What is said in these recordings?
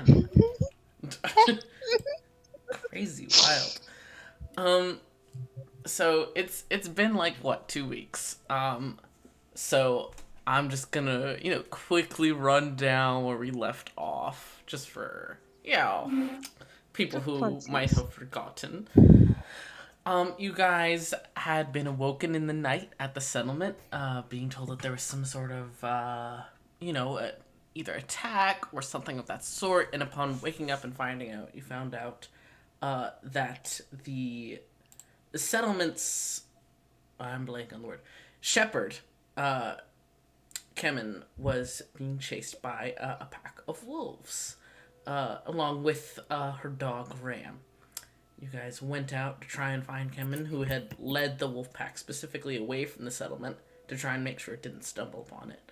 again. Crazy wild. Um, so it's been like what, 2 weeks. So I'm just gonna quickly run down where we left off, just for people who might have forgotten. You guys had been awoken in the night at the settlement, being told that there was some sort of, you know, uh, either attack or something of that sort. And upon waking up and finding out, you found out that the settlement's, I'm blanking on the word, shepherd, uh, Kemen, was being chased by a pack of wolves, along with her dog Ram. You guys went out to try and find Kemen, who had led the wolf pack specifically away from the settlement to try and make sure it didn't stumble upon it.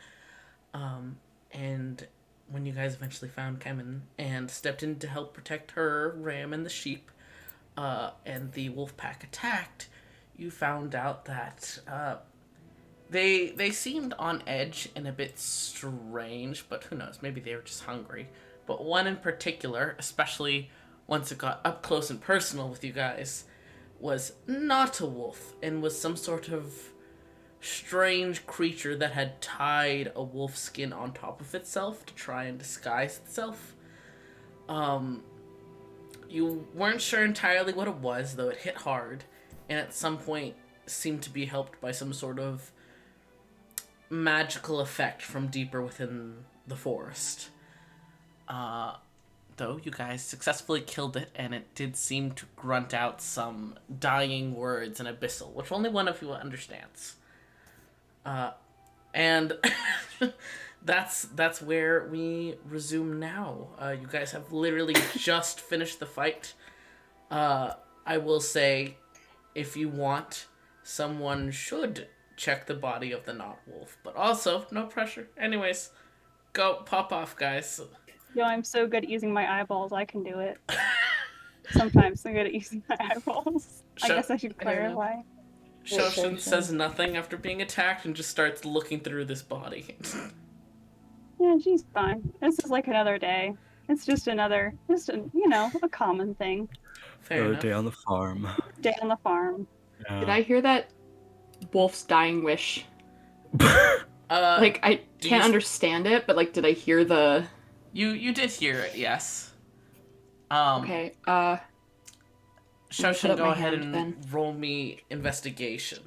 And when you guys eventually found Kemen and stepped in to help protect her, Ram, and the sheep, and the wolf pack attacked, you found out that they seemed on edge and a bit strange, but who knows? Maybe they were just hungry. But one in particular, especially once it got up close and personal with you guys, was not a wolf and was some sort of strange creature that had tied a wolf skin on top of itself to try and disguise itself. You weren't sure entirely what it was, though it hit hard, and at some point seemed to be helped by some sort of magical effect from deeper within the forest. Though you guys successfully killed it, and it did seem to grunt out some dying words in Abyssal, which only one of you understands. And that's where we resume now. You guys have literally just finished the fight. I will say, if you want, someone should check the body of the not wolf, but also no pressure. Anyways, go pop off, guys. Yo, I'm so good at using my eyeballs, I can do it. Sometimes I'm good at using my eyeballs. I guess I should clarify. Shoshin says nothing after being attacked and just starts looking through this body. Yeah, she's fine. This is like another day. It's just a common thing. Fair enough. Day on the farm. Day on the farm. Yeah. Did I hear that wolf's dying wish? I I can't understand it, but did I hear the... You did hear it, yes. Okay, Shoshin, go ahead and then. roll me investigation.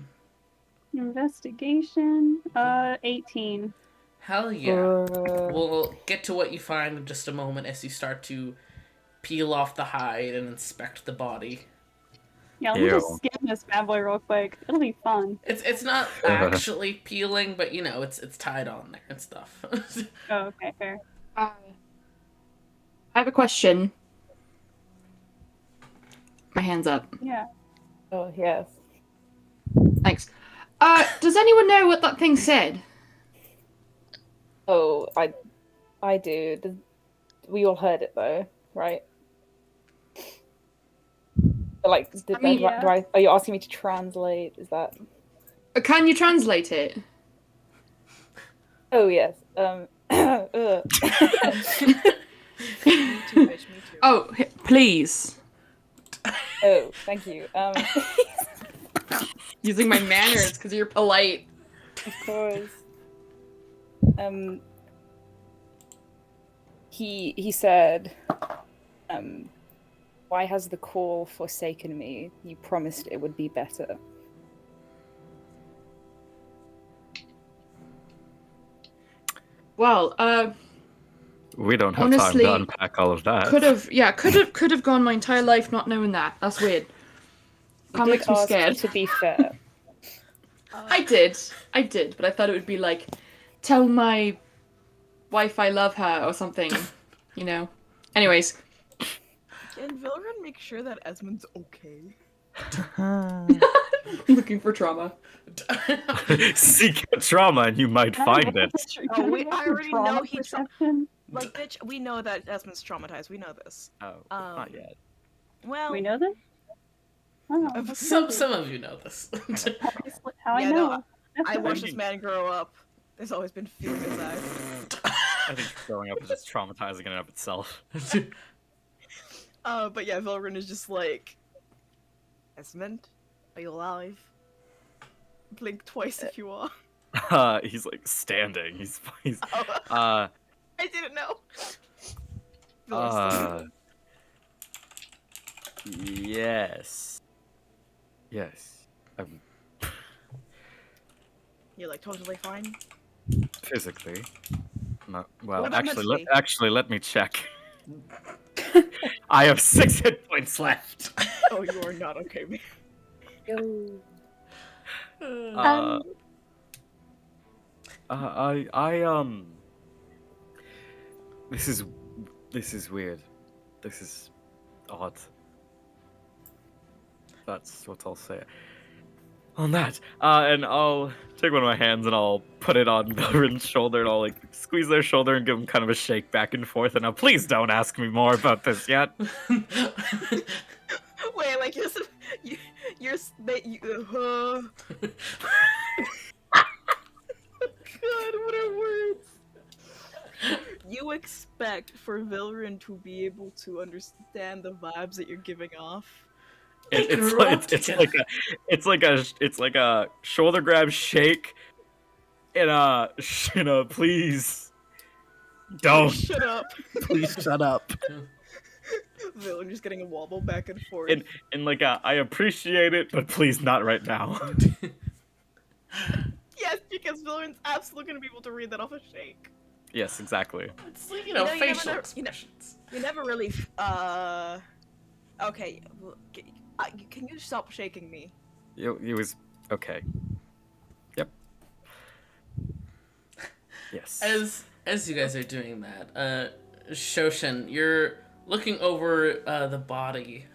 Investigation, 18. Hell yeah. We'll get to what you find in just a moment as you start to peel off the hide and inspect the body. Yeah, let me just skim this bad boy real quick. It'll be fun. It's not actually peeling, but it's tied on there and stuff. Oh, okay, fair. I have a question. My hand's up. Yeah. Oh, yes. Thanks. Does anyone know what that thing said? Oh, I do. We all heard it though, right? Are you asking me to translate? Is that? Can you translate it? Oh yes. Me too, bitch, me too. Oh, please. Oh, thank you. Using my manners because you're polite. Of course. He said, why has the call forsaken me? You promised it would be better. Well, we don't have honestly, time to unpack all of that. Could have gone my entire life not knowing that. That's weird. That makes me scared. To be fair, I did, but I thought it would be like, tell my wife I love her or something, Anyways. Can Vilrun make sure that Esmond's okay? Looking for trauma. Seek a trauma and you might find it. Oh, I already know like, bitch, we know that Esmond's traumatized. We know this. Oh, not yet. Well, We know this? Oh, Some of you know this. how I know. I watched this man grow up. There's always been fear in his eyes. I think growing up is just traumatizing in and of itself. But yeah, Vilrun is just like, Esmond, are you alive? Blink twice if you are. He's like standing. He's Oh, uh I didn't know. Vilrun's still- yes. Yes. I'm You're like totally fine. physically. Not, well, What about actually, let me check. I have 6 hit points left. Oh, you are not okay, man. Yo. Uh, I this is weird. This is odd. That's what I'll say on that. And I'll take one of my hands and I'll put it on Vilrun's shoulder and I'll like squeeze their shoulder and give him kind of a shake back and forth. And now, please don't ask me more about this yet. Wait, like God, what are words? You expect for Vilrun to be able to understand the vibes that you're giving off? It's like a shoulder grab shake and please don't. Shut up. Please shut up. Vilrun just getting a wobble back and forth. And like I appreciate it, but please not right now. Yes, because Vilrun's absolutely gonna be able to read that off a shake. Yes, exactly. It's like, You know, you facial never- expressions. You never really. Okay. Well, can you stop shaking me? It was okay. Yep. Yes. As you guys are doing that, Shoshin, you're looking over the body,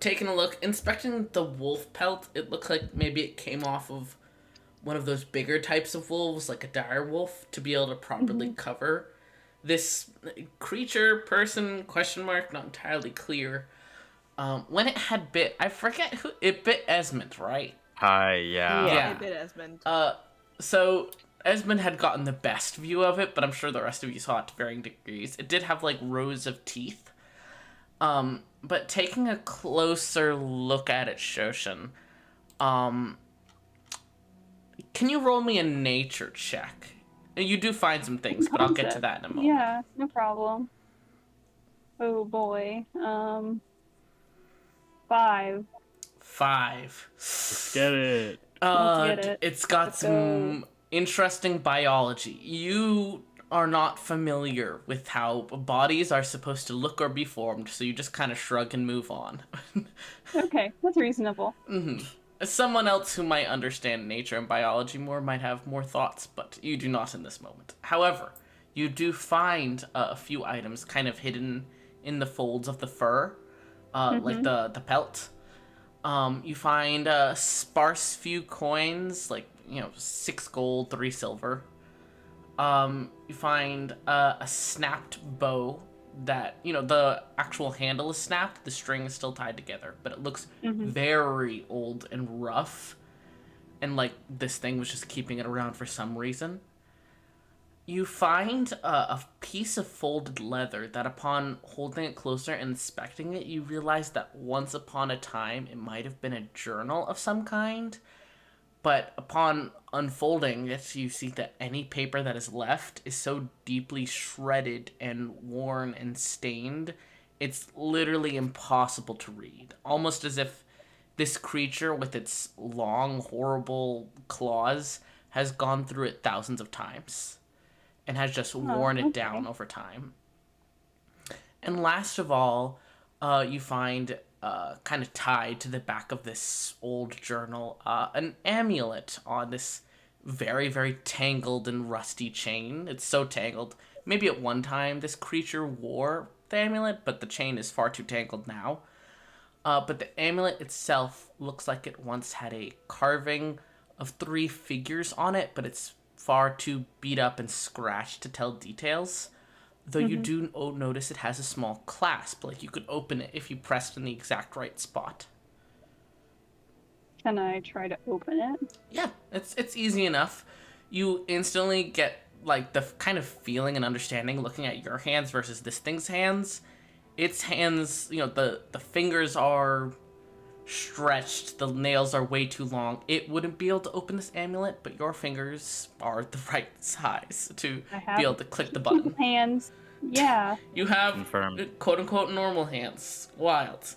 taking a look, inspecting the wolf pelt. It looked like maybe it came off of one of those bigger types of wolves, like a dire wolf, to be able to properly cover this creature, person, question mark, not entirely clear. When it had bit, I forget who, it bit Esmond, right? Hi, yeah. Yeah. It bit Esmond. So Esmond had gotten the best view of it, but I'm sure the rest of you saw it to varying degrees. It did have like rows of teeth. But taking a closer look at it, Shoshin, can you roll me a nature check? You do find some things, but I'll get to that in a moment. Yeah, no problem. Oh boy. 5. 5. Let's get it. Let's get it. It's got Let's some interesting biology. You are not familiar with how bodies are supposed to look or be formed, so you just kind of shrug and move on. Okay, that's reasonable. Someone else who might understand nature and biology more might have more thoughts, but you do not in this moment. However, you do find a few items kind of hidden in the folds of the fur, like the pelt. You find a sparse few coins, like, 6 gold, 3 silver. You find a snapped bow that, the actual handle is snapped, the string is still tied together, but it looks very old and rough. And, like, this thing was just keeping it around for some reason. You find a piece of folded leather that upon holding it closer and inspecting it, you realize that once upon a time it might have been a journal of some kind. But upon unfolding it, you see that any paper that is left is so deeply shredded and worn and stained, it's literally impossible to read. Almost as if this creature with its long, horrible claws has gone through it thousands of times and has just worn it down over time. And last of all, you find, kind of tied to the back of this old journal, an amulet on this very, very tangled and rusty chain. It's so tangled. Maybe at one time this creature wore the amulet, but the chain is far too tangled now. But the amulet itself looks like it once had a carving of 3 figures on it, but it's far too beat up and scratched to tell details. Though you do notice it has a small clasp, like you could open it if you pressed in the exact right spot. Can I try to open it? Yeah, it's easy enough. You instantly get like the kind of feeling and understanding looking at your hands versus this thing's hands. Its hands, the fingers are stretched, the nails are way too long. It wouldn't be able to open this amulet, but your fingers are the right size to I have be able to click the button. hands. Yeah. You have Confirmed. quote unquote normal hands. Wild.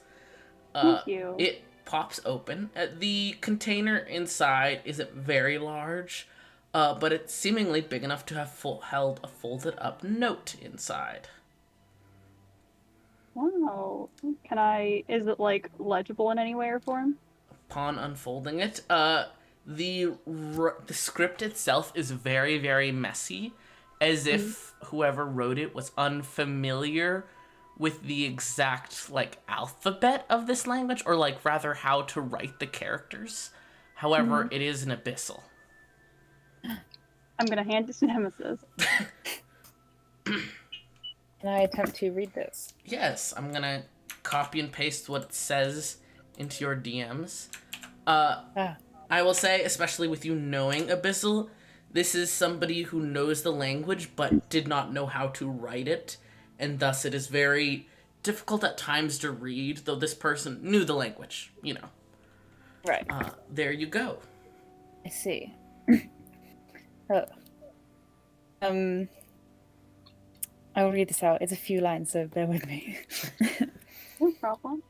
Thank you. It pops open. The container inside isn't very large, but it's seemingly big enough to have held a folded up note inside. Wow. Is it like legible in any way or form? Upon unfolding it, the script itself is very, very messy, as if whoever wrote it was unfamiliar with the exact alphabet of this language, or rather how to write the characters. However, it is an abyssal. I'm gonna hand it to Nemesis. Can I attempt to read this? Yes, I'm gonna copy and paste what it says into your DMs. I will say, especially with you knowing Abyssal, this is somebody who knows the language but did not know how to write it, and thus it is very difficult at times to read, though this person knew the language, Right. There you go. I see. Oh. I'll read this out. It's a few lines, so bear with me. No problem.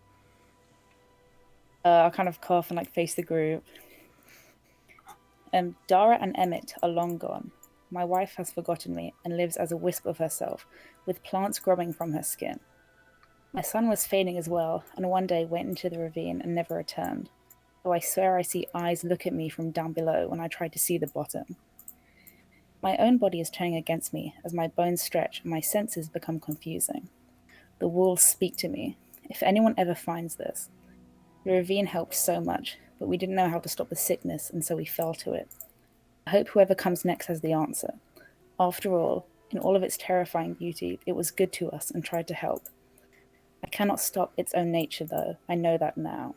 I'll kind of cough and face the group. Dara and Emmett are long gone. My wife has forgotten me and lives as a wisp of herself, with plants growing from her skin. My son was fading as well, and one day went into the ravine and never returned. Though I swear I see eyes look at me from down below when I try to see the bottom. My own body is turning against me as my bones stretch and my senses become confusing. The walls speak to me. If anyone ever finds this. The ravine helped so much, but we didn't know how to stop the sickness, and so we fell to it. I hope whoever comes next has the answer. After all, in all of its terrifying beauty, it was good to us and tried to help. I cannot stop its own nature, though. I know that now.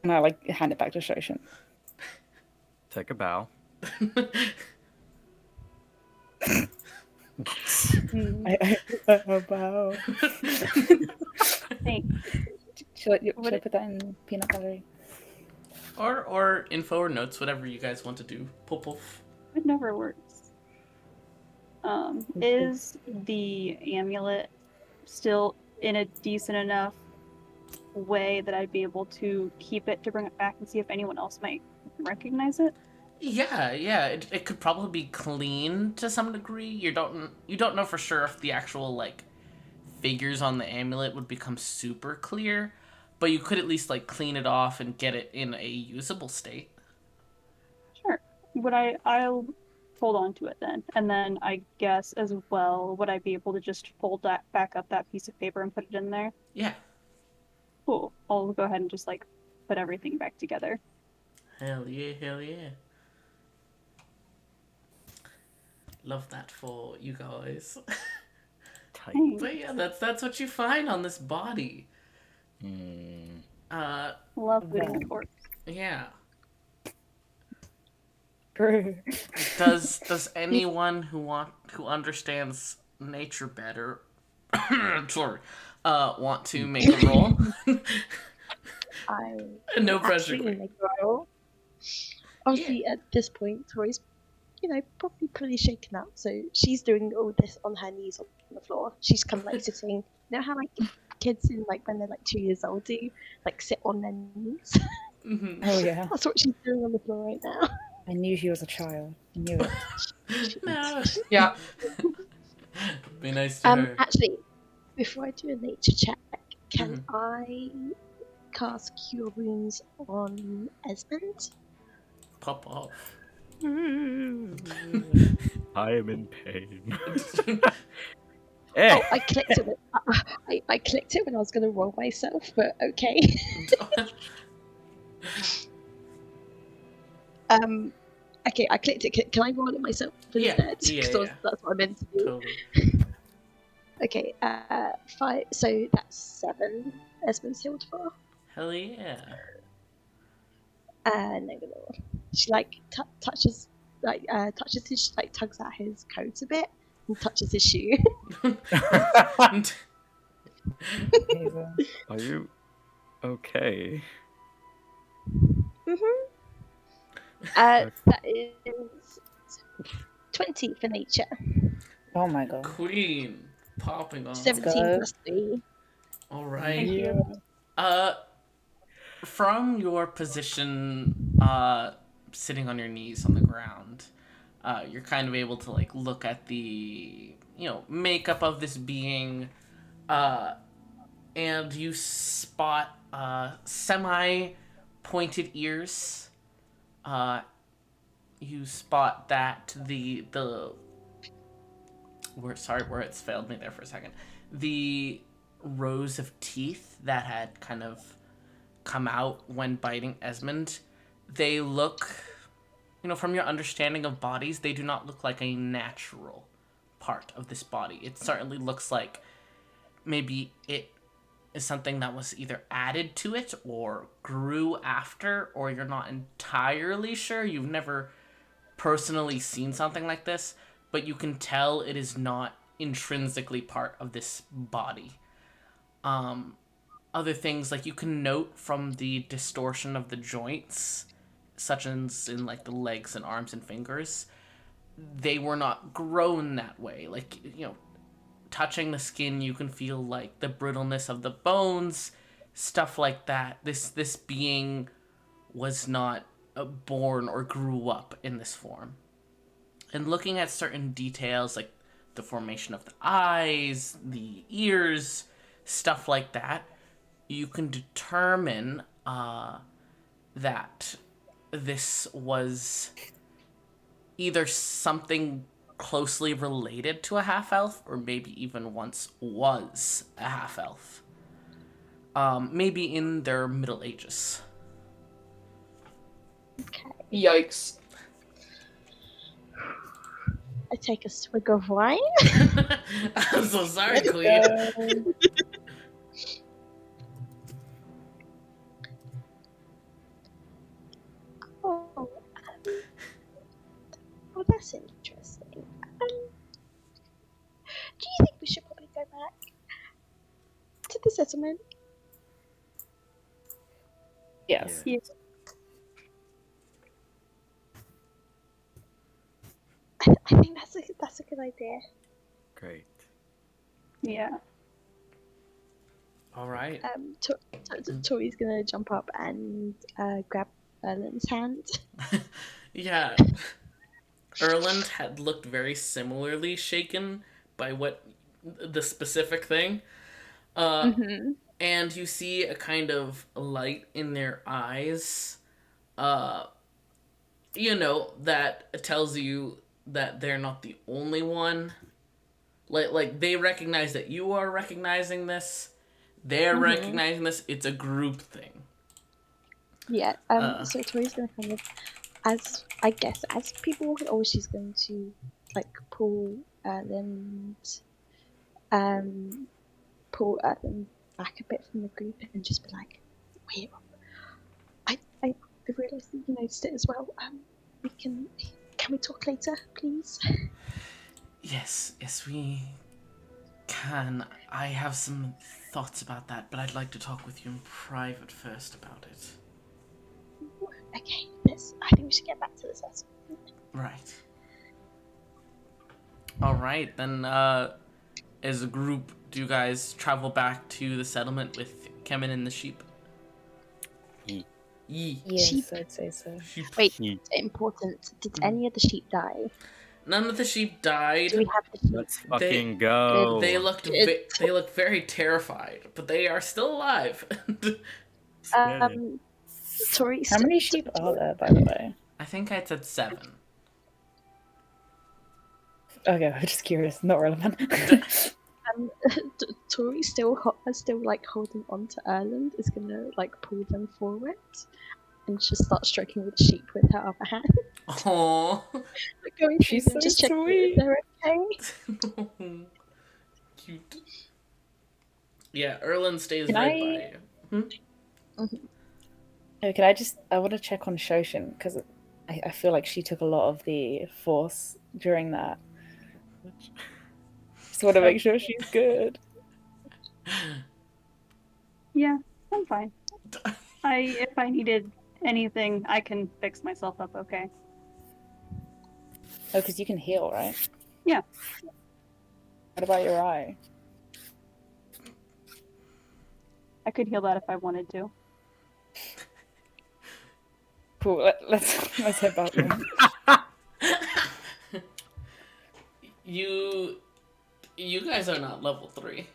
And I hand it back to Shoshin. Take a bow. I bow. Thanks. Should I put that in peanut gallery? Or info or notes, whatever you guys want to do. Poof. It never works. Is the amulet still in a decent enough way that I'd be able to keep it to bring it back and see if anyone else might recognize it? Yeah. It could probably be clean to some degree. You don't know for sure if the actual figures on the amulet would become super clear, but you could at least clean it off and get it in a usable state. Sure. I'll hold on to it then, and then I guess as well, would I be able to just fold that back up that piece of paper and put it in there? Yeah. Cool. I'll go ahead and just put everything back together. Hell yeah. Love that for you guys. Tight. Thanks. But yeah, that's what you find on this body. Love looting a corpse. Yeah. True. Does anyone who understands nature better sorry, want to make a roll? I No pressure. absolutely make a roll. Obviously, at this point, Tori's, probably pretty shaken up. So she's doing all this on her knees on the floor. She's kind of sitting. You know how kids in when they're 2 years old do, sit on their knees. Mm-hmm. Oh yeah. That's what she's doing on the floor right now. I knew she was a child. I knew it. No. Yeah. Be nice to her. Actually, before I do a nature check, can Mm-hmm. I cast Cure Wounds on Esmond? Pop off. I am in pain. Hey. Oh, I clicked it. I clicked it when I was going to roll myself, but okay. Okay, I clicked it. Can I roll it myself instead? Yeah, 'Cause yeah. that's what I meant to do. Totally. Okay, 5. So that's 7. Esmond's healed for. Hell yeah. And she touches touches his tugs at his coat a bit and touches his shoe. Hazel. Are you okay? That is 20 for nature. Oh my god. Queen popping on. 17 go. plus 3. All right. Thank you. From your position, sitting on your knees on the ground, you're kind of able to like look at the makeup of this being, and you spot semi-pointed ears. You spot that words failed me there for a second. The rows of teeth that had kind of come out when biting Esmond, they look, from your understanding of bodies, they do not look like a natural part of this body. It certainly looks like maybe it is something that was either added to it or grew after, or you're not entirely sure. You've never personally seen something like this, but you can tell it is not intrinsically part of this body. Other things, like, you can note from the distortion of the joints, such as in like the legs and arms and fingers, they were not grown that way. Like, touching the skin, you can feel like the brittleness of the bones, stuff like that. This being was not born or grew up in this form. And looking at certain details, like the formation of the eyes, the ears, stuff like that, you can determine that this was either something closely related to a half-elf, or maybe even once was a half-elf. Maybe in their Middle Ages. Okay. Yikes. I take a swig of wine. I'm so sorry, Queen. Oh, well, that's interesting. Do you think we should probably go back to the settlement? Yes. Yeah. I think that's a good idea. Great. Yeah. All right. Tori's gonna jump up and grab Erlen's hand. Yeah. Erland had looked very similarly shaken by the specific thing. And you see a kind of light in their eyes. That tells you that they're not the only one. Like they recognize that you are recognizing this. They're recognizing this. It's a group thing. Yeah. So Tori's gonna kind of, as people walk over, she's going to like pull Erlen back a bit from the group and just be like, "Wait, I realised that you noticed it as well. Can we talk later, please?" Yes, we can. I have some thoughts about that, but I'd like to talk with you in private first about it. Okay, I think we should get back to this assessment. Right. Alright, then, as a group, do you guys travel back to the settlement with Kemen and the sheep? Yee. Yes, Sheep. I'd say so. Sheep. Wait, Yee. important. Did any of the sheep die? None of the sheep died. Do we have the sheep? Let's fucking go. They looked very terrified, but they are still alive. Tori. How many sheep are there, by the way? I think I said 7. Okay, I'm just curious. Not relevant. Tori still like holding on to Erland is gonna like pull them forward and just start stroking with the sheep with her other hand. Aww. Like going through She's them, so just checking sweet. if they're okay. Cute. Yeah, Erlen stays Can right I- by you. I want to check on Shoshin because I feel like she took a lot of the force during that. Just want to make sure she's good. Yeah, I'm fine. If I needed anything, I can fix myself up. Okay. Oh, because you can heal, right? Yeah. What about your eye? I could heal that if I wanted to. Cool. Let's head back then. You guys are not level 3.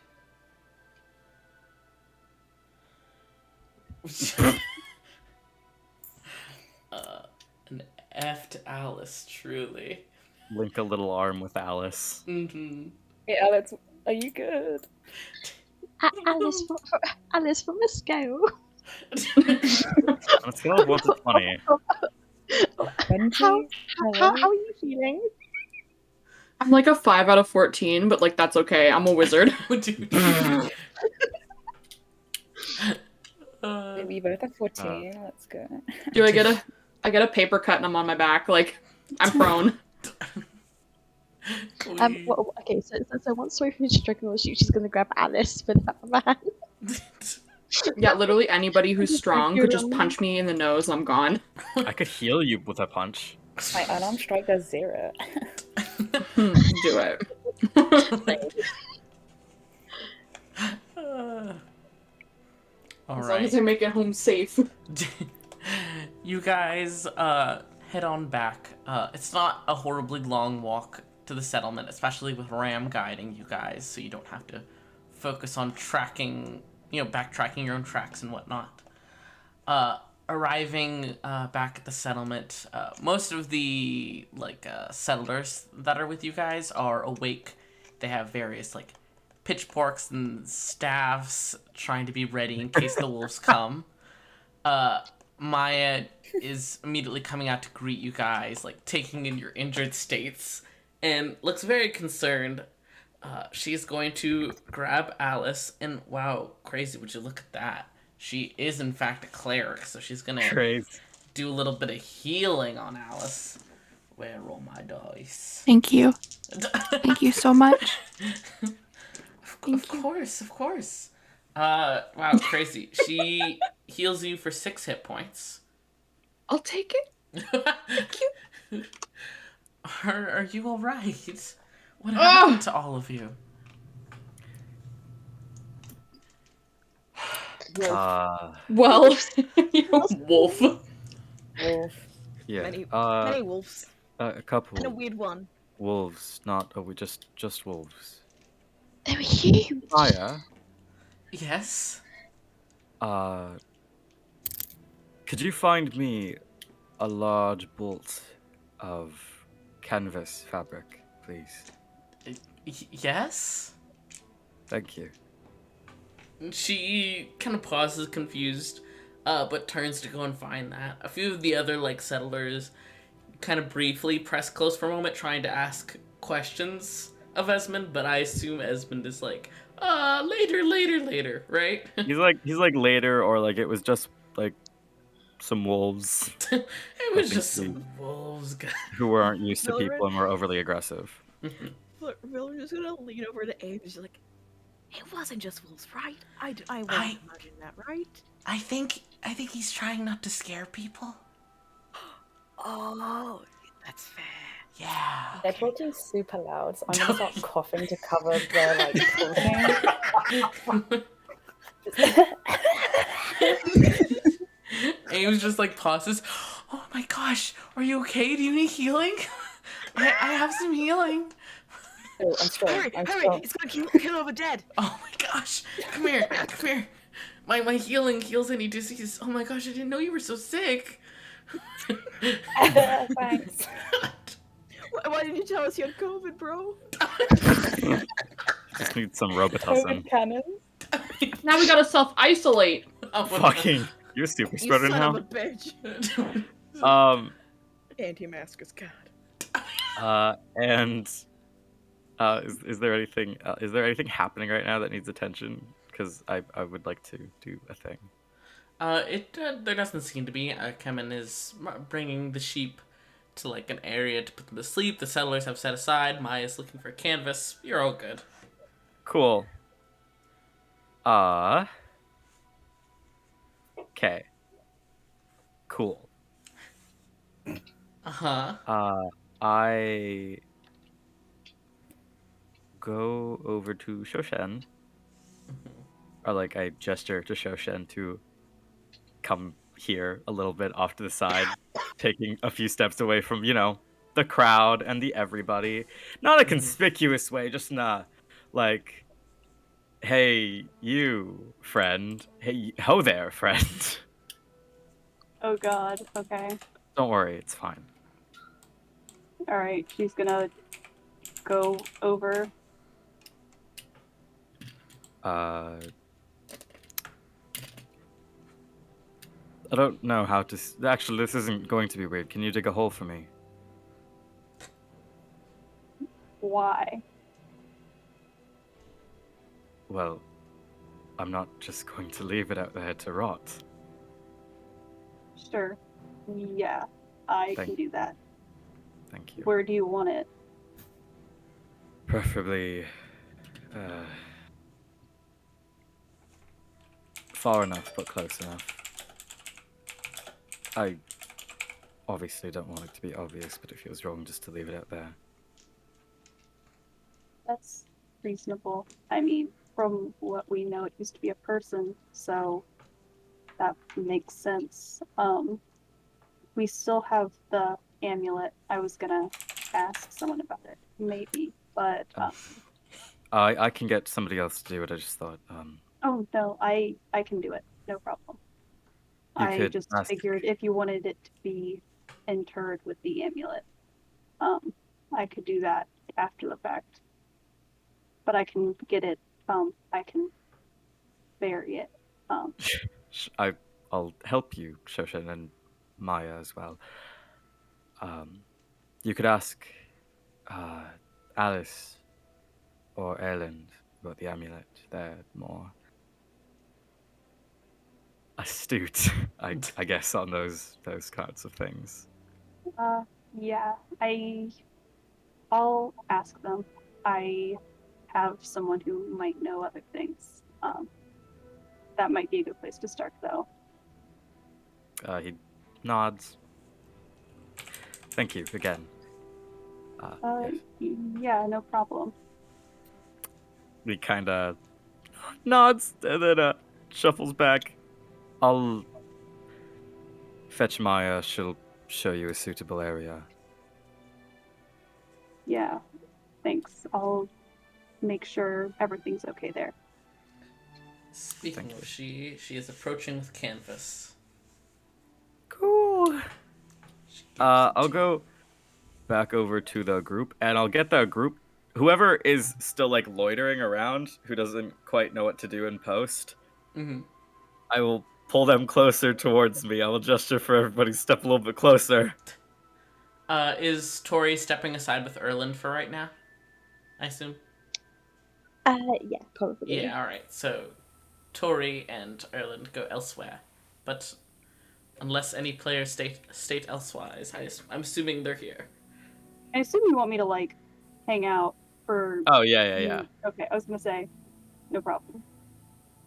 An F to Alice, truly. Link a little arm with Alice. Mm-hmm. Yeah, Alex, are you good? Alice from a scale. On a scale of 1 to 20, How are you feeling? I'm like a 5 out of 14, but like that's okay. I'm a wizard. Dude. We both have 14. Let's go. Do I get a paper cut and I'm on my back? Like I'm prone. Okay, so once Sophie finishes drinking all the shoot, she's gonna grab Alice with that man. Yeah, literally anybody who's strong could just punch me in the nose and I'm gone. I could heal you with a punch. My unarmed strike does 0. Do it. All As long as right. I make it home safe. You guys head on back. It's not a horribly long walk to the settlement, especially with Ram guiding you guys, so you don't have to focus on tracking, backtracking your own tracks and whatnot. Arriving back at the settlement, most of the settlers that are with you guys are awake. They have various pitchforks and staffs trying to be ready in case the wolves come. Maya is immediately coming out to greet you guys, taking in your injured states, and looks very concerned. She's going to grab Alice, and wow, crazy, would you look at that? She is in fact a cleric, so she's gonna Crazy. do a little bit of healing on Alice. Where roll my dice? Thank you. Thank you so much. Of course. Wow, crazy. She heals you for 6 hit points. I'll take it. Thank you. Are you alright? What happened to all of you? Well, wolf. Wolf. Yeah. Many wolves. A couple And a weird one. wolves, not just wolves. They were huge. Aya, Yes? could you find me a large bolt of canvas fabric, please? Yes? Thank you. She kind of pauses, confused, but turns to go and find that. A few of the other settlers kind of briefly press close for a moment, trying to ask questions of Esmond, but I assume Esmond is later, right? He's like later, or it was just some wolves It was think just we- some wolves. who weren't used to Children? people and were overly aggressive. We're just gonna lean over to Abe and she's like, it wasn't just wolves, right? I wouldn't imagine that, right? I think he's trying not to scare people. Oh, that's fair. Yeah. They're talking super loud, so I'm gonna start coughing to cover their talking. Ames just pauses. Oh my gosh, are you okay? Do you need healing? I have some healing. Oh, I'm strong. Hurry, I'm hurry! strong. It's gonna kill all the dead. Oh my gosh, come here. My healing heals any disease. Oh my gosh, I didn't know you were so sick. Thanks. Why didn't you tell us you had COVID, bro? Just need some Robitussin. COVID cannons. Now we gotta self-isolate. Oh, Fucking, you're super You spreader son now. of a bitch. Anti-mask is God. And is there anything happening right now that needs attention? Because I would like to do a thing. There doesn't seem to be. Kemen is bringing the sheep to like an area to put them to sleep. The settlers have set aside. Maya's looking for a canvas. You're all good. Cool. Okay. Cool. Uh-huh. I go over to Shoshen, or like I gesture to Shoshen to come here a little bit off to the side, taking a few steps away from, the crowd and the everybody. Not a conspicuous way, just in a, like, hey, you, friend. Hey, ho there, friend. Oh god, okay. Don't worry, it's fine. Alright, she's gonna go over. I don't know how to... Actually, this isn't going to be weird. Can you dig a hole for me? Why? Well, I'm not just going to leave it out there to rot. Sure. Yeah, I Thank can do that. Thank you. Where do you want it? Preferably... far enough, but close enough. I obviously don't want it to be obvious, but it feels wrong just to leave it out there. That's reasonable. I mean, from what we know, it used to be a person, so that makes sense. We still have the amulet. I was gonna ask someone about it, maybe, but I can get somebody else to do it. I just thought, oh no, I can do it. No problem. You I could just ask- figured if you wanted it to be interred with the amulet, I could do that after the fact. But I can get it. I can bury it. I'll help you, Shoshin, and Maya as well. You could ask Alice or Erland about the amulet. They're more astute, I guess, on those kinds of things. Yeah, I'll ask them. I have someone who might know other things. That might be a good place to start, though. He nods. Thank you again. Yes. Yeah, no problem. He kind of nods and then shuffles back. I'll fetch Maya. She'll show you a suitable area. Yeah, thanks. I'll make sure everything's okay there. Speaking Thank of, she is approaching with canvas. Cool. I'll go back over to the group, and I'll get the group. Whoever is still like loitering around, who doesn't quite know what to do in post, I will pull them closer towards me. I will gesture for everybody to step a little bit closer. Is Tori stepping aside with Erland for right now? I assume. Yeah, probably. Yeah. All right. So, Tori and Erland go elsewhere, but unless any players state elsewise, I'm assuming they're here. I assume you want me to, like, hang out for... Oh, yeah. Okay, I was gonna say, no problem.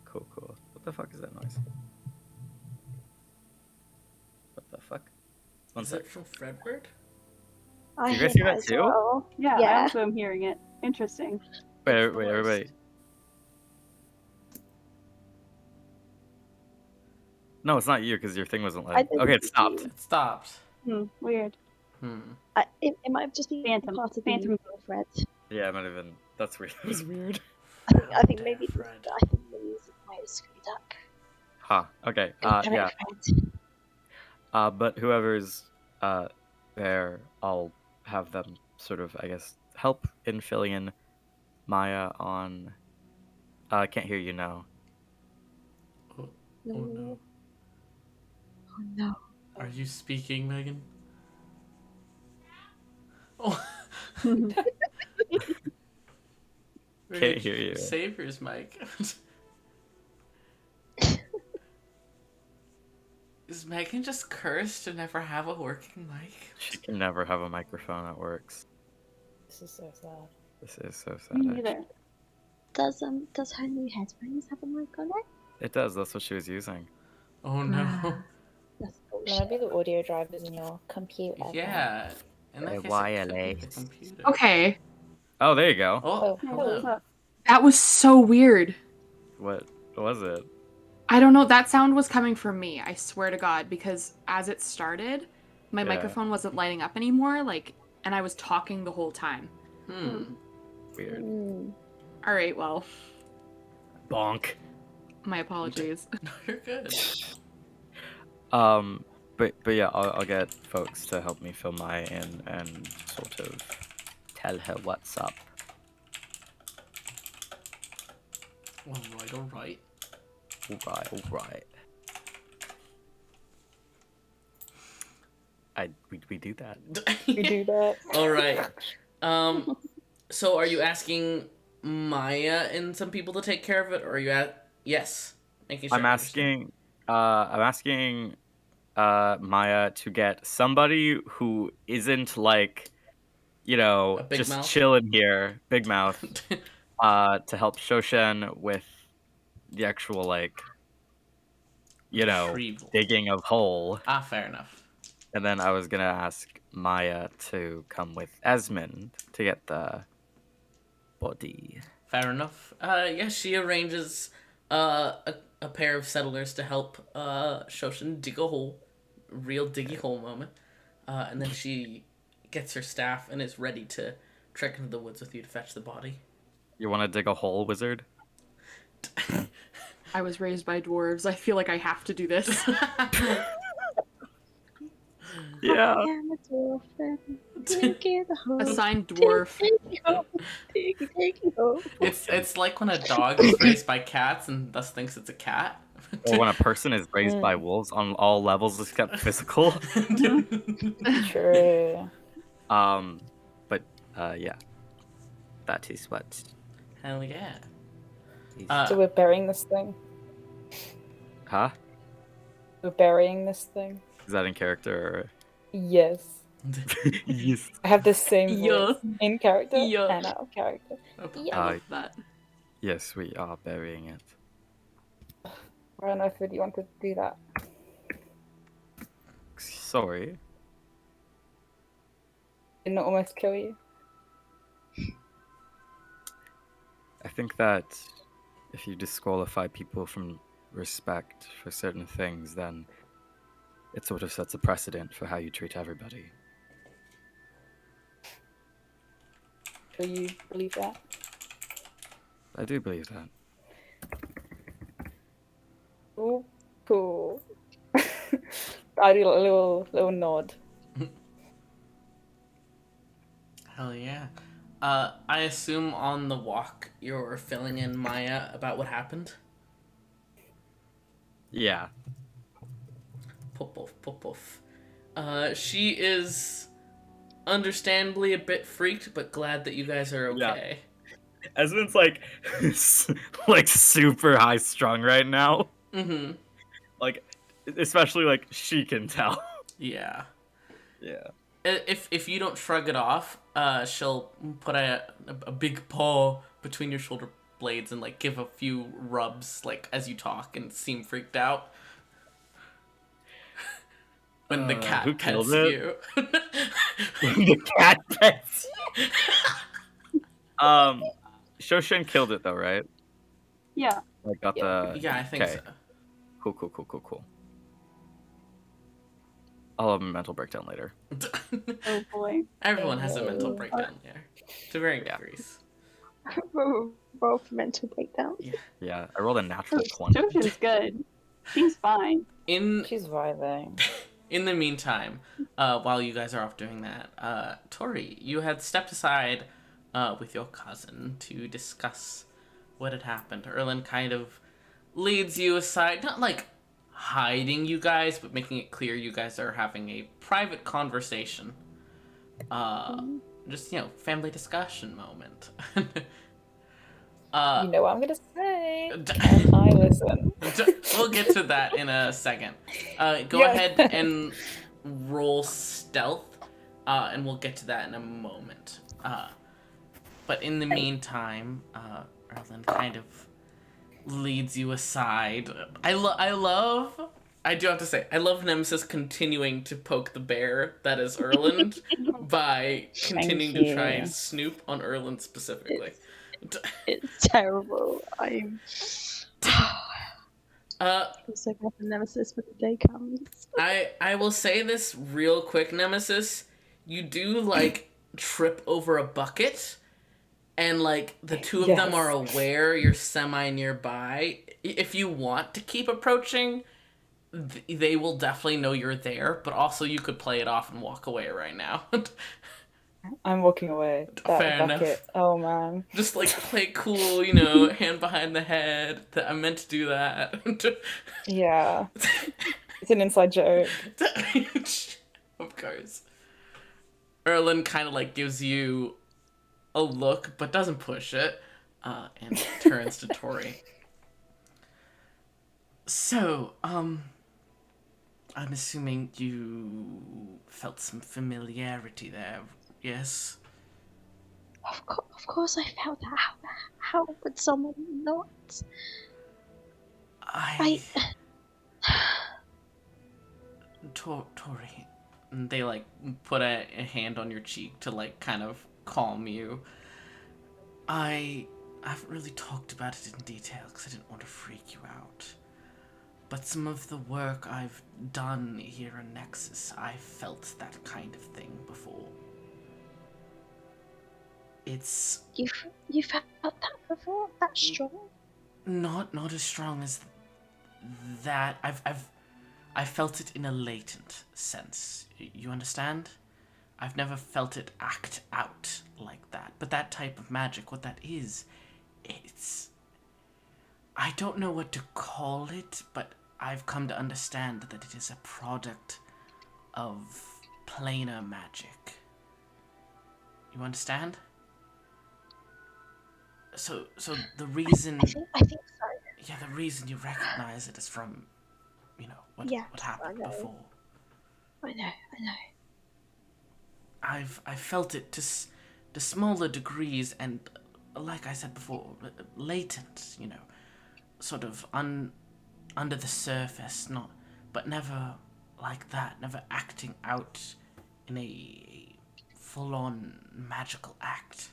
Cool. What the fuck is that noise? What the fuck? One Is sec. it from Fredbird? I You guys hear hear that as too? well. Yeah, Yeah. I also am hearing it. Interesting. Wait, the everybody. worst. No, it's not you, because your thing wasn't I letting. think Okay, it it's stopped. you. It stopped. Weird. It might have just been Phantom. part of Phantom. the thread. Yeah, it might have been. That's weird. That was weird. I think maybe Fred. it might have screwed up. Huh. Okay. Damn it, Yeah. Fred. But whoever's there, I'll have them sort of, I guess, help in filling in Maya on. I can't hear you now. Oh No. no. Oh no. Are you speaking, Megan? Oh. Can't hear you. Save yours, Mike. Is Megan just cursed to never have a working mic? She can never have a microphone that works. This is so sad. This is so sad. Me actually. neither. Does her new headphones have a mic on it? It does. That's what she was using. Oh no. That's Maybe bullshit. the audio drivers in your computer. Yeah. In that case, it could be the wireless. computer. Okay, Oh, there you go. Oh, Yeah, hello. what's up? that was so weird. What was it? I don't know. That sound was coming from me. I swear to God, because as it started, my Yeah. microphone wasn't lighting up anymore. And I was talking the whole time. Weird. All right, well, Bonk. my apologies. No, you're good. But yeah, I'll get folks to help me fill Maya in and sort of tell her what's up. All right. All right. We do that. We do that. All right. So are you asking Maya and some people to take care of it, or are you at yes? Making sure I'm I understand. asking Maya to get somebody who isn't like, A big just mouth? chilling here, big mouth, to help Shoshan with the actual Retrieval. digging of hole. Fair enough. And then I was gonna ask Maya to come with Esmond to get the body. Fair enough. Yeah, she arranges a pair of settlers to help Shoshin dig a hole, real diggy hole moment, and then she gets her staff and is ready to trek into the woods with you to fetch the body. You want to dig a hole, wizard? I was raised by dwarves. I feel like I have to do this. Yeah. I am a dwarf. Dig in the hole. Assigned dwarf. Dig hole. It's like when a dog is raised by cats and thus thinks it's a cat. Or when a person is raised by wolves on all levels except physical. True. But yeah, that is what. Hell yeah. is- So we're burying this thing. huh? We're burying this thing. Is that in character? Yes. Yes. I have the same Yeah. voice in character Yeah. and out of character. I love that. Yes, we are burying it. Why on earth would you want to do that? Sorry. Didn't it almost kill you? I think that if you disqualify people from respect for certain things, then it sort of sets a precedent for how you treat everybody. Do you believe that? I do believe that. Oh, cool. I do a little nod. Hell yeah. I assume on the walk you're filling in Maya about what happened? Yeah. Poof, poof, poof. She is understandably a bit freaked, but glad that you guys are Yeah. okay. Esmond's like, like super high strung right now. Mm-hmm. Like, especially like she can tell. Yeah. Yeah. If you don't shrug it off, she'll put a big paw between your shoulder blades and like give a few rubs like as you talk and seem freaked out. When the cat who pets killed it? you. The cat pets. Shoshin killed it though, right? Yeah. Like got the. Yeah, I think okay. so. Cool. I'll have a mental breakdown later. Oh boy. Everyone has a mental breakdown there, to varying Yeah. degrees. Roll for mental breakdown. Yeah, I rolled a natural Oh, 20. Jojen's good. She's fine. In vibing. In the meantime, while you guys are off doing that, Tori, you had stepped aside with your cousin to discuss what had happened. Erlen kind of leads you aside, not like hiding you guys, but making it clear you guys are having a private conversation. Just, family discussion moment. You know what I'm gonna say. Can I listen? We'll get to that in a second. Go Yeah. ahead and roll stealth, and we'll get to that in a moment. But in the meantime, Erland kind of leads you aside. I do have to say, I love Nemesis continuing to poke the bear that is Erland by continuing to try and you. snoop on Erland specifically. It's terrible. I'm so glad the nemesis when the day comes. I will say this real quick, Nemesis. You do like trip over a bucket, and like the two of them are aware you're semi nearby. If you want to keep approaching, they will definitely know you're there. But also, you could play it off and walk away right now. I'm walking away. That Fair bucket. enough. Oh man. Just like play cool, hand behind the head. I meant to do that. Yeah. It's an inside joke. Of course. Erland kind of like gives you a look, but doesn't push it, and turns to Tori. So, I'm assuming you felt some familiarity there, yes? Of course I felt that. How would someone not? Tori. And they like put a hand on your cheek to like kind of calm you. I haven't really talked about it in detail because I didn't want to freak you out. But some of the work I've done here in Nexus, I felt that kind of thing before. It's you felt that before? That strong? not as strong as that. I felt it in a latent sense. You understand? I've never felt it act out like that. But that type of magic, what that is, it's... I don't know what to call it, but I've come to understand that it is a product of planar magic. You understand? So the reason... I think so. Yeah, the reason you recognize it is from, what happened before. I know. I've felt it to smaller degrees and, like I said before, latent, sort of under the surface, but never like that, never acting out in a full-on magical act.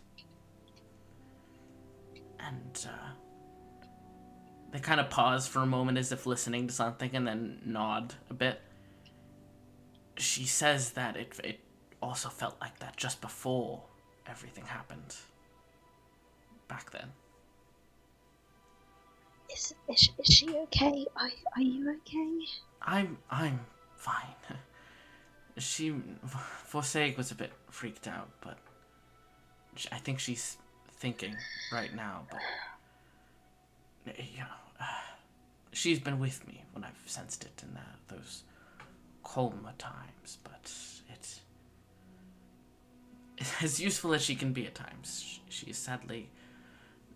And they kind of pause for a moment as if listening to something and then nod a bit. She says that it also felt like that just before everything happened. Back then. Is she okay? Are you okay? I'm fine. Forsage was a bit freaked out, but I think she's thinking right now, but she's been with me when I've sensed it in those calmer times, but it's as useful as she can be at times. She is sadly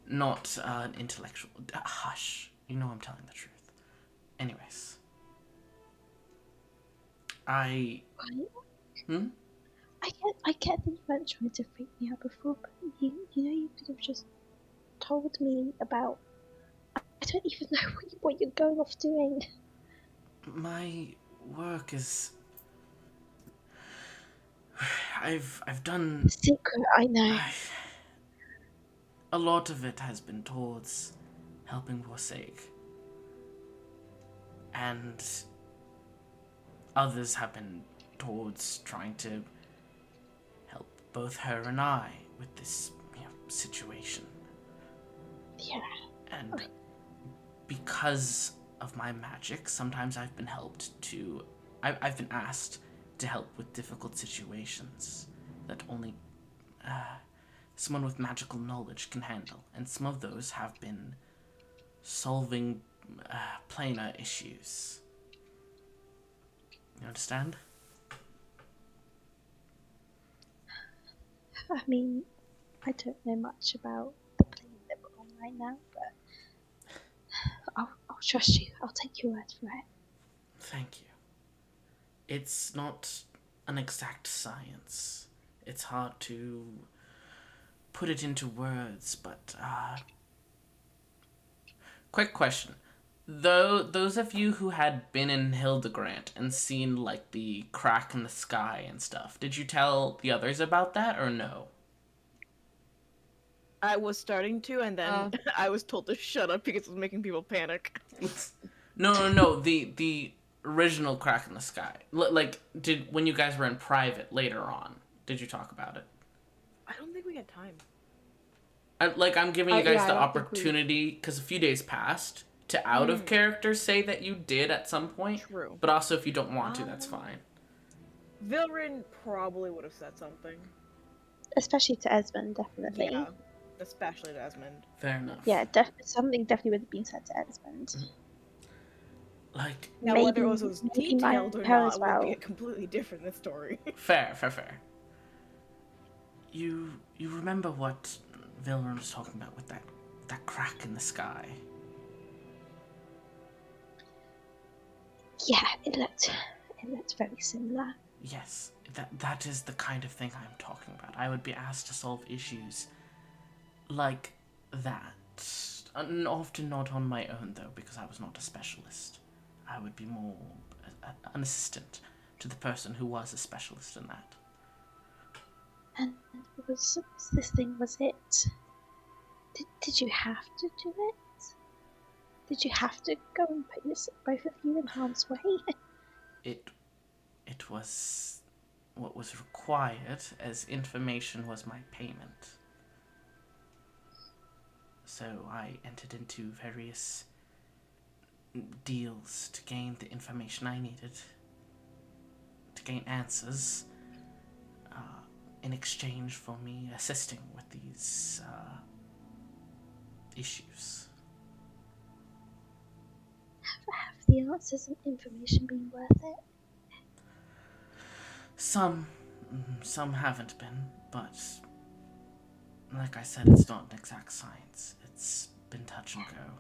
not an intellectual. Hush, I'm telling the truth. Anyways, I get that you weren't trying to freak me out before, but you could have just told me about. I don't even know what you're going off doing. My work is. I've done. Secret, I know. A lot of it has been towards helping Forsage. And others have been towards trying to help both her and I with this situation. Yeah. And because of my magic, sometimes I've been I've been asked to help with difficult situations that only someone with magical knowledge can handle. And some of those have been solving planar issues. You understand? I mean, I don't know much about the plane that we're on right now, but trust you. I'll take your word for it. Thank you. It's not an exact science. It's hard to put it into words, but quick question. Though those of you who had been in Hildegrant and seen like the crack in the sky and stuff, did you tell the others about that or no? I was starting to, and then I was told to shut up because it was making people panic. No. The original crack in the sky. Like, when you guys were in private later on, did you talk about it? I don't think we had time. I'm giving you guys yeah, the I don't think opportunity because a few days passed to out of character say that you did at some point. True. But also, if you don't want to, that's fine. Vilrin probably would have said something. Especially to Esmond, definitely. Yeah, especially to Esmond. Fair enough. Yeah, something definitely would have been said to Esmond. Like, Now, whether it was maybe my detailed or her not as would be well. a completely different story. fair. You remember what Vilrun was talking about with that crack in the sky? Yeah, it looked very similar. Yes, that is the kind of thing I'm talking about. I would be asked to solve issues like that. And often not on my own, though, because I was not a specialist. I would be more an assistant to the person who was a specialist in that. And was this thing, was it... Did you have to do it? Did you have to go and put both of you in harm's way? It was what was required, as information was my payment. So I entered into various deals to gain the information I needed, to gain answers, in exchange for me assisting with these issues. Have the answers and information been worth it? Some haven't been, but like I said, it's not an exact science. It's been touch and go.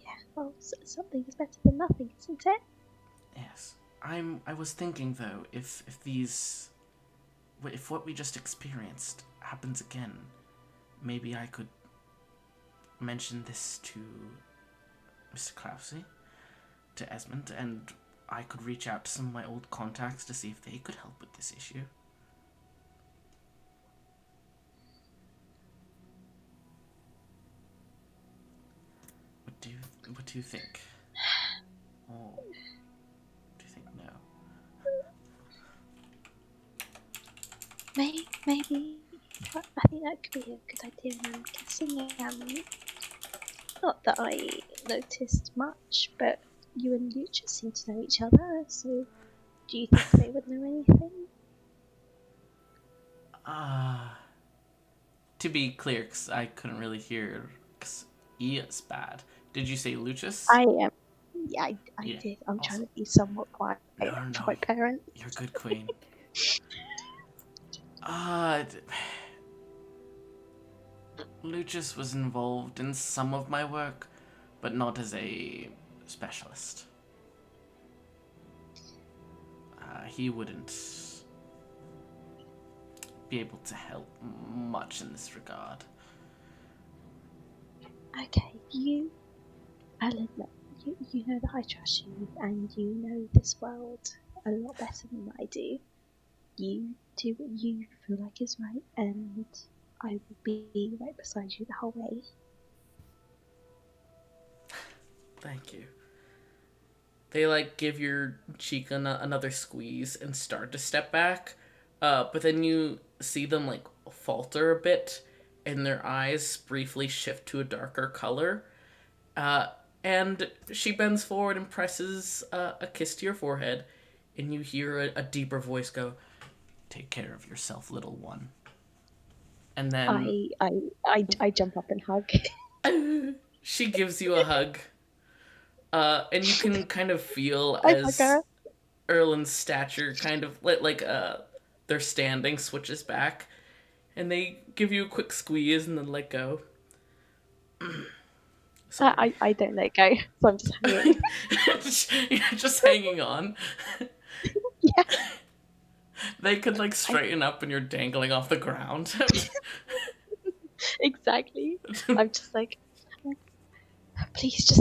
Yeah, well, something is better than nothing, isn't it? Yes. I was thinking though, if what we just experienced happens again, maybe I could mention this to Mr. Clousey, to Esmond, and I could reach out to some of my old contacts to see if they could help with this issue. What do you think? Or do you think no? Maybe. I think that could be a good idea. I'm guessing, not that I noticed much, but you and Lucha seem to know each other, so do you think they would know anything? To be clear, because I couldn't really hear, because E is bad. Did you say Lucius? I am. Yeah, I Yeah, did. I'm trying awesome. to be somewhat quiet No. to my parents. You're a good queen. Lucius was involved in some of my work, but not as a specialist. He wouldn't be able to help much in this regard. Okay, I'll admit, you know that I trust you, and you know this world a lot better than I do. You do what you feel like is right, and I will be right beside you the whole way. Thank you. They give your cheek another squeeze and start to step back, but then you see them falter a bit, and their eyes briefly shift to a darker color, and she bends forward and presses a kiss to your forehead, and you hear a deeper voice go, "Take care of yourself, little one." And then I jump up and hug. she gives you a hug. And you can kind of feel I as hug her. Erlin's stature kind of their standing switches back, and they give you a quick squeeze and then let go. I don't let go, so I'm just hanging. You're just hanging on. Yeah. They could like straighten up and you're dangling off the ground. Exactly. I'm just like, please,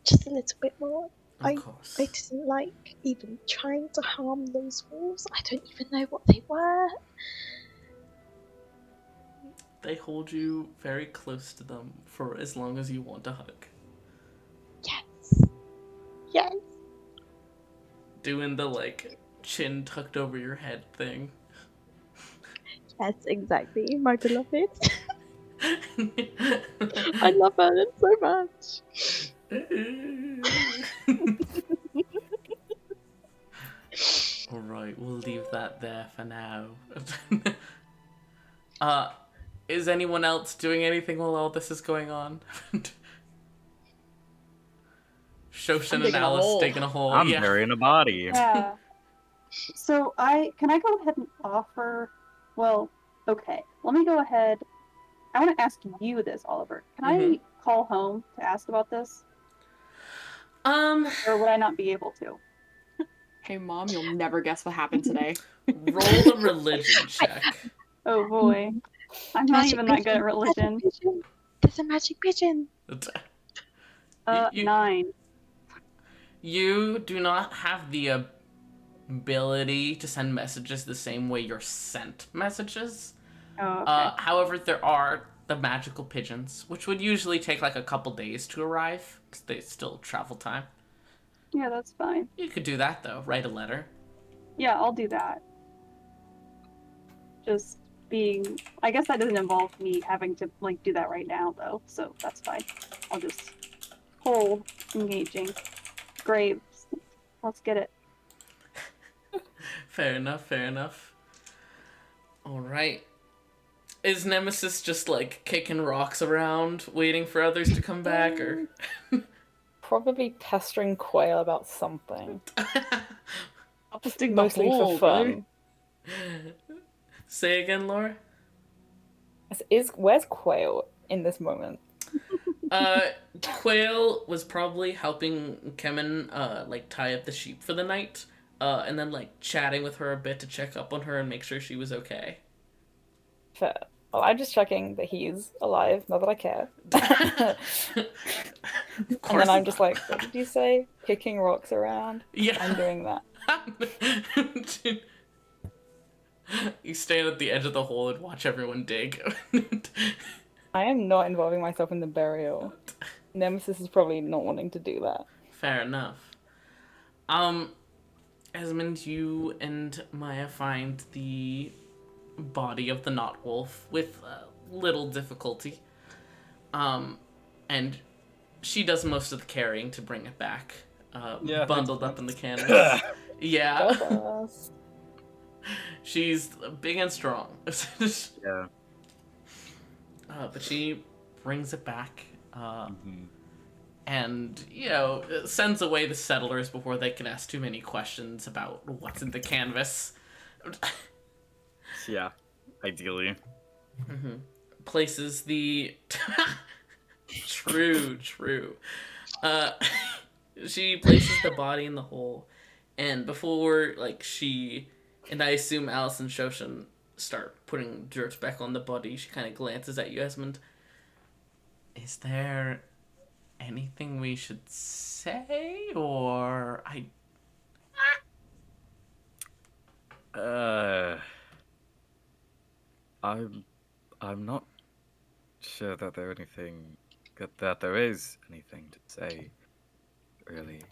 just a little bit more. Of course. I didn't like even trying to harm those wolves. I don't even know what they were. They hold you very close to them for as long as you want to hug. Yes. Yes. Doing the like chin tucked over your head thing. Yes, exactly. My beloved. I love her so much. Alright, we'll leave that there for now. Is anyone else doing anything while all this is going on? Shoshin and Alice digging a hole. I'm Yeah. burying a body. Yeah. So can I go ahead and offer? Well, okay. Let me go ahead. I want to ask you this, Oliver. Can I call home to ask about this, or would I not be able to? Hey, Mom, you'll never guess what happened today. Roll a religion check. Oh boy, I'm not even that good at religion. There's a magic pigeon. You- 9. You do not have the ability to send messages the same way you're sent messages. Oh, okay. However, there are the magical pigeons, which would usually take like a couple days to arrive, because they still travel time. Yeah, that's fine. You could do that, though. Write a letter. Yeah, I'll do that. Just being... I guess that doesn't involve me having to, like, do that right now, though, so that's fine. I'll just... Whole engaging. Graves. Let's get it. Fair enough, fair enough. Alright. Is Nemesis just, like, kicking rocks around, waiting for others to come back, or... Probably pestering Quail about something. Just dig the Mostly hole, for fun. Say again, Laura? Where's Quail in this moment? Quail was probably helping Kemen, like, tie up the sheep for the night, and then, like, chatting with her a bit to check up on her and make sure she was okay. Fair. Well, I'm just checking that he's alive, not that I care. And then I'm just like, what did you say? Kicking rocks around? Yeah. I'm doing that. You stand at the edge of the hole and watch everyone dig. I am not involving myself in the burial. Nemesis is probably not wanting to do that. Fair enough. Esmond, you and Maya find the body of the Knot Wolf with little difficulty. And she does most of the carrying to bring it back. Bundled up in the canvas. Yeah. Badass. She's big and strong. Yeah. But she brings it back. And, you know, sends away the settlers before they can ask too many questions about what's in the canvas. Yeah, ideally. Places the... True. She places the body in the hole, and before, like, she, and I assume Alice and Shoshin start putting dirt back on the body, she kind of glances at you, Esmond. Is there anything we should say, or I'm not sure that there is anything to say, really.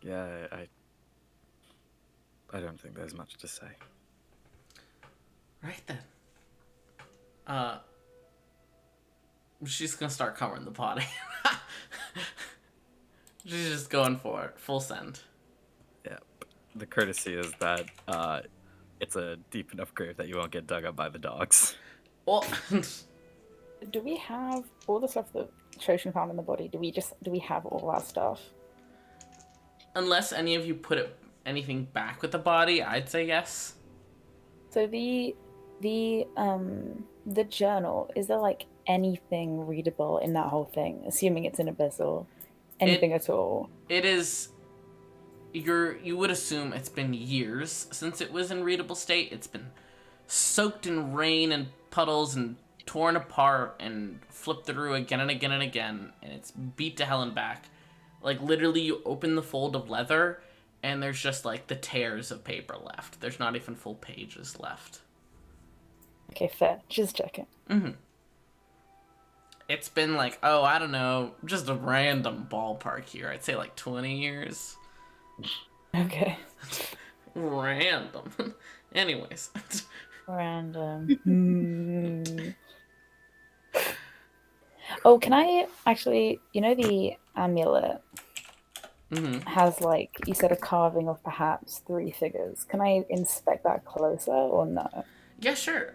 Yeah, I don't think there's much to say. Right then. She's gonna start covering the body. She's just going for it. Full send. Yeah. The courtesy is that it's a deep enough grave that you won't get dug up by the dogs. Well, Do we have all the stuff that Shoshin found in the body? Do we have all our stuff? unless any of you put anything back with the body, I'd say yes. So the journal, is there like anything readable in that whole thing? Assuming it's an abyssal, anything at all? It is. You would assume it's been years since it was in readable state. It's been soaked in rain and puddles and torn apart and flipped through again and again and again, and it's beat to hell and back. Like, literally, you open the fold of leather, and there's just, like, the tears of paper left. There's not even full pages left. Okay, fair. Just checking. Mm-hmm. It's been, like, I don't know, just a random ballpark here. I'd say, like, 20 years. Okay. Random. Anyways. Random. Oh, can I actually, the amulet has, like, you said, a carving of perhaps 3 figures. Can I inspect that closer or no? Yeah, sure.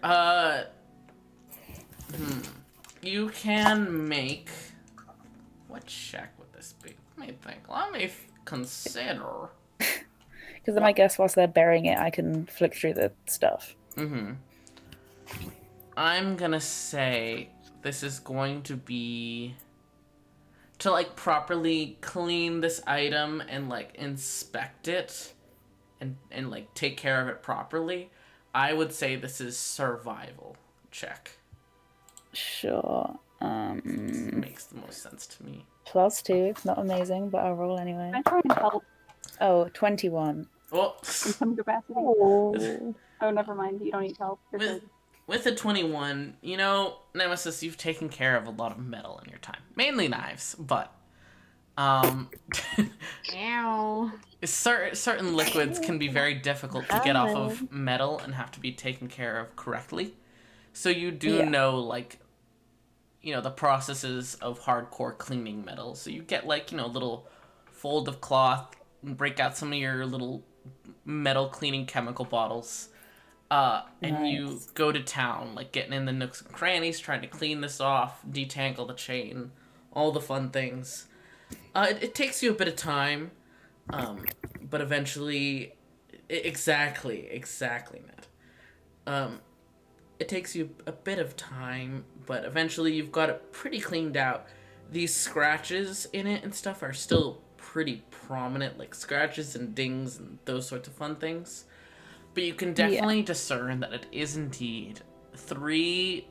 You can make... What check would this be? Let me think. Let me consider. Because then I guess whilst they're burying it, I can flick through the stuff. I'm gonna say this is going to be... To, like, properly clean this item and, like, inspect it and like, take care of it properly, I would say this is survival check. Sure. Makes the most sense to me. +2. It's not amazing, but I'll roll anyway. Can I try and help Oh, 21. Oh. in some capacity? Oh. Oh, never mind. You don't need help. You're With, good. with a 21, Nemesis, you've taken care of a lot of metal in your time. Mainly knives, but... Ow. certain liquids can be very difficult to get off of metal and have to be taken care of correctly. So you do know, like, the processes of hardcore cleaning metal. So you get, like, a little fold of cloth and break out some of your little metal cleaning chemical bottles. And you go to town, like, getting in the nooks and crannies, trying to clean this off, detangle the chain, all the fun things. It takes you a bit of time, but eventually... Exactly, Ned. It takes you a bit of time, but eventually you've got it pretty cleaned out. These scratches in it and stuff are still pretty prominent, like scratches and dings and those sorts of fun things. But you can definitely discern that it is indeed 3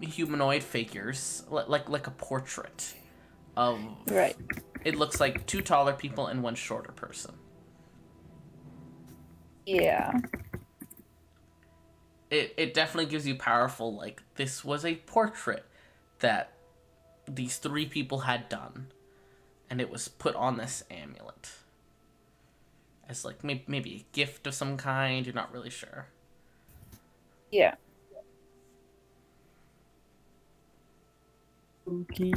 humanoid figures, like a portrait of... Right. It looks like 2 taller people and 1 shorter person. Yeah. It definitely gives you powerful, like, this was a portrait that these 3 people had done, and it was put on this amulet. As, like, maybe a gift of some kind, you're not really sure. Yeah. Okay.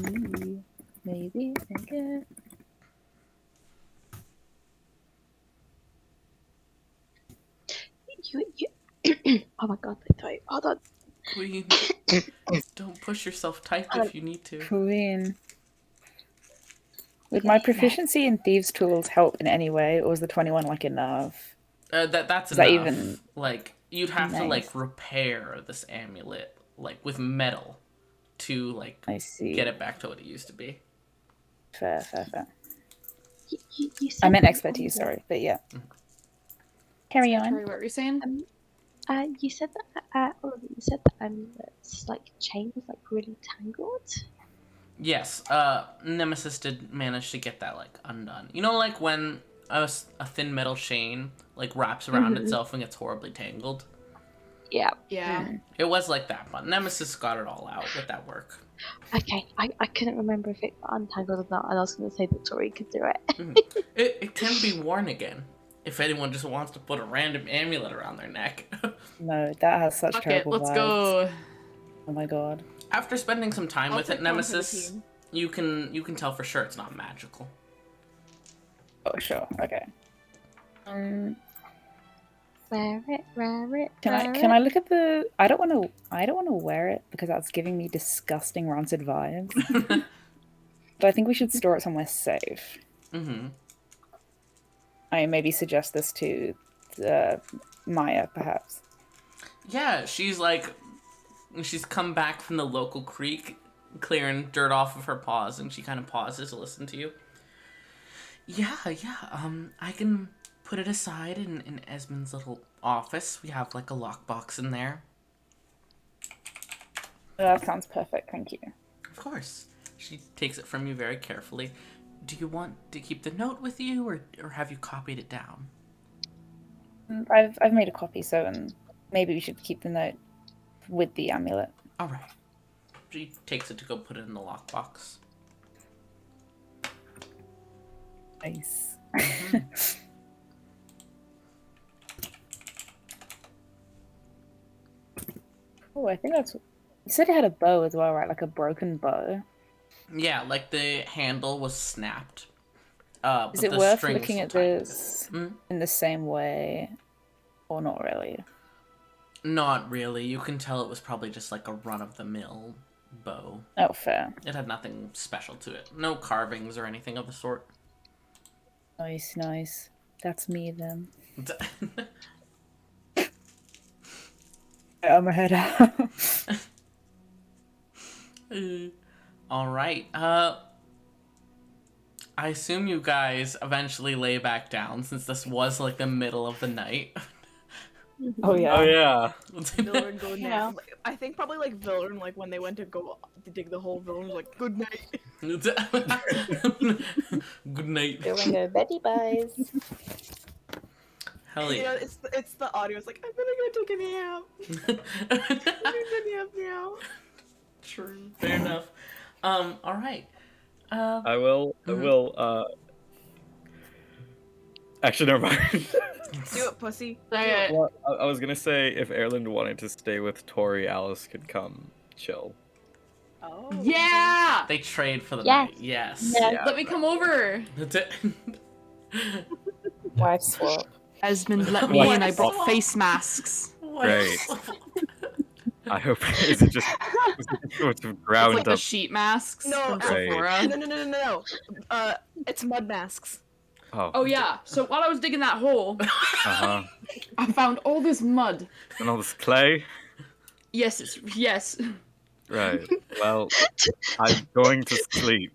Maybe. Okay. You oh my god, my throat. Hold on. Queen, don't push yourself. Type if you need to. Queen. Would my proficiency in thieves' tools help in any way, or is the 21 like enough? That's Is enough. that even... Like, you'd have to, Nice. like, repair this amulet, like, with metal to, like, I see. get it back to what it used to be. Fair. You said I meant that expertise, amulet- sorry, but yeah. Carry Sorry, on. what were you saying? You said that you said that amulet's like chain was like really tangled. Yes, Nemesis did manage to get that, like, undone. You know, like, when a thin metal chain, like, wraps around itself and gets horribly tangled? Yeah. Yeah. It was like that, but Nemesis got it all out with that work. Okay, I couldn't remember if it got untangled or not, and I was going to say that Tori could do it. It can be worn again, if anyone just wants to put a random amulet around their neck. No, that has such Fuck it, terrible let's vibes. go. Oh my god. After spending some time I'll with it, take one for the Nemesis, team. you can tell for sure it's not magical. Oh, sure, okay. Wear it. Can I look at the... I don't want to wear it because that's giving me disgusting rancid vibes. But I think we should store it somewhere safe. I maybe suggest this to Maya, perhaps. Yeah, she's come back from the local creek, clearing dirt off of her paws, and she kind of pauses to listen to you. Yeah, I can put it aside in Esmond's little office. We have like a lockbox in there. That sounds perfect, thank you. Of course. She takes it from you very carefully. Do you want to keep the note with you, or have you copied it down? I've made a copy, so maybe we should keep the note with the amulet. All right. She takes it to go put it in the lockbox. Nice. Oh, I think that's. You said it had a bow as well, right? Like a broken bow. Yeah, like the handle was snapped. Is but it the worth string looking still at tied. this Hmm? in the same way, or not really? Not really. You can tell it was probably just like a run-of-the-mill bow. Oh, fair. It had nothing special to it. No carvings or anything of the sort. Nice. That's me then. I'm a head out. All right. I assume you guys eventually lay back down since this was like the middle of the night. Oh yeah. Oh yeah. Vilren go You nap. know. I think probably like Vilren, like when they went to go to dig the hole, Vilren was like, "Good night." Good night. Doing a Betty Buys. Hell You know, yeah. it's the audio. It's like, I'm gonna go take a nap. I'm gonna nap now. True. Fair enough. All right. I will. Mhm. Actually, never mind. Do it, pussy. Say it. Well, I was gonna say if Erland wanted to stay with Tori, Alice could come chill. Oh. Yeah! They trade for the Yes. night. Yes. Yes. Yeah. Let me come over. Wife swap. Esmond let me in. I brought face masks. Great. I hope is it just sort of It's ground like the up. sheet masks No, from Right. Sephora. No. It's mud masks. Oh yeah. So while I was digging that hole, Uh-huh. I found all this mud. And all this clay. Yes. Right. Well, I'm going to sleep.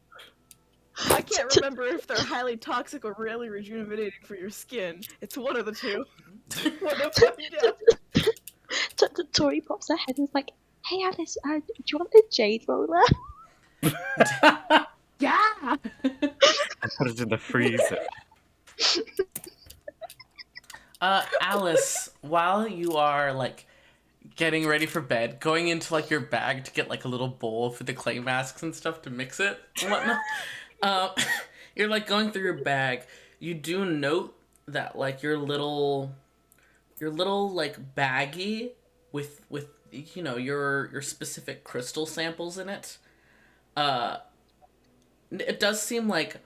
I can't remember if they're highly toxic or really rejuvenating for your skin. It's one of the two. What the fuck? Yeah. Tori pops her head and is like, "Hey Alice, do you want a jade roller?" Yeah. I put it in the freezer. Alice, while you are like getting ready for bed, going into like your bag to get like a little bowl for the clay masks and stuff to mix it and whatnot. You're like going through your bag. You do note that like your little like baggie with you know your specific crystal samples in it. It does seem like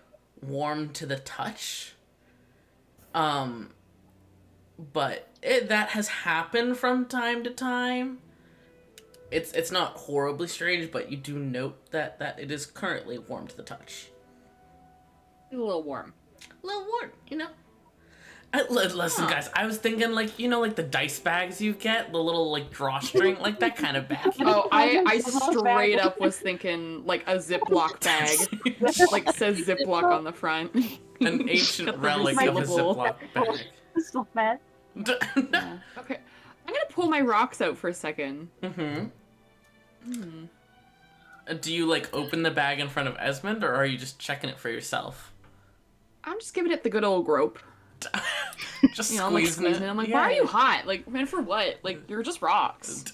warm to the touch. But that has happened from time to time. It's not horribly strange, but you do note that it is currently warm to the touch. A little warm. A little warm, you know. Listen, guys, I was thinking like like the dice bags you get, the little like drawstring, like that kind of bag. Oh, I straight up was thinking like a Ziploc bag. Like says Ziploc on the front. An ancient Got the relic of a resealable. Ziploc bag. It's not bad. Yeah. Okay. I'm gonna pull my rocks out for a second. Mm-hmm. Do you like open the bag in front of Esmond, or are you just checking it for yourself? I'm just giving it the good old grope. Just You know, I'm like squeezing squeezing it. I'm like, why are you hot? Like, man, for what? Like, you're just rocks.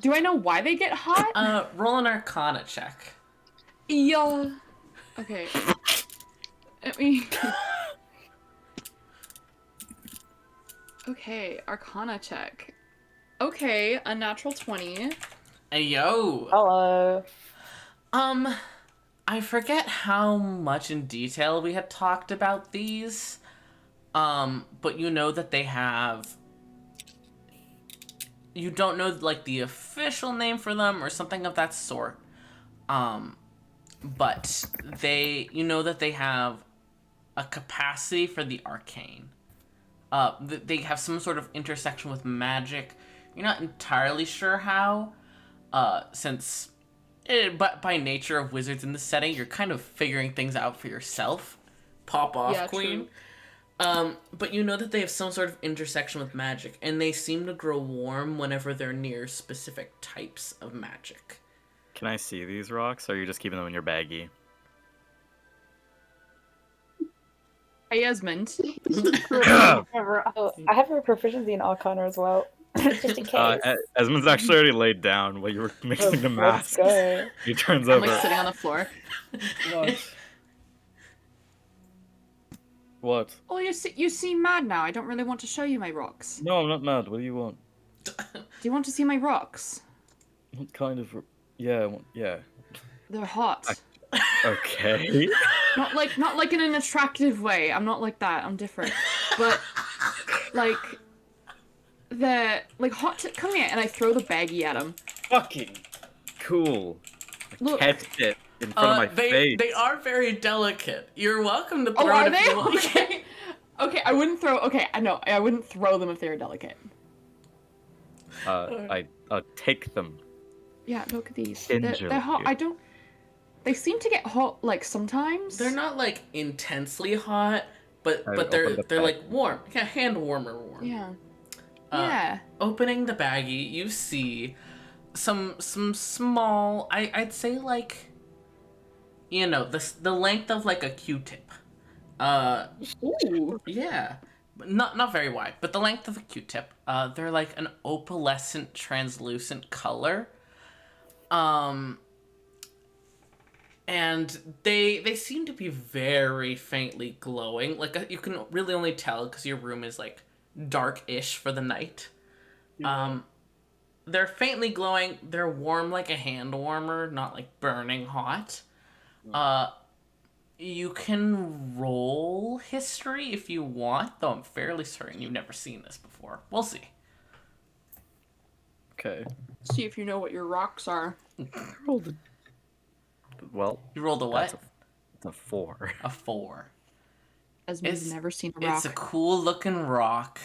Do I know why they get hot? Roll an Arcana check. Yeah. Okay. Let me. Okay, Arcana check. Okay, a natural 20. Hey, yo. Hello. I forget how much in detail we had talked about these. But you know that they have... You don't know, like, the official name for them or something of that sort. But you know that they have a capacity for the arcane. They have some sort of intersection with magic. You're not entirely sure how, since, but by nature of wizards in this setting, you're kind of figuring things out for yourself. Pop off, Yeah, queen. But you know that they have some sort of intersection with magic, and they seem to grow warm whenever they're near specific types of magic. Can I see these rocks, or are you just keeping them in your baggie? Hey, Esmond. Never- Oh, I have a proficiency in Arcana as well, just in case. Esmond's actually already laid down while you were mixing the Let's mask. go. He turns I'm over. like sitting on the floor. What? Oh, you seem mad now. I don't really want to show you my rocks. No, I'm not mad. What do you want? Do you want to see my rocks? What kind of... Yeah, yeah. They're hot. Okay. Not like in an attractive way. I'm not like that. I'm different. But like they're like hot. Come here, and I throw the baggie at him. Fucking cool. Look. Catch it in front of my face. They are very delicate. You're welcome to Oh, throw are it if they? you want. Okay. Okay, I wouldn't throw. Okay, I know. I wouldn't throw them if they were delicate. I take them. Yeah, look at these. Gingerly. They're hot. I don't. They seem to get hot like sometimes. They're not like intensely hot, but I they're open the they're bag. like warm. Yeah, hand warmer warm. Yeah. Uh, Yeah. Opening the baggie, you see some small. I'd say like, you know, the length of like a Q-tip. Ooh. Yeah, but not very wide, but the length of a Q-tip. They're like an opalescent, translucent color. And they seem to be very faintly glowing. Like you can really only tell because your room is like dark-ish for the night. They're faintly glowing. They're warm like a hand warmer, not like burning hot. You can roll history if you want, though I'm fairly certain you've never seen this before. We'll see. Okay. See if you know what your rocks are. Well, You rolled a what? it's a 4. A 4. Esmond's It's- never seen a rock. It's a cool looking rock.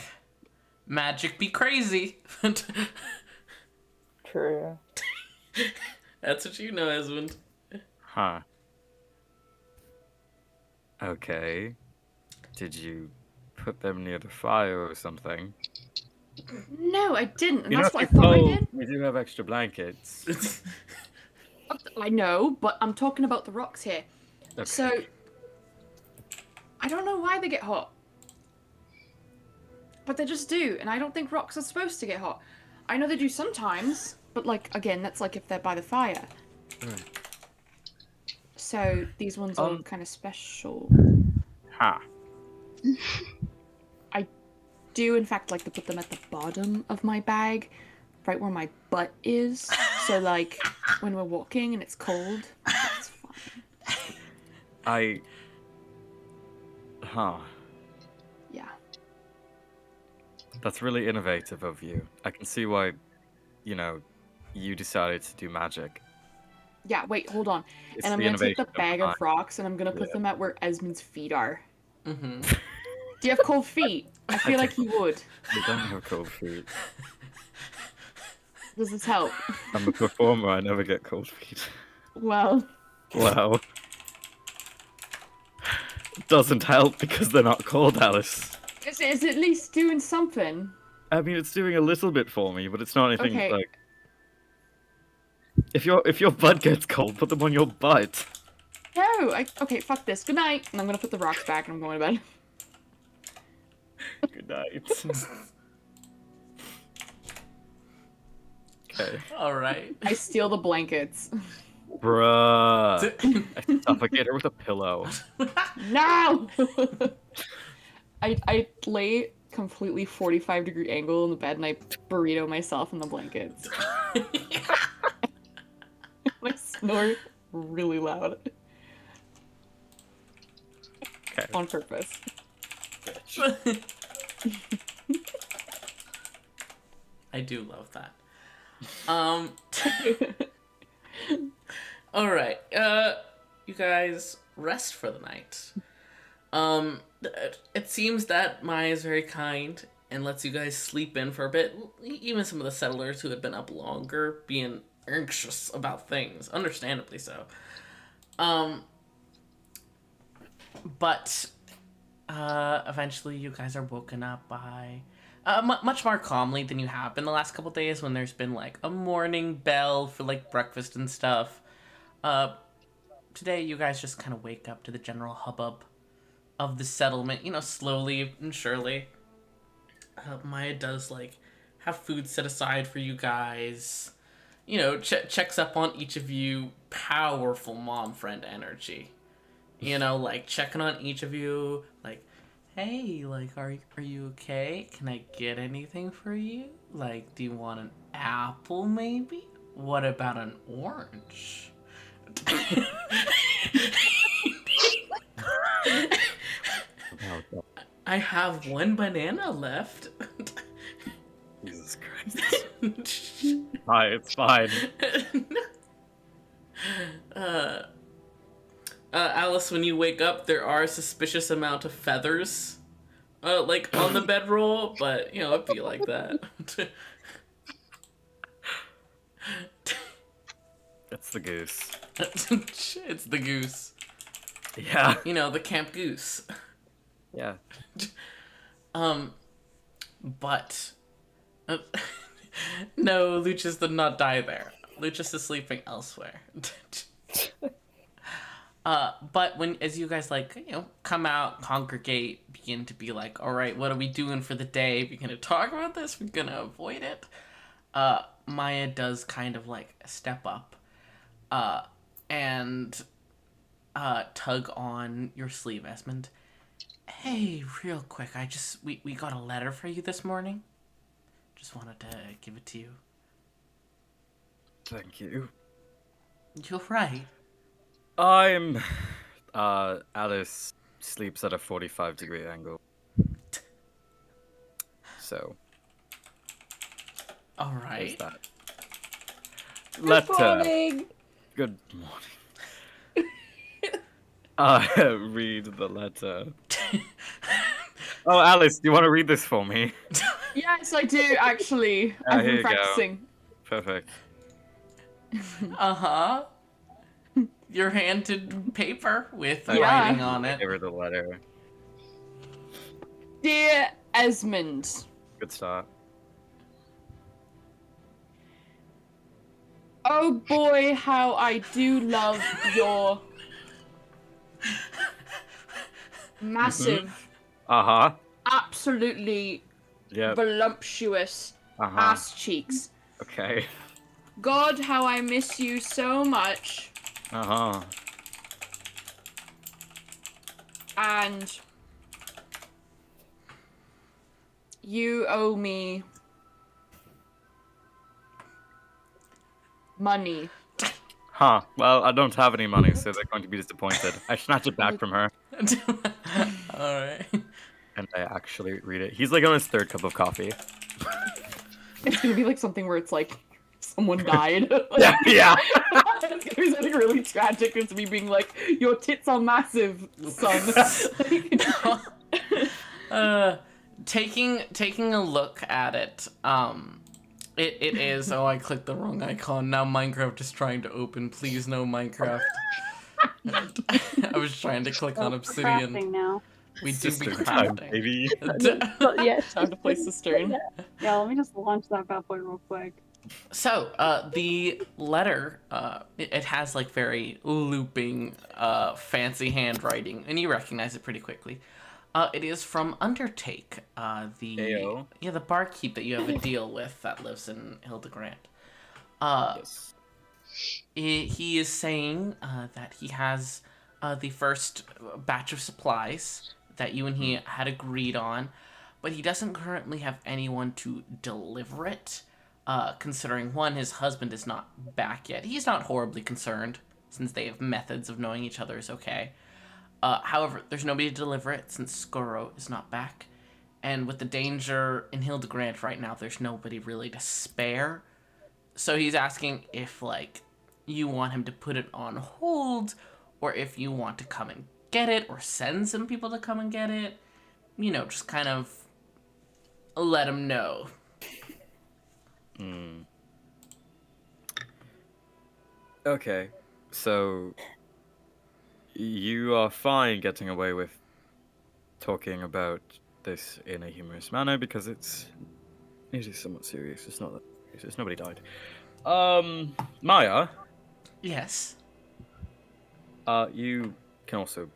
Magic be crazy. True. That's what you know, Esmond. Huh. Okay. Did you put them near the fire or something? No, I didn't, and You know, that's what I if you're thought I cold, did. we do have extra blankets. I know, but I'm talking about the rocks here. Okay. So, I don't know why they get hot. But they just do, and I don't think rocks are supposed to get hot. I know they do sometimes, but like, again, that's like if they're by the fire. Right. So, these ones are kind of special. Ha. Do, in fact, like to put them at the bottom of my bag, right where my butt is. So, like, when we're walking and it's cold, that's fine. Huh. Yeah. That's really innovative of you. I can see why, you know, you decided to do magic. Yeah, wait, hold on. It's And I'm the gonna take the innovation bag of behind- rocks and I'm gonna put Yeah. them at where Esmond's feet are. Mm-hmm. Do you have cold feet? I feel like you would. I don't have cold feet. Does this help? I'm a performer, I never get cold feet. Well, Wow. Doesn't help because they're not cold, Alice. it's at least doing something. I mean, it's doing a little bit for me, but it's not anything Okay. like. If your butt gets cold, put them on your butt. No, okay, fuck this. Good night. And I'm gonna put the rocks back and I'm going to bed. Good night. Okay. All right. I steal the blankets. Bruh. I suffocate her with a pillow. No! I lay completely 45-degree angle in the bed and I burrito myself in the blankets. I snore really loud. Okay. On purpose. I do love that. All right. You guys rest for the night. It seems that Maya is very kind and lets you guys sleep in for a bit. Even some of the settlers who had been up longer being anxious about things, understandably so. But eventually you guys are woken up by much more calmly than you have been the last couple days when there's been like a morning bell for like breakfast and stuff. Today you guys just kind of wake up to the general hubbub of the settlement, slowly and surely. Maya does like have food set aside for you guys. Checks up on each of you. Powerful mom friend energy. Like checking on each of you. Like, hey, like, are you okay? Can I get anything for you? Like, do you want an apple maybe? What about an orange? I have one banana left. Jesus Christ. Hi, it's fine. Alice, when you wake up, there are a suspicious amount of feathers, like on the bedroll, but it'd be like that. It's the goose. It's the goose. Yeah. The camp goose. Yeah. But no, Lucius did not die there. Lucius is sleeping elsewhere. But as you guys come out, congregate, begin to be like, all right, what are we doing for the day? We're gonna talk about this. We're gonna avoid it. Maya does kind of step up, and tug on your sleeve, Esmond. Hey, real quick, we got a letter for you this morning. Just wanted to give it to you. Thank you. You're right. Alice sleeps at a 45-degree angle. So. All right. There's that. Good morning. Good morning. Read the letter. Oh, Alice, do you want to read this for me? Yes, I do actually. I've here been you go. practicing. Perfect. Uh-huh. Your handed paper with Yeah. writing on it. Give her the letter. Dear Esmond, Good start. oh boy, how I do love your massive, Uh-huh. absolutely Yep. voluptuous Uh-huh. ass cheeks. Okay. God, how I miss you so much. Uh-huh. And you owe me money. Huh. Well, I don't have any money, so they're going to be disappointed. I snatch it back from her, All right. and I actually read it. He's on his third cup of coffee. It's gonna be something where it's someone died. Yeah, yeah. It's gonna be something really tragic. It's me being your tits are massive, son. Taking a look at it, it is. Oh, I clicked the wrong icon. Now Minecraft is trying to open. Please no Minecraft. I was trying to click on Obsidian. Crafting now. We do be Sister time, crafting. baby. Not yet. Time to play Cistern. Yeah, let me just launch that bad boy real quick. So, the letter, it has very looping, fancy handwriting, and you recognize it pretty quickly. It is from Undertake, Ayo. the barkeep that you have a deal with that lives in Hildegrand. Yes. He is saying that he has the first batch of supplies that you and he had agreed on, but he doesn't currently have anyone to deliver it. Considering one, his husband is not back yet. He's not horribly concerned, since they have methods of knowing each other is okay. However, there's nobody to deliver it, since Skoro is not back. And with the danger in Hildegrand right now, there's nobody really to spare. So he's asking if, you want him to put it on hold, or if you want to come and get it or send some people to come and get it. You know, just kind of let them know. Okay, so you are fine getting away with talking about this in a humorous manner because it is somewhat serious. It's not that serious. Nobody died. Maya, Yes. you can also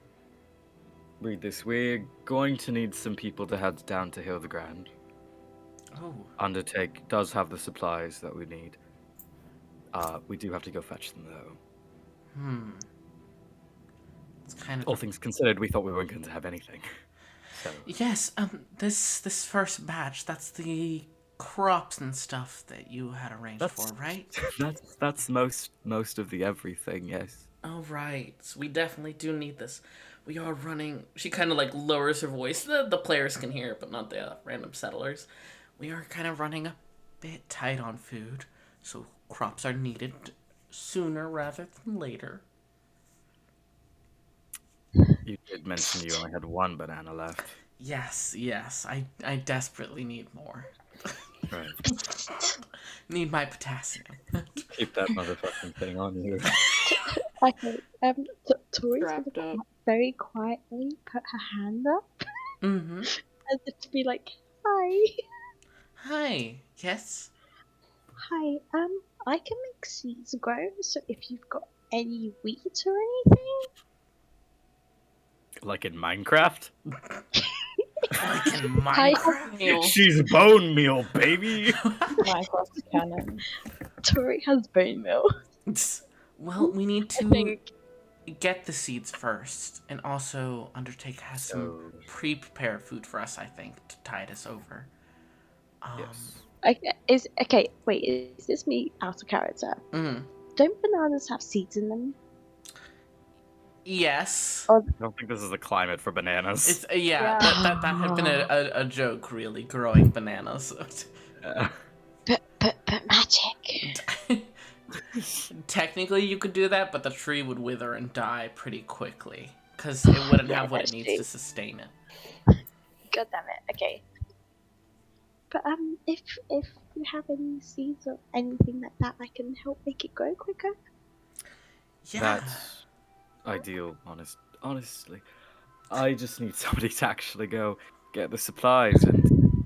read this. We're going to need some people to head down to Hildegrand. Oh. Undertake does have the supplies that we need. We do have to go fetch them though. It's kind of All things considered, we thought we weren't going to have anything. So Yes, this first batch, that's the crops and stuff that you had arranged That's- for, right? that's most of the everything. Yes. Oh, right. So we definitely do need this. We are running. She kind of like lowers her voice. The players can hear it, but not the random settlers. We are kind of running a bit tight on food, so crops are needed sooner rather than later. You did mention you only had one banana left. Yes, I desperately need more. Right. Need my potassium. Keep that motherfucking thing on you. Okay, Tori's Wrapped gonna up. very quietly put her hand up Mm-hmm. as if to be like, "Hi, Hi. Yes. hi. I can make seeds grow. So if you've got any wheat or anything, Like in Minecraft? Like in I Minecraft. Meal. She's bone meal, baby! Minecraft canon. Tori has bone meal. Well, we need I to think. get the seeds first, and also Undertake has some So, pre-prepared food for us, I think, to tide us over. yes. Wait, is this me out of character? Mm, Don't bananas have seeds in them? yes. I don't think this is the climate for bananas. It's Yeah. that had been a joke, really, growing bananas. But magic. Technically, you could do that, but the tree would wither and die pretty quickly because it wouldn't Yeah, have what it that's needs true. to sustain it. God damn it. Okay. But if you have any seeds or anything like that, I can help make it grow quicker. Yeah. That's ideal, honestly. I just need somebody to actually go get the supplies, and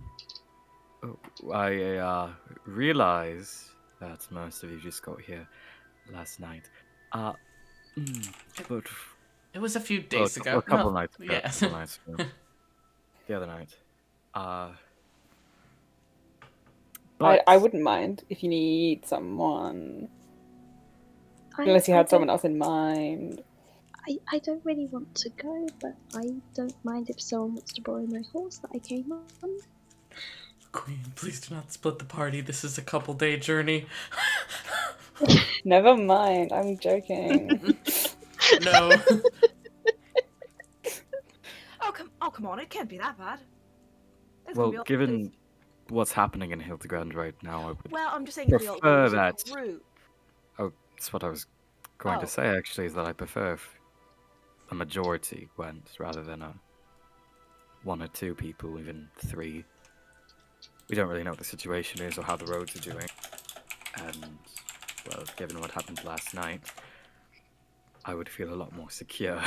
I realize that most of you just got here last night. But It was a few well, days ago. a couple No, nights ago. yeah. Couple nights ago. The other night. But I wouldn't mind if you need someone. I- Unless you I had don't- someone else in mind. I don't really want to go, but I don't mind if someone wants to borrow my horse that I came on. Queen, please do not split the party. This is a couple-day journey. Never mind, I'm joking. No. Oh come on! It can't be that bad. There's well, gonna be all- given what's happening in Hildegrand right now, I would Well, I'm just saying if we all prefer go as a that. group. That's what I was going Oh. to say, actually, is that I prefer if a majority went rather than a one or two people, even three. We don't really know what the situation is or how the roads are doing. And, well, given what happened last night, I would feel a lot more secure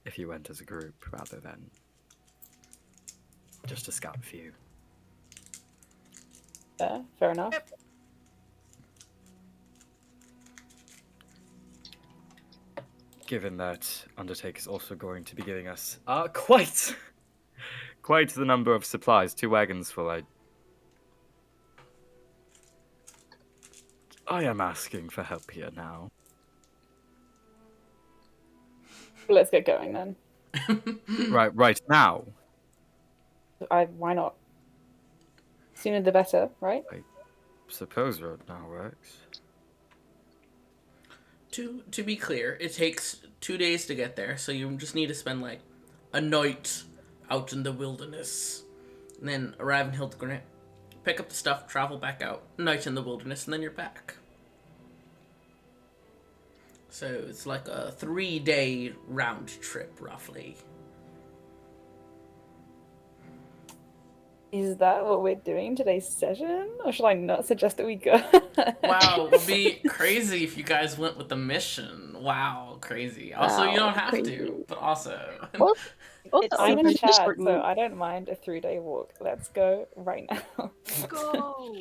if you went as a group rather than just a scout few. Fair enough. Given that Undertake is also going to be giving us quite the number of supplies, 2 wagons full. I am asking for help here now. Let's get going then. Right now. Why not? Sooner the better, right? Suppose road now works. To be clear, it takes 2 days to get there, so you just need to spend like a night out in the wilderness, and then arrive in Hildegrand, pick up the stuff, travel back out, night in the wilderness, and then you're back. So it's like a 3-day round trip, roughly. Is that what we're doing today's session? Or should I not suggest that we go? Wow, it would be crazy if you guys went with the mission. Wow, crazy. Also, you Wow, don't have crazy. to, but also. Also, It's I'm in super chat, important. so I don't mind a 3-day walk. Let's go right now. Go.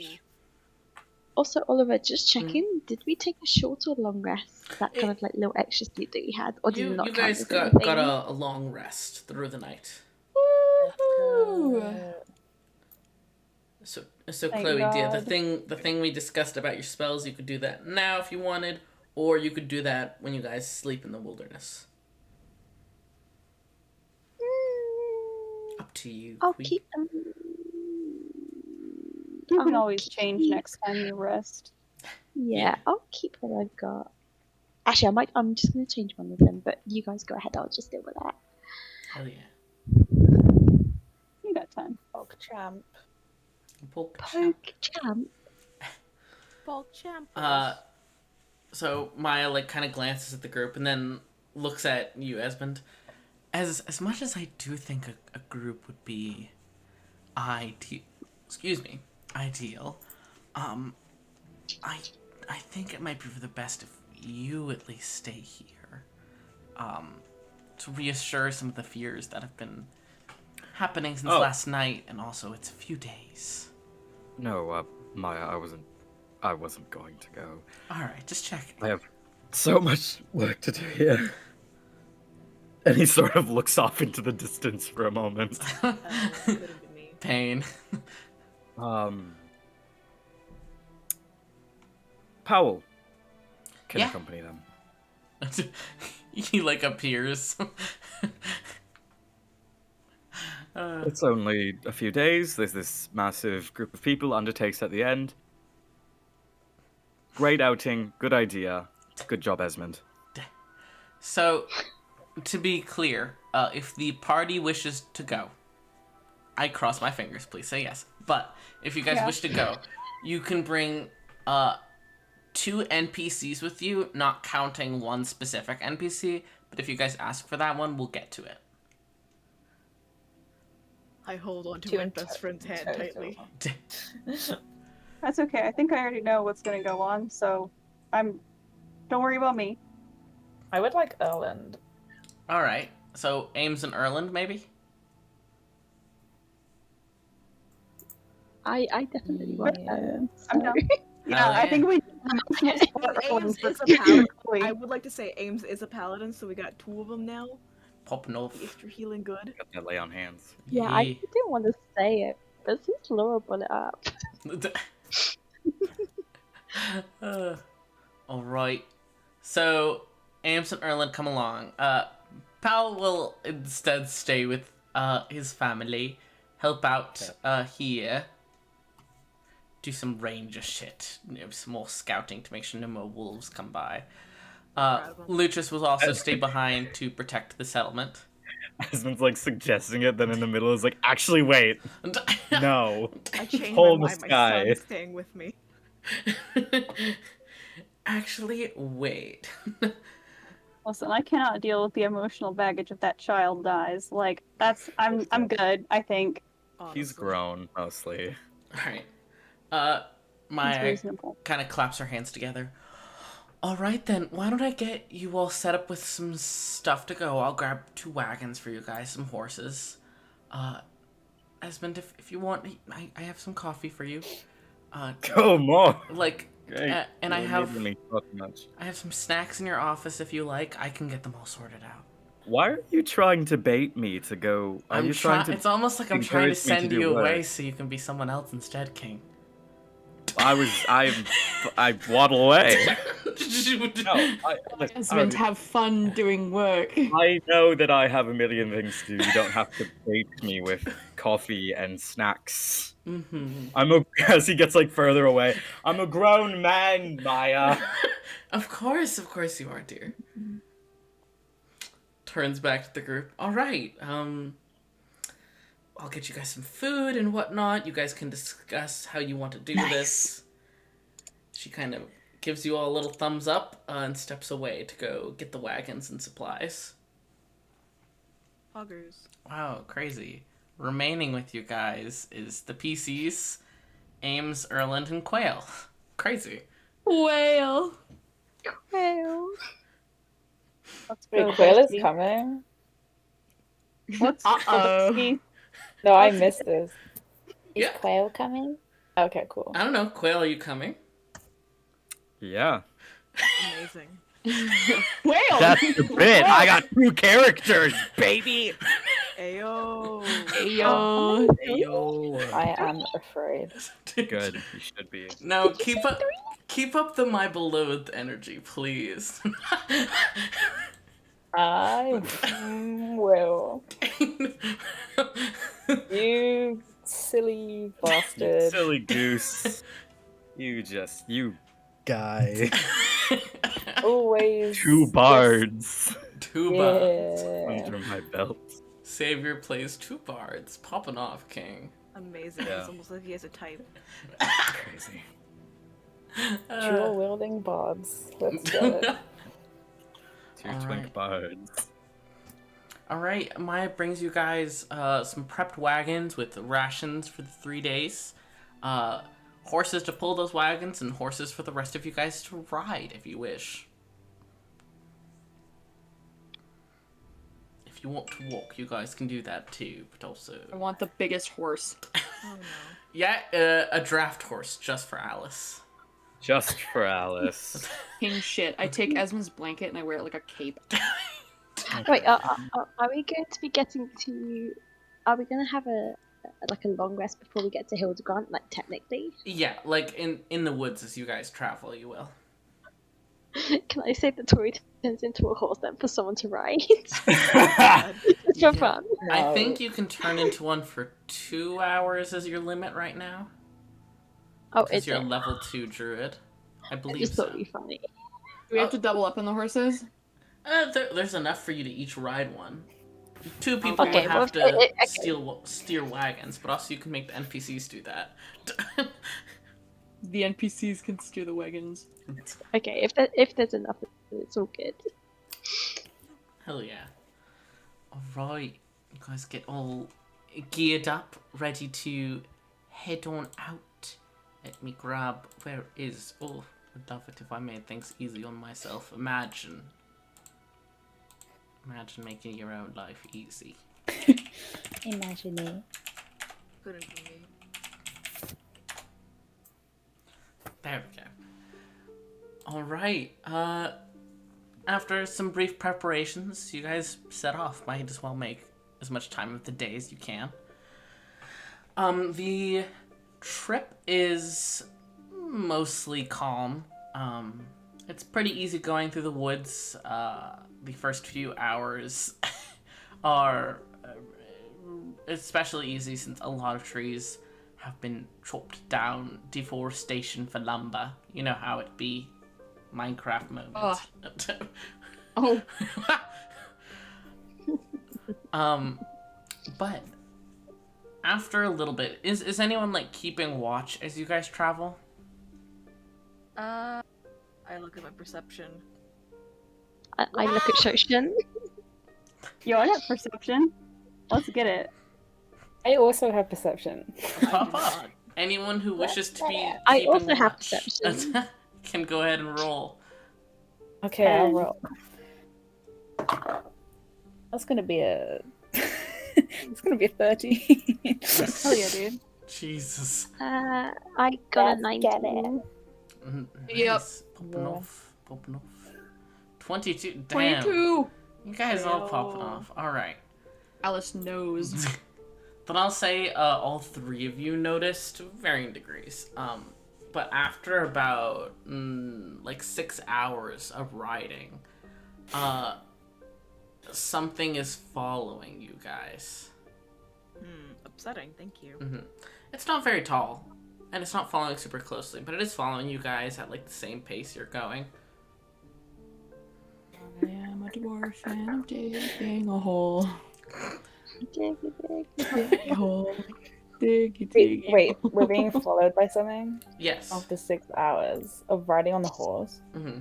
Also, Oliver, just checking. Did we take a short or long rest? That kind of like little extra sleep that we had, or did it You not you count guys as got anything? a long rest through the night. Woohoo! So Thank Chloe, dear, God. the thing we discussed about your spells, you could do that now if you wanted, or you could do that when you guys sleep in the wilderness. Up to you. I'll Queen. keep them. You can I'll always change keep- next time you rest. Yeah, I'll keep what I've got. Actually, I might. I'm just gonna change one of them, but you guys go ahead. I'll just deal with that. Hell yeah. You got time. Dog champ. Polk champ. Poke champ. Bulk champ. So Maya like kind of glances at the group and then looks at you, Esmond. As much as I do think a group would be ideal, I think it might be for the best if you at least stay here, to reassure some of the fears that have been happening since Oh. last night, and also it's a few days. No, Maya, I wasn't going to go. All right, just check. I have so much work to do here. And he sort of looks off into the distance for a moment. Could have been me. Pain. Powell can Yeah. accompany them. He like appears. It's only a few days. There's this massive group of people undertakes at the end. Great outing. Good idea. Good job, Esmond. So, to be clear, if the party wishes to go, I cross my fingers, please say yes. But if you guys Yeah. wish to go, you can bring 2 NPCs with you, not counting one specific NPC. But if you guys ask for that one, we'll get to it. I hold on to Two my in best to- friend's hand total. tightly. That's okay. I think I already know what's gonna go on, so don't worry about me. I would like Erland. All right. So Ames and Erland, maybe. I definitely want Yeah. that. I'm down. Yeah, Hell I yeah. think we. Ames is a paladin. I would like to say Ames is a paladin, so we got 2 of them now. Popping off. If you're healing good. Got that lay on hands. Yeah, I didn't want to say it, but since Laura brought it up, All right. So Ames and Erland come along. Powell will instead stay with his family, help out here, do some ranger shit, some more scouting to make sure no more wolves come by. Proud of him. Lucius will also stay behind to protect the settlement. Esmond's like suggesting it, then in the middle is like, actually, wait. No. I changed Hole in my the mind. My sky. son's staying with me. Actually, wait. Listen, I cannot deal with the emotional baggage if that child dies. Like I'm good. I think He's honestly. grown, mostly. Alright. it's Maya reasonable. kind of claps her hands together. Alright then, why don't I get you all set up with some stuff to go? I'll grab 2 wagons for you guys, some horses. Esmond, if you want, I have some coffee for you. Go more. Like, Great. and I You're have making me talk much. I have some snacks in your office if you like. I can get them all sorted out. Why are you trying to bait me to go? Are you trying to? It's almost like I'm trying to encourage me to send do you away work? so you can be someone else instead, King. I waddle away. Esmond, have fun doing work. I know that I have a million things to do. You don't have to bait me with coffee and snacks. Mm-hmm. As he gets like further away. I'm a grown man, Maya. Of course you are, dear. Turns back to the group. All right. I'll get you guys some food and whatnot. You guys can discuss how you want to do this. She kind of gives you all a little thumbs up and steps away to go get the wagons and supplies. Poggers. Wow, crazy. Remaining with you guys is the PCs, Ames, Erland, and Quail. Crazy. Whale. Well, Let's Wait, go, Quail is Bestie. coming? What's Uh-oh. No, I missed this. Is Yeah. Quail coming? Okay, cool. I don't know, Quail, are you coming? Yeah. Amazing. Whale. That's the bit. I got 2 characters, baby. Ayo. Ayo. Ayo. I am afraid. Good. You should be. No, keep up the my beloved energy, please. I will. You silly bastard. Silly goose. You guy. Always. 2 bards. Two bards. Yeah. Under my belt. Savior plays 2 bards. Popping off, King. Amazing. Yeah. It's almost like he has a type. Crazy. Dual wielding bards. Let's get it. 2 All twink right. bards. Alright, Maya brings you guys some prepped wagons with rations for the 3 days. Horses to pull those wagons, and horses for the rest of you guys to ride if you wish. If you want to walk, you guys can do that too, but also... I want the biggest horse. Oh no. Yeah, a draft horse just for Alice. Just for Alice. King shit. I take Esmond's blanket and I wear it like a cape. wait, are we going to be getting to? Are we going to have a long rest before we get to Hildegard? Like technically, Yeah, like in the woods as you guys travel, you will. can I say that Tori turns into a horse then for someone to ride? God. Just for Yeah. fun. I think you can turn into one for 2 hours as your limit right now. Oh, Because is you're it? a level 2 druid. I I believe just so. thought it'd be funny. Do we have to double up on the horses? There's enough for you to each ride one. 2 people Okay, would have well, to okay. steer wagons, but also you can make the NPCs do that. The NPCs can steer the wagons. Okay, if there's enough, it's all good. Hell yeah. Alright, you guys get all geared up, ready to head on out. Let me grab, where is, oh, I'd love it if I made things easy on myself. Imagine making your own life easy. Imagine it. Couldn't be me. There we go. Alright, after some brief preparations, you guys set off. Might as well make as much time of the day as you can. The trip is mostly calm. It's pretty easy going through the woods. The first few hours are especially easy since a lot of trees have been chopped down. Deforestation for lumber. You know how it be. Minecraft moment. Oh, But after a little bit, is anyone like keeping watch as you guys travel? I look at my perception. I look at Shoshin. Yo, I got perception. Let's get it. I also have perception. Pop up. Anyone who wishes to be I keeping also have watch perception. can go ahead and roll. Okay, I'll And- roll. That's gonna be a. It's gonna be a 30. Hell yeah, dude. Jesus. I got a Let's get 19. Yep. Nice. Popping Yeah. off. Popping off. 22. Damn. 22! You guys all popping Yo. off. Alright. Alice knows. Then I'll say all 3 of you noticed varying degrees. But after about like 6 hours of riding, something is following you guys. Upsetting. Thank you. It's not very tall, and it's not following super closely, but it is following you guys at like the same pace you're going. I am a dwarf and I'm digging a hole. Dig. A hole. Wait, we're being followed by something Yes. after 6 hours of riding on the horse. Mm-hmm.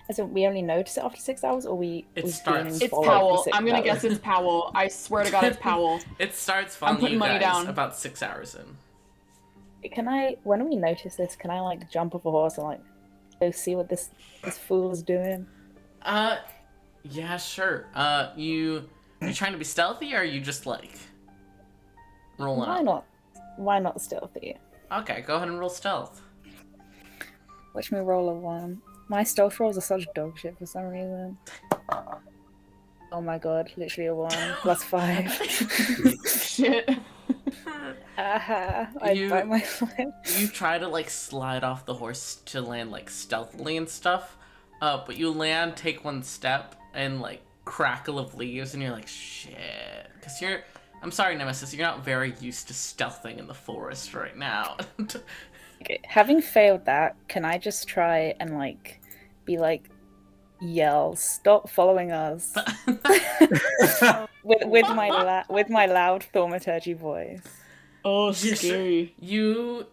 As in, we only notice it after 6 hours, or It we've starts. been It's followed for Powell. 6 I'm gonna hours? guess it's Powell. I swear to God, it's Powell. It starts I'm following putting you money guys down. about 6 hours in. Can I, when we notice this, can I like jump off a horse and like go see what this fool's doing? Yeah, sure. You trying to be stealthy, or are you just like rolling Why up? not? Why not stealthy? Okay, go ahead and roll stealth. Watch me roll a 1. My stealth rolls are such dog shit for some reason. Oh my god, literally a 1 plus 5. Shit. Aha, I bite my lip. You try to like slide off the horse to land like stealthily and stuff, but you land, take one step, and like crackle of leaves, and you're like, shit. Because I'm sorry, Nemesis, you're not very used to stealthing in the forest right now. Okay, having failed that, can I just try and like be like, yell, stop following us with my loud thaumaturgy voice? Oh, Yes, scary. You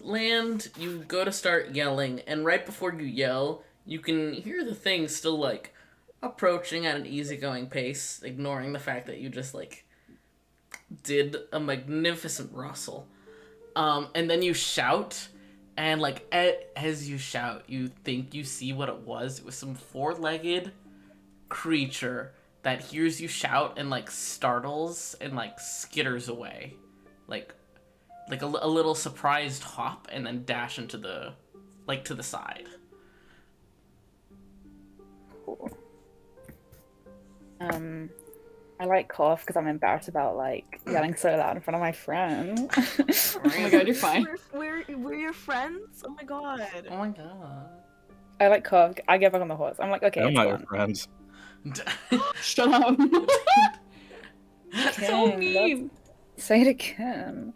land, you go to start yelling, and right before you yell, you can hear the thing still like approaching at an easygoing pace, ignoring the fact that you just like did a magnificent rustle. And then you shout, and like as you shout, you think you see what it was. It was some 4-legged creature that hears you shout and like startles and like skitters away, like a little surprised hop, and then dash into the to the side. Cool. I like cough because I'm embarrassed about like yelling so loud in front of my friends. Oh my god, you're fine. We're your friends? Oh my god. Oh my god. I like cough. I get back on the horse. I'm like, okay, I'm it's not your gone. friend. Shut up. Okay, So mean. Say it again.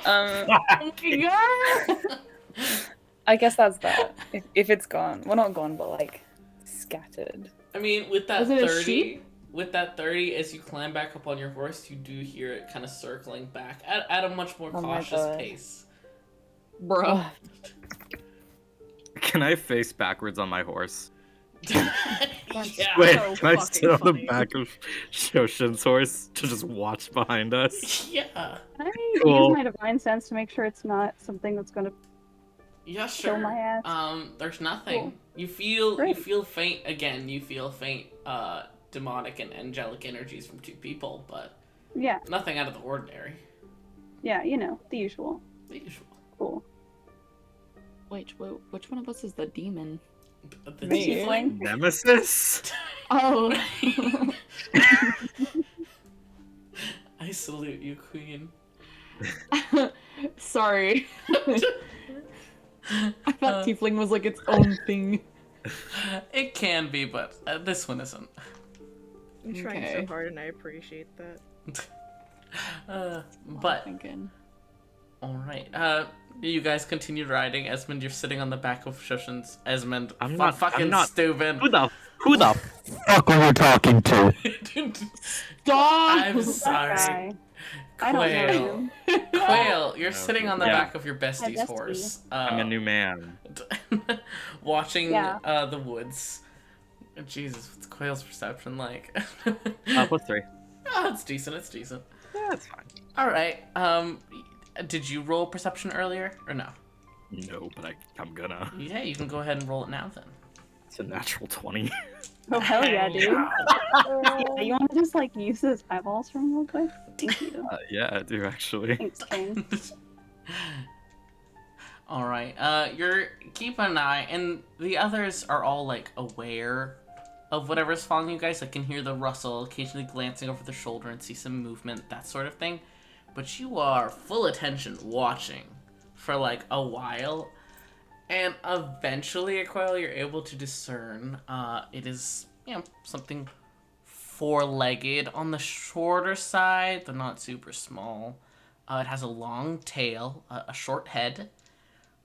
Oh my god. I guess that's that. If it's gone, well, not gone, but like scattered. I mean, with that Was it a 30, sheep? As you climb back up on your horse, you do hear it kind of circling back at a much more Oh my cautious God. pace. Bro. Can I face backwards on my horse? Yeah. Wait, so can I fucking sit on funny. the back of Shoshin's horse to just watch behind us? Yeah. Can I Cool. use my divine sense to make sure it's not something that's gonna Yeah, sure. kill my ass? There's nothing. Cool. You feel Great. faint again. You feel faint demonic and angelic energies from 2 people, but Yeah, nothing out of the ordinary. yeah, you know, the usual. The usual. Cool. Wait, which one of us is the demon? The Me. tiefling? Nemesis? Oh. I salute you, queen. Sorry. I thought tiefling was like its own thing. It can be, but this one isn't. You're trying Okay. so hard, and I appreciate that. But Thinking. all right. You guys continue riding. Esmond, you're sitting on the back of Shushin's. Esmond, I'm not- fucking I'm not- stupid. Who the fuck are you talking to? Stop! I'm That sorry. guy. I don't know Quail. him. Quail, you're No, sitting on the yeah. back of your bestie's bestie. horse. I'm a new man. Watching Yeah. the woods. Jesus, what's Quail's perception like? +3. Oh, it's decent. It's decent. Yeah, that's fine. All right. Did you roll perception earlier or no? No, but I'm gonna. Yeah, you can go ahead and roll it now then. It's a natural 20. Oh hell yeah, dude. Yeah. You want to just like use those eyeballs from real quick? Thank you. Yeah, I do actually. Thanks, King. All right. You're keeping an eye, and the others are all like aware of whatever's following you guys. Like can hear the rustle, occasionally glancing over their shoulder and see some movement, that sort of thing. But you are full attention, watching for like a while, and eventually, Aquila, you're able to discern. It is something 4-legged on the shorter side, though not super small. It has a long tail, a short head,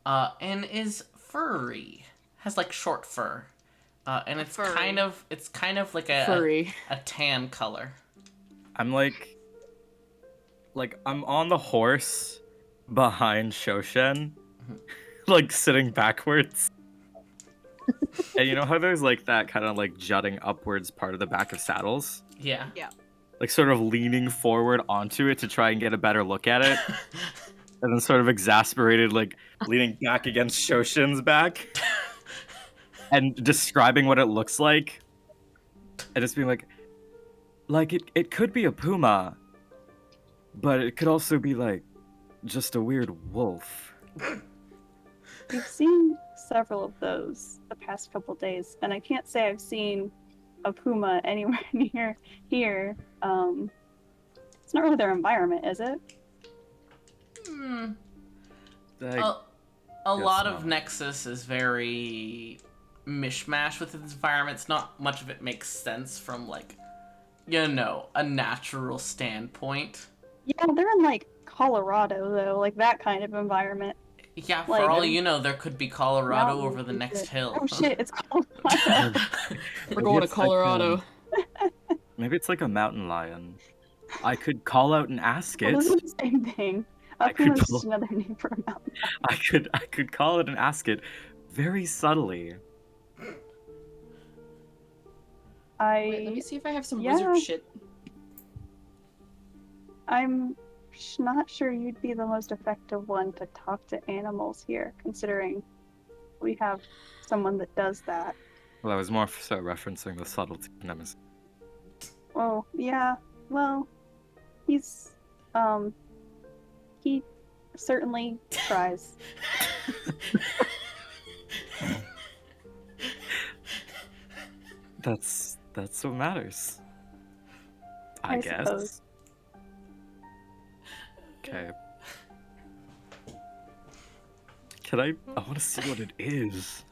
and is furry. Has like short fur, and it's Furry. kind of like a Furry. tan color. I'm like like I'm on the horse behind Shoshen, like sitting backwards. And you know how there's like that kind of like jutting upwards part of the back of saddles? Yeah. Like sort of leaning forward onto it to try and get a better look at it. And then sort of exasperated, like leaning back against Shoshin's back. And describing what it looks like. And just being like it could be a puma. But it could also be like just a weird wolf. We've seen several of those the past couple days, and I can't say I've seen a puma anywhere near here. It's not really their environment, is it? A lot of Nexus is very mishmash with its environments. Not much of it makes sense from like, you know, a natural standpoint. Yeah, they're in like Colorado though, like that kind of environment. Yeah, for Like, all you know, there could be Colorado mountains over the and next shit. hill. Oh shit, it's Colorado. We're going to it's like, Colorado. Maybe it's like a mountain lion. I could call out and ask it. Well, this is the same thing. I A could puma's pull- just another name for a mountain. I could call it and ask it very subtly. Wait, let me see if I have some yeah. wizard shit. I'm not sure you'd be the most effective one to talk to animals here, considering we have someone that does that. Well, I was more so referencing the subtlety of Nemesis. Oh, yeah. Well, he's, he certainly tries. That's what matters. I guess. Suppose. Okay. Can I want to see what it is.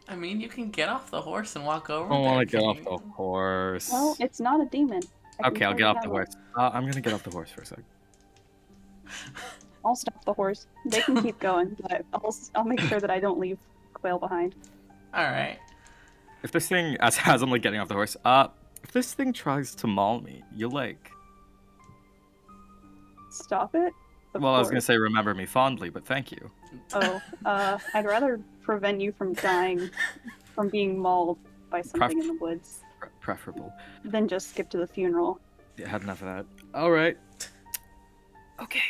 I mean, you can get off the horse and walk over. I don't want to there, get off can the you? horse. Well, it's not a demon. I can Okay, I'll tell get you off that the much. horse. I'm gonna get off the horse for a sec. I'll stop the horse. They can keep going, but I'll make sure that I don't leave Quail behind. All right. If this thing, as I'm like getting off the horse, if this thing tries to maul me, you like. Stop it? Of Well, I was gonna course. say remember me fondly, but thank you. Oh, I'd rather prevent you from dying, from being mauled by something in the woods, Preferable. than just skip to the funeral. Yeah, had enough of that. All right. Okay.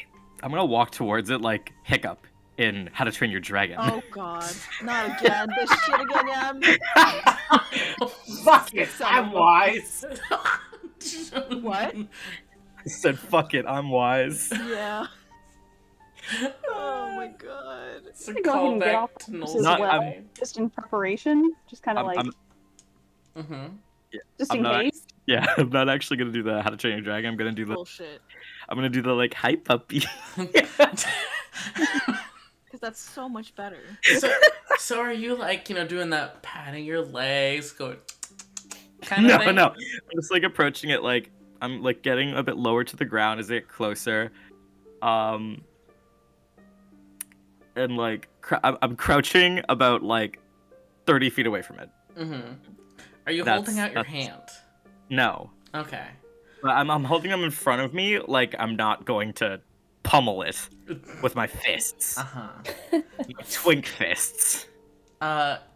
I'm gonna walk towards it like Hiccup in How to Train Your Dragon. Oh god, not again. This shit again, Em. Fuck it, Son I'm of a- wise. What? I said, fuck it, I'm wise. Yeah. Oh my god. So I'm gonna go ahead and get off callback to the horse Noel's as Not- well, I'm- just in preparation, just kind of like, Mm-hmm. just I'm in not- case. Yeah, I'm not actually gonna do the How to Train Your Dragon. I'm gonna do the Bullshit. like hi puppy. Because that's so much better. So are you like, you know, doing that patting your legs, going kind of No, thing? no. I'm just like approaching it like I'm like getting a bit lower to the ground as I get closer. And like I'm crouching about like 30 feet away from it. Mm-hmm. Are you That's- holding out your that's- hand? No. Okay. But I'm holding them in front of me like I'm not going to pummel it with my fists. Uh-huh. My twink fists.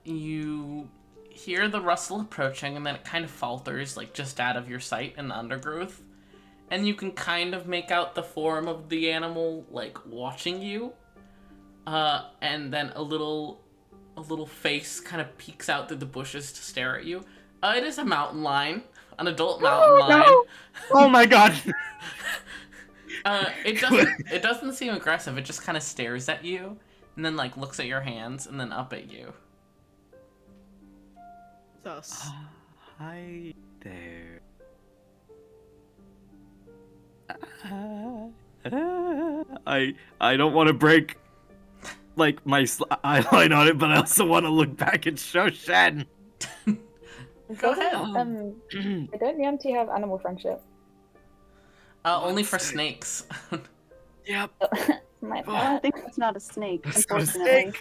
You hear the rustle approaching, and then it kind of falters, like, just out of your sight in the undergrowth. And you can kind of make out the form of the animal, like, watching you. And then a little face kind of peeks out through the bushes to stare at you. It is a mountain lion. An adult mountain lion. Oh my god. It doesn't seem aggressive. It just kind of stares at you, and then like looks at your hands, and then up at you. Sus. Hi there. I don't want to break like my eyeline on it, but I also want to look back at Shoshan. Go ahead. I don't the auntie have animal friendship? Only for snakes. Yep. My I think it's not a snake, It's not a unfortunately.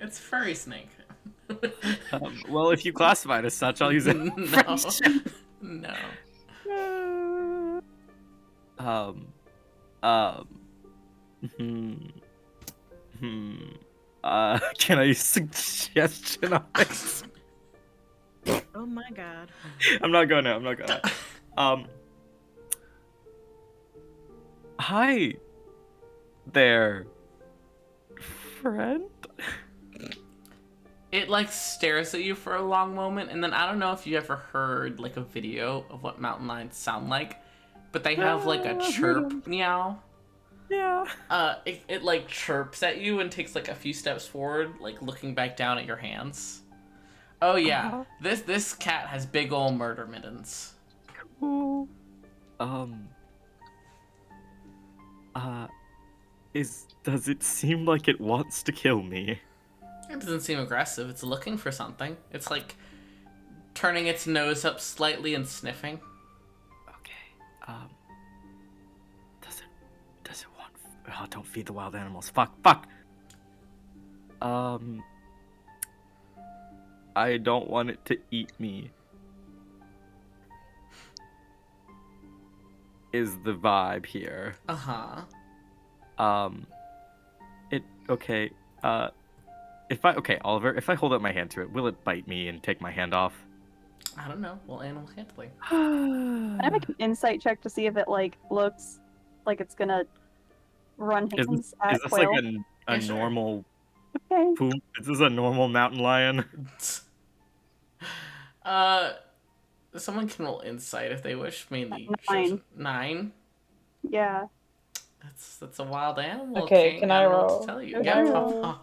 It's furry snake. Well, if you classify it as such, I'll use it. No. No. Can I use suggestion on it? Oh my god. I'm not gonna. Hi there, friend. It like stares at you for a long moment, and then I don't know if you ever heard like a video of what mountain lions sound like, but they have like a chirp meow. Yeah. It like chirps at you and takes like a few steps forward, like looking back down at your hands. Oh yeah, this cat has big ol' murder mittens. Cool. Does it seem like it wants to kill me? It doesn't seem aggressive. It's looking for something. It's like turning its nose up slightly and sniffing. Okay. Does it want? Oh, don't feed the wild animals. Fuck. I don't want it to eat me. Is the vibe here? Uh-huh. Okay. Oliver, if I hold up my hand to it, will it bite me and take my hand off? I don't know. Well, animal handling. Can I make an insight check to see if it like looks like it's gonna run hands at Is this Quail? like a Yeah, sure. normal Okay. poop? Is this a normal mountain lion? Someone can roll insight if they wish. Mainly 9. 9. Yeah. That's a wild animal. Okay, can I don't know what roll? to tell you. Can Yeah, I pop roll? off.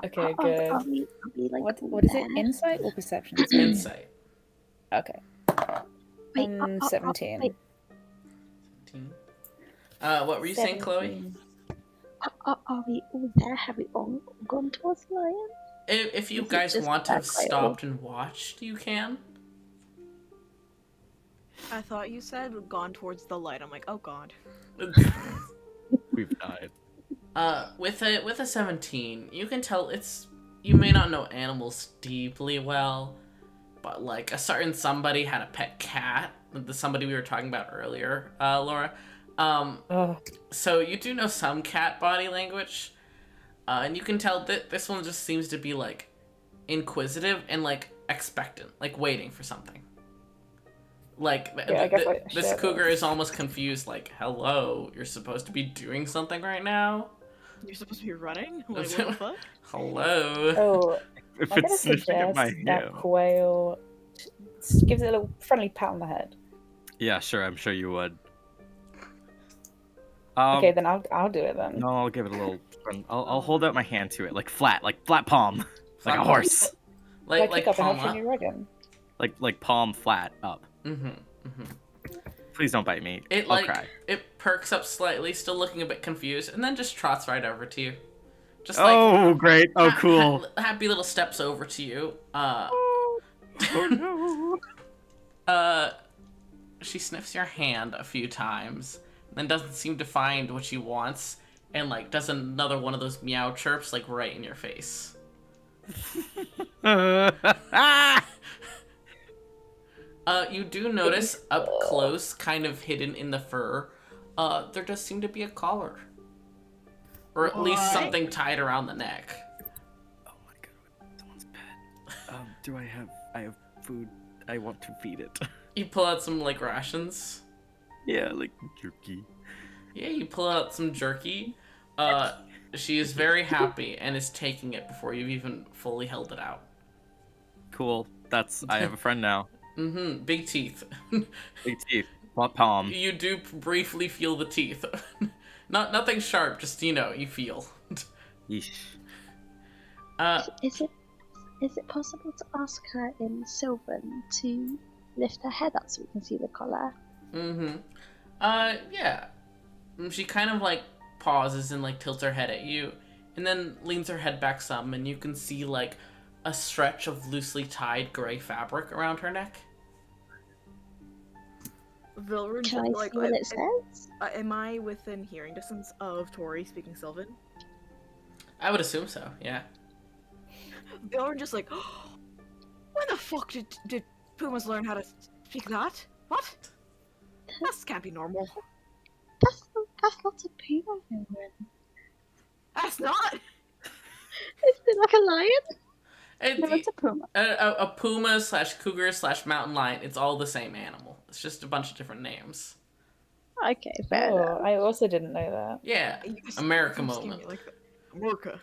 Okay, I'll good. be like, What is it? there. Insight or perception? Insight. Okay. Wait, 17. wait. 17. What were you saying, Chloe? Are we all there? Have we all gone towards the lion? If you Is it guys just want to have that way, or- stopped and watched, you can. I thought you said gone towards the light. I'm like, oh god. We've died. With a 17, you can tell you may not know animals deeply well, but like a certain somebody had a pet cat, the somebody we were talking about earlier, Laura. Oh, So you do know some cat body language, and you can tell that this one just seems to be like inquisitive and like expectant, like waiting for something. Like Yeah, I guess I this share cougar those. is almost confused. Like, hello, you're supposed to be doing something right now. You're supposed to be running? Like, what the fuck? Hello. oh, If I'm gonna it's sniffing at suggest my that hand. Quail gives it a little friendly pat on the head. Yeah, sure. I'm sure you would. Okay, then I'll do it then. No, I'll give it a little. I'll hold out my hand to it, like flat palm, like Flat a palm. horse, Like kick up and palm help up. you again. like palm flat up. Mm-hmm. Please don't bite me. It I'll like cry. it perks up slightly, still looking a bit confused, and then just trots right over to you. Just Oh, great! Oh, ha- cool. happy little steps over to you. Oh no! She sniffs your hand a few times, then doesn't seem to find what she wants, and like does another one of those meow chirps like right in your face. You do notice up close, kind of hidden in the fur, there does seem to be a collar. Or at least What? something tied around the neck. Oh my god, someone's pet. Do I have food? I want to feed it. You pull out some like rations. Yeah, like jerky. Yeah, you pull out some jerky. She is very happy and is taking it before you've even fully held it out. Cool. I have a friend now. Mm-hmm. Big teeth. Big teeth. What palm? You do briefly feel the teeth. Nothing sharp, just you feel. Yeesh. Is it possible to ask her in Sylvan to lift her head up so we can see the collar? Mm-hmm. Yeah. She kind of like pauses and like tilts her head at you, and then leans her head back some, and you can see like a stretch of loosely tied gray fabric around her neck. Vilrun, Can I like, see what it says? am I within hearing distance of Tori speaking Sylvan? I would assume so, yeah. Vilrun just like, when the fuck did Pumas learn how to speak that? What? That can't be normal. That's not a puma, Hilwyn. That's not. Is it like a lion? No, it's a puma. A puma / cougar / mountain lion. It's all the same animal. It's just a bunch of different names. Okay, fair Oh, enough. I also didn't know that. Yeah, You just- America you just gave moment. me, like, America.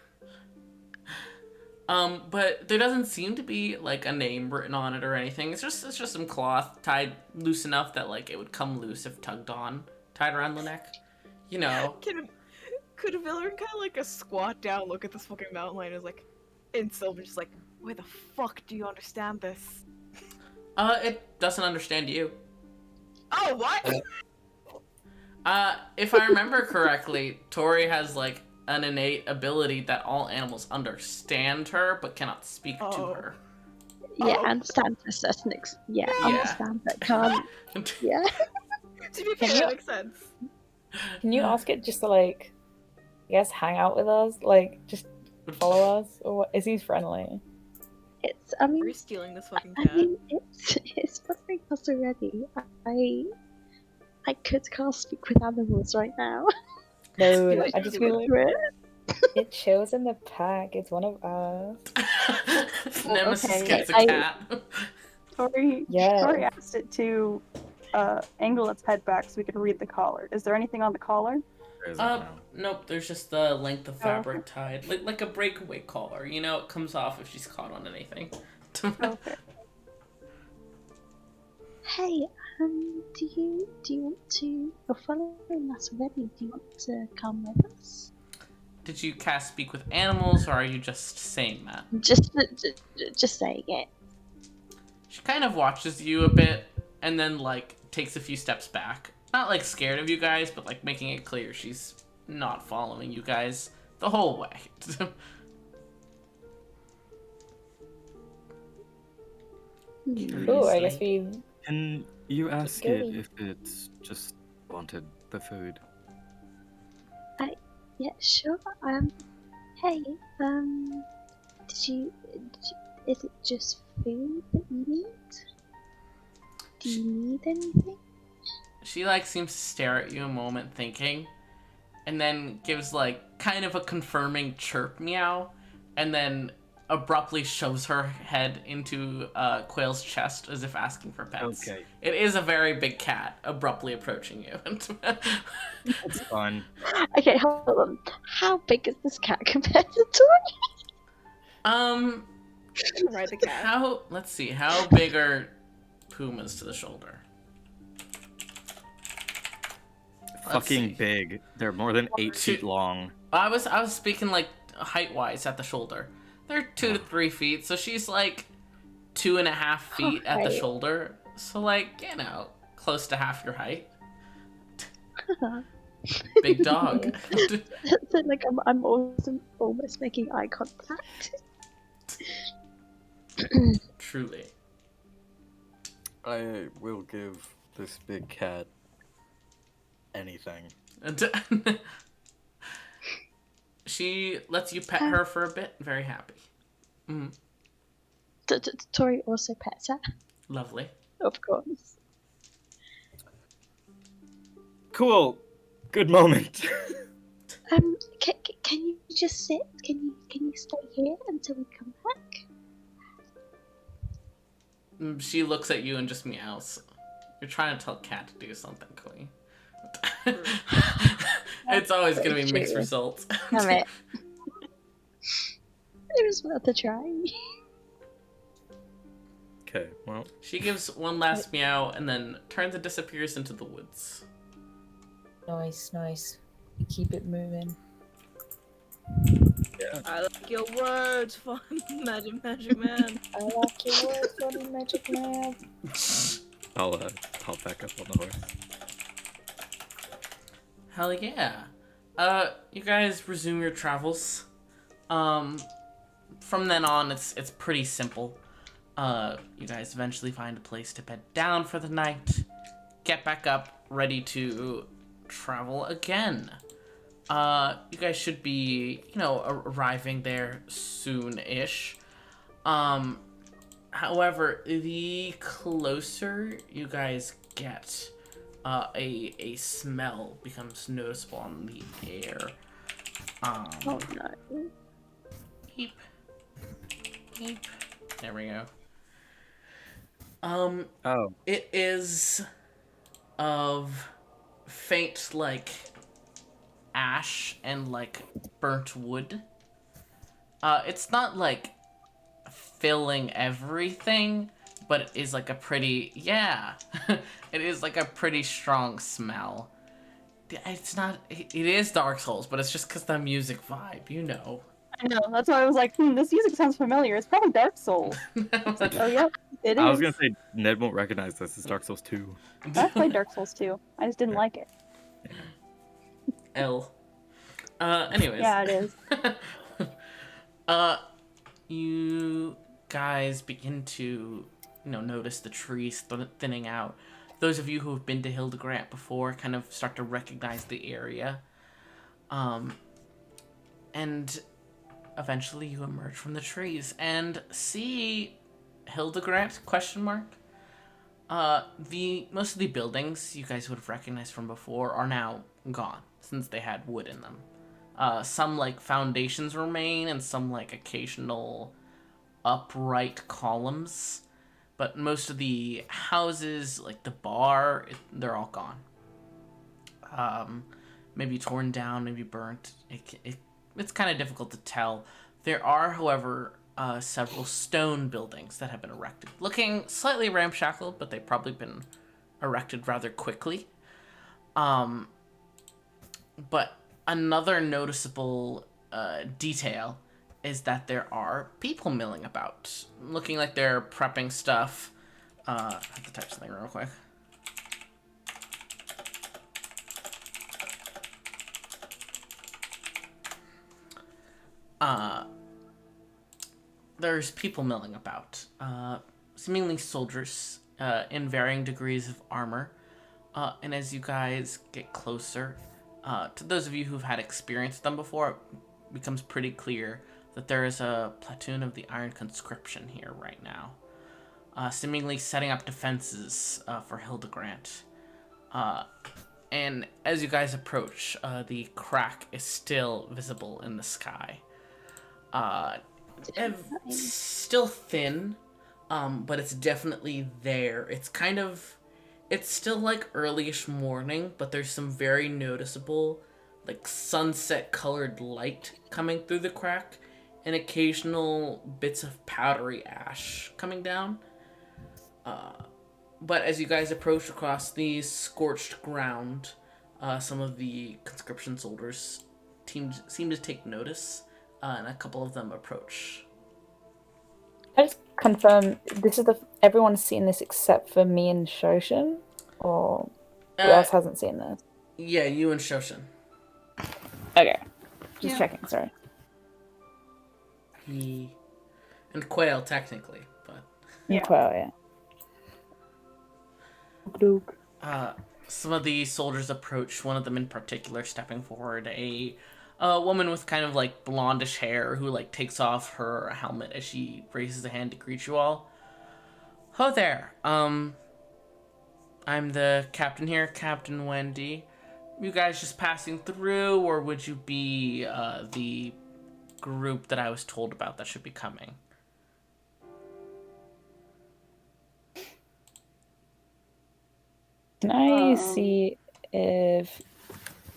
But there doesn't seem to be like a name written on it or anything. It's just some cloth tied loose enough that like it would come loose if tugged on, tied around the neck. You know. Could Villain kind of like a squat down, look at this fucking mountain lion, and is like, in Sylvan, just like, why the fuck do you understand this? It doesn't understand you. Oh, what? If I remember correctly, Tori has like an innate ability that all animals understand her but cannot speak to Oh. her. Yeah, Oh. I understand to a certain extent. Yeah, Yeah. understand, but can't. Yeah. To be Can fair, you- that makes sense. Can you ask it just to like, I guess, hang out with us? Like, just follow us? Or what? Is he friendly? It's. I Are mean, you stealing this fucking I cat? mean, it's following us already. I could cast speak with animals right now. No, Do it, I just do feel it. like Do it. it shows in the pack. It's one of us. Nemesis okay, gets a I- cat. Tori Yeah. asked it to angle its head back so we could read the collar. Is there anything on the collar? Nope, there's just the length of fabric tied. Like a breakaway collar, you know, it comes off if she's caught on anything. Okay. Hey, do you want to? You're following us already. Do you want to come with us? Did you cast speak with animals, or are you just saying that? Just saying it. She kind of watches you a bit, and then, like, takes a few steps back. Not, like, scared of you guys, but, like, making it clear she's not following you guys the whole way. Oh, I guess we. Can you ask go. it if it's just wanted the food? Yeah, sure. Hey, is it just food that you need? Do you need anything? She, like, seems to stare at you a moment thinking, and then gives, like, kind of a confirming chirp meow, and then abruptly shoves her head into Quail's chest as if asking for pets. Okay, It is a very big cat abruptly approaching you. it's fine. Okay, hold on. How big is this cat compared to Tori? Ride the cat. Let's see, how big are pumas to the shoulder? Let's Fucking see. big. They're more than 8 Shoot. feet long. I was speaking like height wise at the shoulder. They're 2 to 3 feet, so she's like 2.5 feet at the Okay. shoulder. So like, you know, close to half your height. Big dog. So, like, I'm also almost making eye contact. Truly. I will give this big cat anything. She lets you pet her for a bit. Very happy. Tori also pets her, Lovely. of course. Cool. Good moment. Can you just sit? Can you stay here until we come back? She looks at you and just meows. You're trying to tell Cat to do something, Queen. It's always gonna be mixed True. results. Damn it. It was worth a try. Okay, well, She gives one last meow and then turns and disappears into the woods. Nice. We keep it moving. I like your words, fun magic man. I like your word, funny magic man. I'll hop back up on the horse. Hell yeah. You guys resume your travels. From then on, it's pretty simple. You guys eventually find a place to bed down for the night, get back up, ready to travel again. You guys should be, arriving there soon-ish. However, the closer you guys get a smell becomes noticeable on the air. Oh no. Beep. Beep. There we go. Oh. It is of faint, like, ash and, like, burnt wood. It's not, like, filling everything, but it is, like, a pretty... Yeah! It is, like, a pretty strong smell. It's not... It is Dark Souls, but it's just because the music vibe, you know. I know. That's why I was like, this music sounds familiar. It's probably Dark Souls. It's like, oh yeah, it is. I was gonna say Ned won't recognize this as Dark Souls 2. I played Dark Souls 2. I just didn't like it. L. Anyways. Yeah, it is. You guys begin to, notice the trees thinning out. Those of you who have been to Hildegrant before kind of start to recognize the area. And eventually you emerge from the trees and see Hildegrant, ? Most of the buildings you guys would have recognized from before are now gone, since they had wood in them. Some, like, foundations remain, and some, like, occasional upright columns. But most of the houses, like the bar, they're all gone. Maybe torn down, maybe burnt. It's kind of difficult to tell. There are, however, several stone buildings that have been erected. Looking slightly ramshackle, but they've probably been erected rather quickly. But another noticeable detail is that there are people milling about, looking like they're prepping stuff. I have to type something real quick. There's people milling about, seemingly soldiers in varying degrees of armor. And as you guys get closer, to those of you who've had experience with them before, it becomes pretty clear that there is a platoon of the Iron Conscription here right now, seemingly setting up defenses for Hildegrant. And as you guys approach, the crack is still visible in the sky. It's still thin, but it's definitely there. It's still like early-ish morning, but there's some very noticeable, like, sunset-colored light coming through the crack, and occasional bits of powdery ash coming down. But as you guys approach across the scorched ground, some of the conscription soldiers seem to take notice, and a couple of them approach. I just confirm, this is everyone's seen this except for me and Shoshin? Or who else hasn't seen this? Yeah, you and Shoshin. Okay. Just checking, sorry. And Quail, technically, but... Quail, yeah. Some of the soldiers approach, one of them in particular stepping forward, a woman with kind of, like, blondish hair who, like, takes off her helmet as she raises a hand to greet you all. Ho there, I'm the captain here, Captain Wendy. You guys just passing through, or would you be, the group that I was told about that should be coming? Can I see if,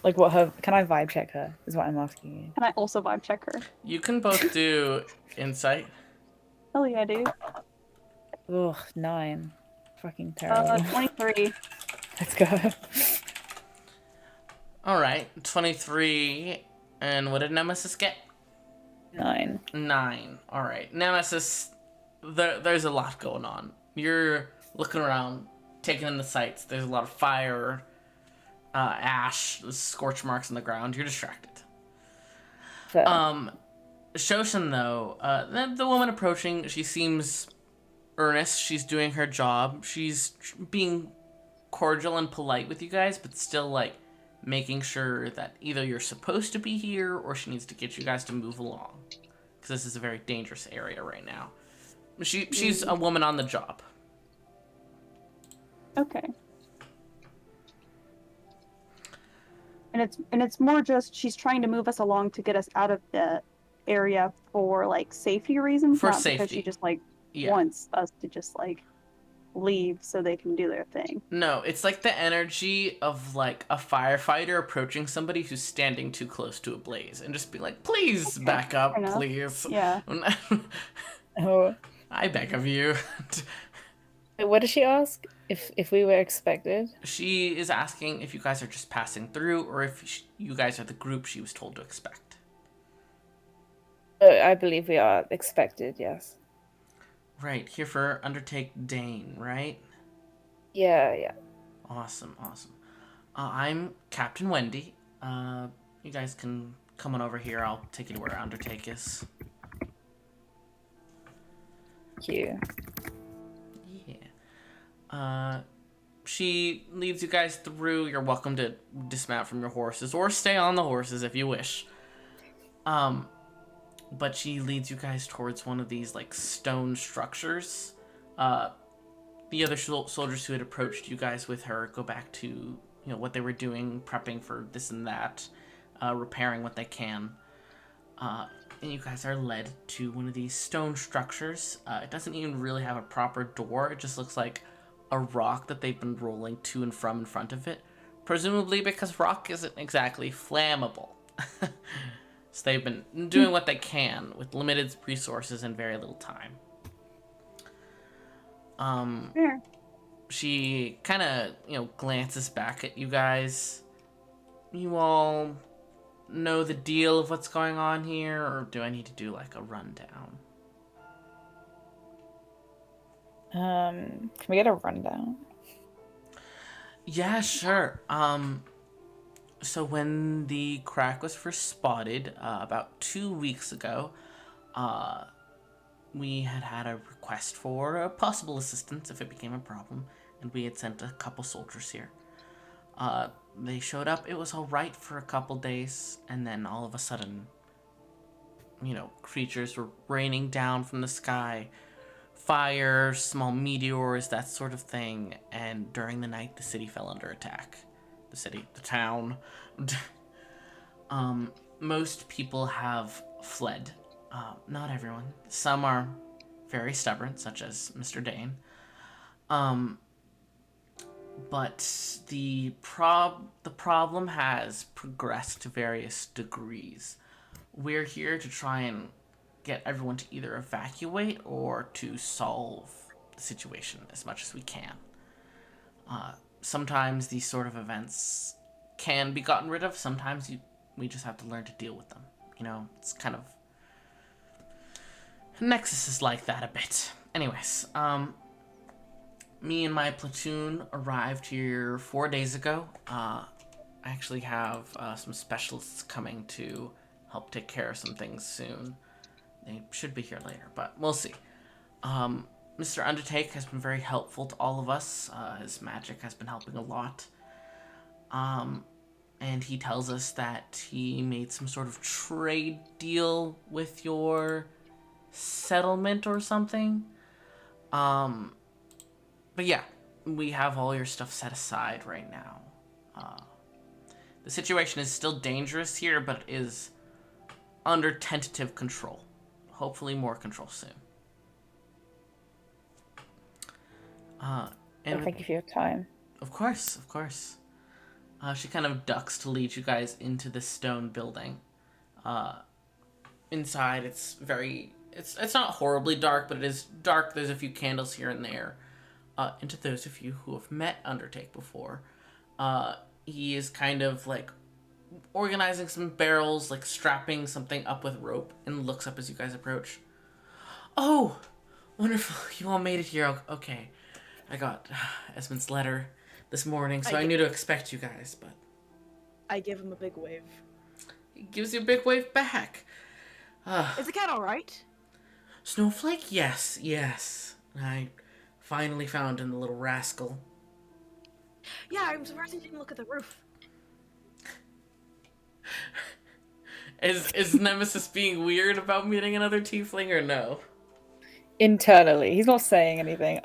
like, can I vibe check her, is what I'm asking you. Can I also vibe check her? You can both do insight. Hell yeah, dude. Ugh, 9. Fucking terrible. 23. Let's go. Alright, 23. And what did Nemesis get? 9. 9. Alright, Nemesis, there's a lot going on. You're looking around, taking in the sights. There's a lot of fire, ash, scorch marks on the ground. You're distracted. Fair. Shoshin, though, the woman approaching, she seems earnest. She's doing her job. She's being cordial and polite with you guys, but still, like, making sure that either you're supposed to be here or she needs to get you guys to move along, because this is a very dangerous area right now. She's a woman on the job. Okay. and it's more just she's trying to move us along to get us out of the area for like safety reasons, For not because safety. she just like Yeah. wants us to just like leave so they can do their thing. No, it's like the energy of like a firefighter approaching somebody who's standing too close to a blaze and just be like, please back up, fair enough. please. Yeah. Oh, I beg of you. wait, what did she ask? If we were expected? She is asking if you guys are just passing through or if you guys are the group she was told to expect. I believe we are expected. Yes. Right, here for Undertake Dane, right? Yeah. Awesome. I'm Captain Wendy. You guys can come on over here. I'll take you to where Undertake is. Thank you. Yeah. She leads you guys through. You're welcome to dismount from your horses or stay on the horses if you wish. But she leads you guys towards one of these like stone structures. The other soldiers who had approached you guys with her go back to what they were doing, prepping for this and that, repairing what they can. And you guys are led to one of these stone structures. It doesn't even really have a proper door. It just looks like a rock that they've been rolling to and from in front of it. Presumably because rock isn't exactly flammable. So they've been doing what they can with limited resources and very little time. Fair. She kind of, glances back at you guys. You all know the deal of what's going on here, or do I need to do like a rundown? Can we get a rundown? Yeah, sure. So when the crack was first spotted, about 2 weeks ago, we had a request for possible assistance if it became a problem, and we had sent a couple soldiers here. They showed up, it was alright for a couple days, and then all of a sudden, creatures were raining down from the sky, fire, small meteors, that sort of thing, and during the night the city fell under attack. The town. Most people have fled. Not everyone. Some are very stubborn, such as Mr. Dane. But the problem has progressed to various degrees. We're here to try and get everyone to either evacuate or to solve the situation as much as we can. Sometimes these sort of events can be gotten rid of. Sometimes we just have to learn to deal with them. It's kind of... Nexus is like that a bit. Anyways, me and my platoon arrived here 4 days ago. I actually have some specialists coming to help take care of some things soon. They should be here later, but we'll see. Mr. Undertake has been very helpful to all of us. His magic has been helping a lot. And he tells us that he made some sort of trade deal with your settlement or something. But yeah, we have all your stuff set aside right now. The situation is still dangerous here, but is under tentative control. Hopefully more control soon. And Thank you for your time. Of course. She kind of ducks to lead you guys into this stone building. Inside, it's not horribly dark, but it is dark. There's a few candles here and there. And to those of you who have met Undertake before, he is kind of like organizing some barrels, like strapping something up with rope, and looks up as you guys approach. Oh, wonderful! You all made it here. Okay. I got Esmond's letter this morning, so I knew to expect you guys, but... I give him a big wave. He gives you a big wave back. Is the cat alright? Snowflake? Yes. I finally found him, the little rascal. Yeah, I'm surprised he didn't look at the roof. Is Nemesis being weird about meeting another tiefling, or no? Internally, he's not saying anything.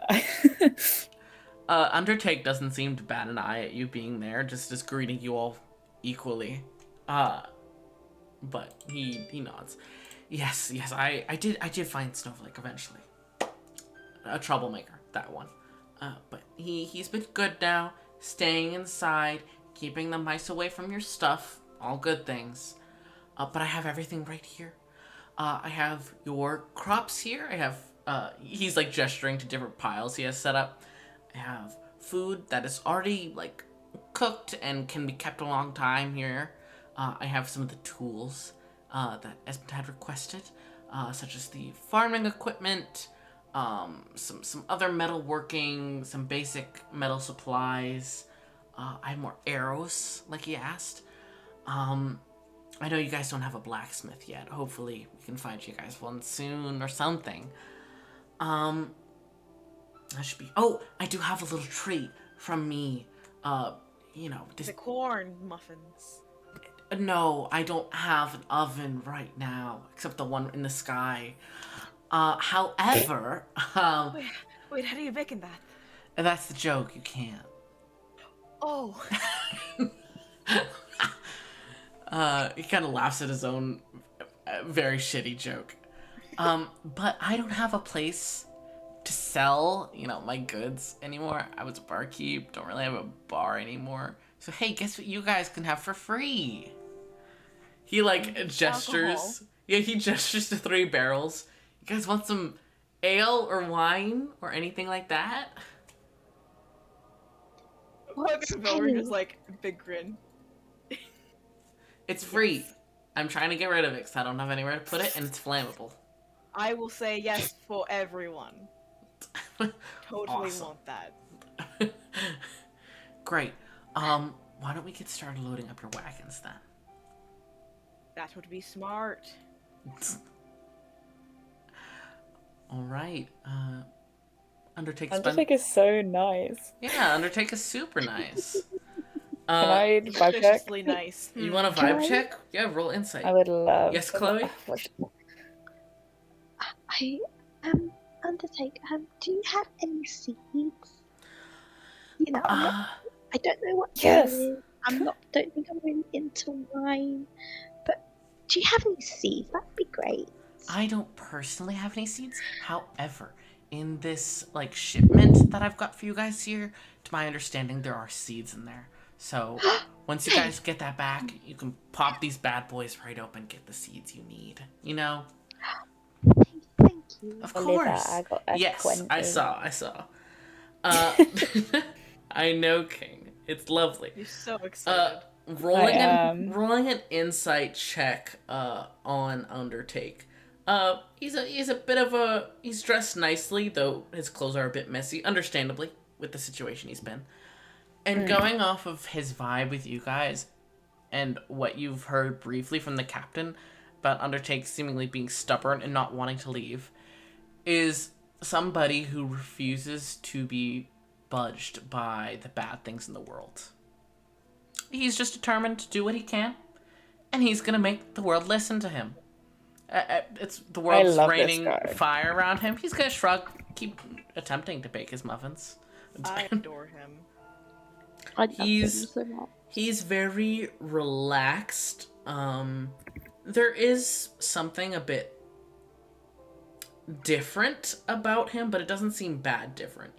Undertake doesn't seem to bat an eye at you being there, just greeting you all equally. But he nods. Yes, I did find Snowflake eventually. A troublemaker, that one. But he's been good now, staying inside, keeping the mice away from your stuff, all good things. But I have everything right here. I have your crops here. I have, he's like gesturing to different piles he has set up. I have food that is already like cooked and can be kept a long time here. I have some of the tools that Esmond had requested, such as the farming equipment, some other metalworking, some basic metal supplies. I have more arrows, like he asked. I know you guys don't have a blacksmith yet. Hopefully we can find you guys one soon or something. That should be... Oh, I do have a little treat from me. The corn muffins. No, I don't have an oven right now, except the one in the sky. However, Wait, how do you bake in that? that's the joke. You can't. Oh. He kind of laughs at his own very shitty joke. But I don't have a place to sell, my goods anymore. I was a barkeep, don't really have a bar anymore. So hey, guess what you guys can have for free? He gestures. Alcohol. Yeah, he gestures to 3 barrels. You guys want some ale or wine or anything like that? What's Velric is like, big grin. It's free. I'm trying to get rid of it because I don't have anywhere to put it, and it's flammable. I will say yes for everyone. Totally Awesome. want that. Great. Why don't we get started loading up your wagons then? That would be smart. All right. Undertake Undertake is so nice. Yeah, Undertake is super nice. Can I vibe check? Suspiciously nice. You want a Can vibe I? check? Yeah, roll insight. I would love. Yes, Chloe? I Undertake. Do you have any seeds? I don't know what. Yes. Don't think I'm really into wine, but do you have any seeds? That'd be great. I don't personally have any seeds. However, in this shipment that I've got for you guys here, to my understanding, there are seeds in there. So once you guys get that back, you can pop these bad boys right open, get the seeds you need. Thank you. Of Oliver, course. I got a Yes, 20. I saw. I know, King. It's lovely. You're so excited. Rolling am. rolling an insight check on Undertake. He's a bit of he's dressed nicely, though his clothes are a bit messy, understandably, with the situation he's been. And going off of his vibe with you guys and what you've heard briefly from the captain about Undertake seemingly being stubborn and not wanting to leave, is somebody who refuses to be budged by the bad things in the world. He's just determined to do what he can, and he's gonna make the world listen to him. It's the world's love this raining guy. fire around him. He's gonna shrug, keep attempting to bake his muffins. I adore him. I love He's- them so much. He's very relaxed. There is something a bit different about him, but it doesn't seem bad different,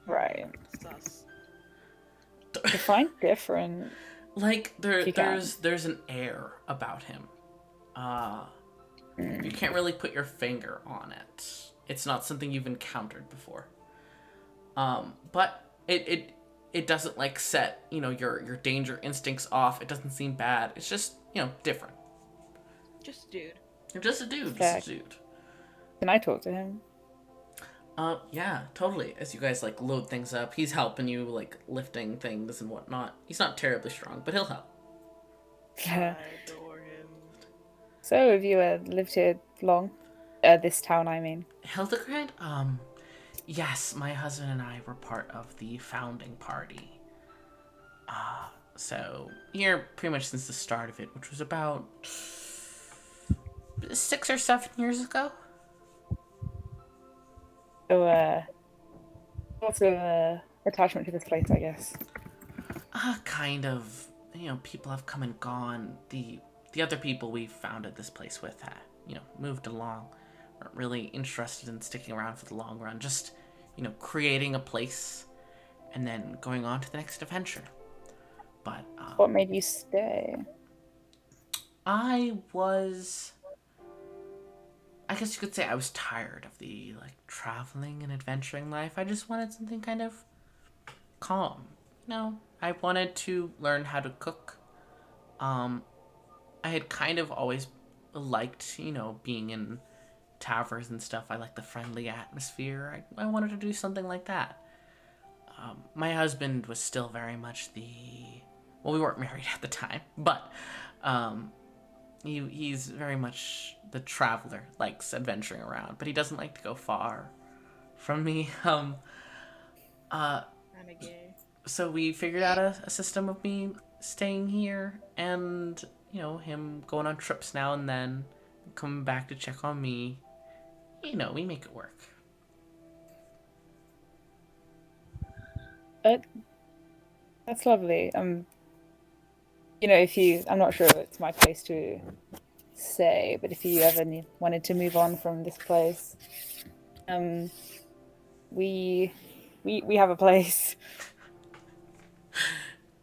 Right. Sus. Define different. Like You can. there's an air about him. You can't really put your finger on it. It's not something you've encountered before. But it doesn't set, your danger instincts off. It doesn't seem bad. It's just, different. Just dude. You're just a dude, Okay. just a dude. Can I talk to him? Yeah, totally. As you guys load things up, he's helping you lifting things and whatnot. He's not terribly strong, but he'll help. I adore him. So, have you lived here long? This town, I mean. Hildegard? Yes, my husband and I were part of the founding party. So here pretty much since the start of it, which was about 6 or 7 years ago. So, lots of attachment to this place, I guess. Kind of. people have come and gone. The other people we founded this place with, moved along. Weren't really interested in sticking around for the long run. Just, creating a place and then going on to the next adventure. But What made you stay? I guess you could say I was tired of the traveling and adventuring life. I just wanted something kind of calm. I wanted to learn how to cook. I had kind of always liked, being in taverns and stuff. I like the friendly atmosphere. I wanted to do something like that. My husband was still very much we weren't married at the time, but he's very much the traveler, likes adventuring around, but he doesn't like to go far from me. So we figured out a system of me staying here and, him going on trips now and then, coming back to check on me. We make it work. That's lovely. I'm not sure if it's my place to say, but if you ever wanted to move on from this place, we have a place.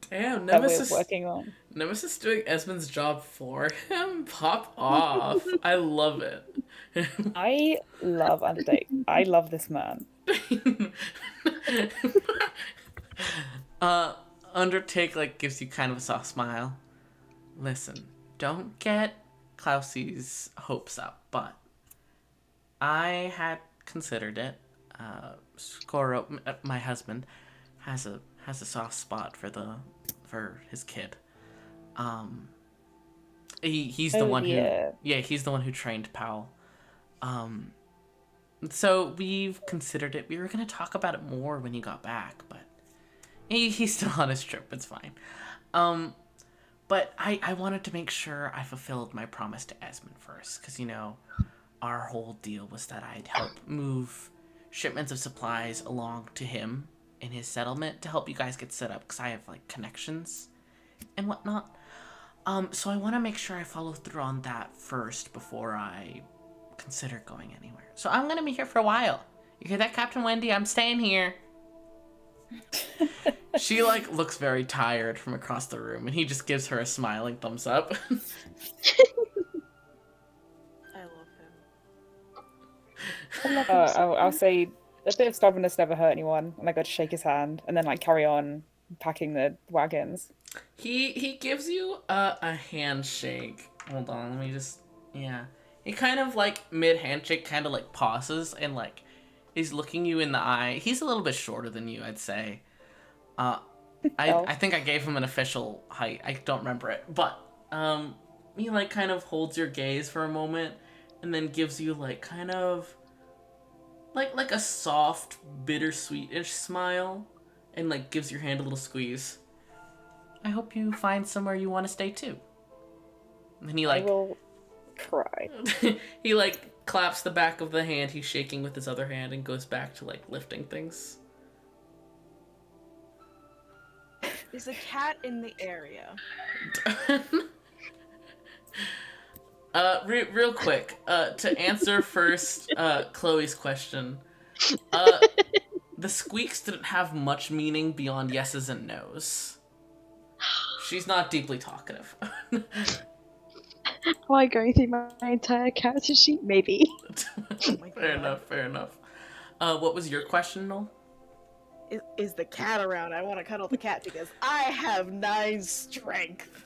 Damn, that Nemesis we're working on. Nemesis doing Esmond's job for him. Pop off. I love it. I love Undertake. I love this man. Undertake gives you kind of a soft smile. Listen, don't get Klausy's hopes up, but I had considered it. Skoro, my husband, has a soft spot for his kid. He's the one he's the one who trained Powell. So we've considered it. We were gonna talk about it more when he got back, but he's still on his trip. It's fine. But I wanted to make sure I fulfilled my promise to Esmond first, because our whole deal was that I'd help move shipments of supplies along to him in his settlement to help you guys get set up, because I have connections and whatnot. So I want to make sure I follow through on that first before I consider going anywhere. So I'm gonna be here for a while. You hear that, Captain Wendy? I'm staying here. She looks very tired from across the room, and he just gives her a smiling thumbs up. I love him. I'll say a bit of stubbornness never hurt anyone, and I got to shake his hand and then carry on packing the wagons. He gives you a handshake. Hold on, let me just He kind of mid handshake kind of pauses and he's looking you in the eye. He's a little bit shorter than you, I'd say. I think I gave him an official height. I don't remember it, but he kind of holds your gaze for a moment and then gives you kind of like a soft bittersweet-ish smile and gives your hand a little squeeze. I hope you find somewhere you want to stay too. And he I will cry. he claps the back of the hand he's shaking with his other hand and goes back to lifting things. Is a cat in the area? Real quick, to answer first Chloe's question, the squeaks didn't have much meaning beyond yeses and nos. She's not deeply talkative. Am I going through my entire character sheet? Maybe. Fair enough. What was your question, Noel? Is the cat around? I want to cuddle the cat because I have 9 strength.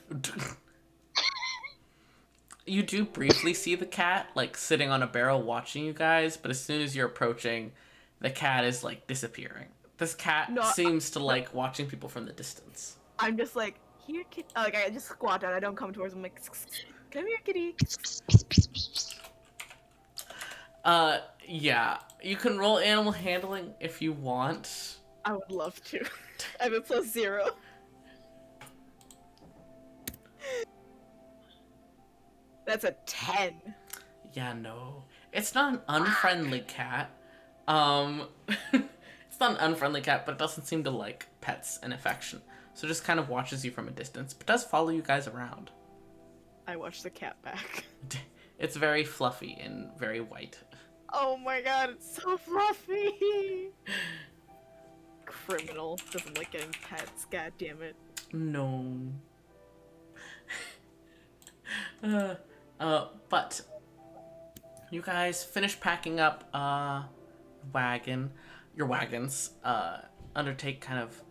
You do briefly see the cat, sitting on a barrel watching you guys, but as soon as you're approaching, the cat is, disappearing. This cat seems to like watching people from the distance. I'm just here, kitty. I just squat down. I don't come towards him. Come here, kitty. Yeah. You can roll animal handling if you want. I would love to. I have a +0. That's a 10. Yeah, no. It's not an unfriendly cat. It's not an unfriendly cat, but it doesn't seem to like pets and affection. so just kind of watches you from a distance, but does follow you guys around. I watch the cat back. It's very fluffy and very white. Oh my god, it's so fluffy! Criminal. Doesn't like getting pets, god damn it. No. But you guys finish packing up your wagons. Undertake kind of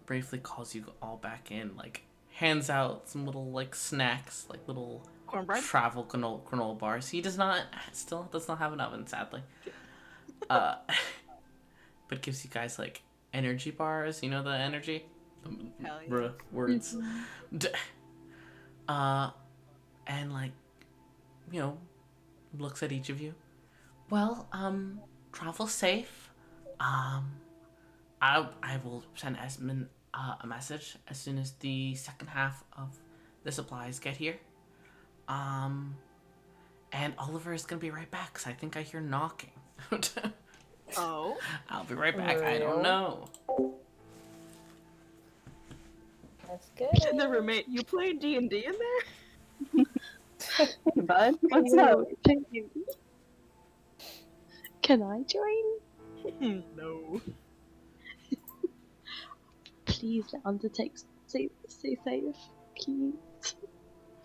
briefly calls you all back in, like hands out some little like snacks, like little Cornbread? travel granola bars. He still does not have an oven, sadly. But gives you guys like energy bars. You know the energy? Hell yeah. Words. And like, looks at each of you. Well, travel safe. I will send Esmond a message as soon as the second half of the supplies get here. And Oliver is gonna be right back, because I think I hear knocking. Oh? I'll be right back. I don't know. That's good. The roommate, you playing D&D in there? Hey, bud, what's up? Can I join? No. Please let Undertake stay safe, please.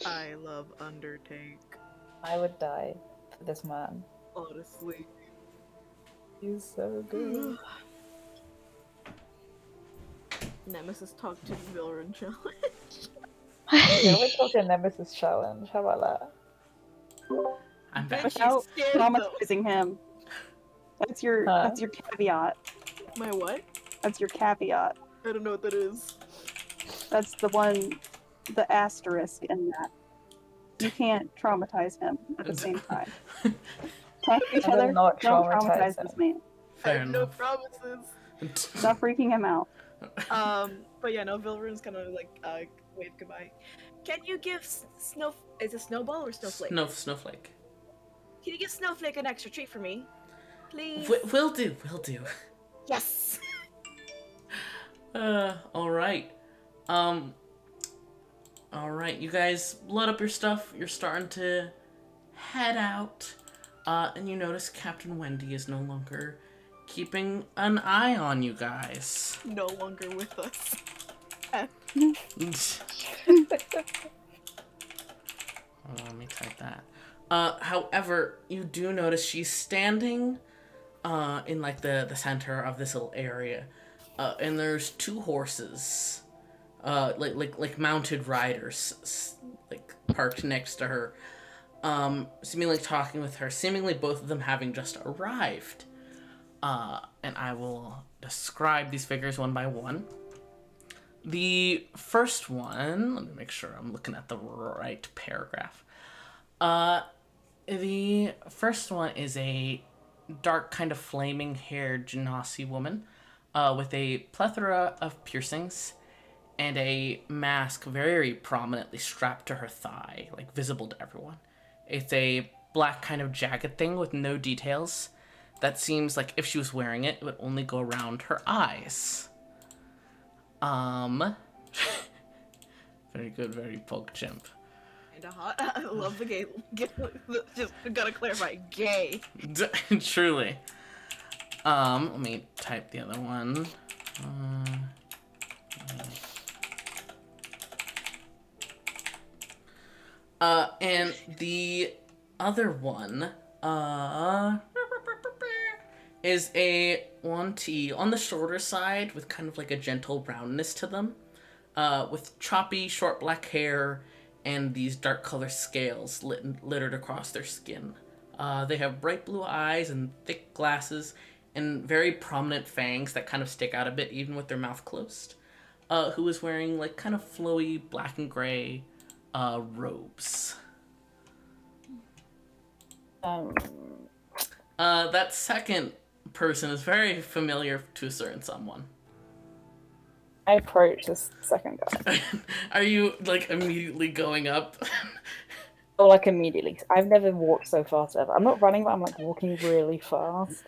I love Undertake. I would die for this man. Honestly. He's so good. Nemesis talk to Vilren challenge. Yeah, we're talking Nemesis challenge. How about that? I'm back. Without scared, though. traumatizing him. That's your caveat. My what? That's your caveat. I don't know what that is. That's the asterisk in that. You can't traumatize him at the same time. Talk to each I will other. not Don't traumatize traumatize him. this man. I Fair have no enough. promises. Stop freaking him out. But yeah, no, Vilren's kind of like, wave goodbye. Can you give is it Snowball or Snowflake? Snowflake. Can you give Snowflake an extra treat for me? Please? Will do. Yes! Alright. Alright, you guys load up your stuff. You're starting to head out. And you notice Captain Wendy is no longer keeping an eye on you guys. No longer with us. Hold on, let me type that. However, you do notice she's standing in like the center of this little area. And there's two horses. Like mounted riders like parked next to her. Seemingly talking with her, seemingly both of them having just arrived. And I will describe these figures one by one. The first one, let me make sure I'm looking at the right paragraph. The first one is a dark, kind of flaming-haired Genasi woman with a plethora of piercings and a mask very prominently strapped to her thigh, like visible to everyone. It's a black kind of jagged thing with no details that seems like if she was wearing it, it would only go around her eyes. Very good, very PogChamp. Kinda hot. I love the gay. Just gotta clarify, gay. Truly. Let me type the other one. And the other one, is a 1T on the shorter side with kind of like a gentle roundness to them, with choppy, short black hair and these dark color scales littered across their skin. They have bright blue eyes and thick glasses and very prominent fangs that kind of stick out a bit even with their mouth closed. Who is wearing like kind of flowy black and gray robes. That second person is very familiar to a certain someone. I approach this second guy. Are you like immediately going up? Oh, like immediately. I've never walked so fast ever. I'm not running, but I'm like walking really fast.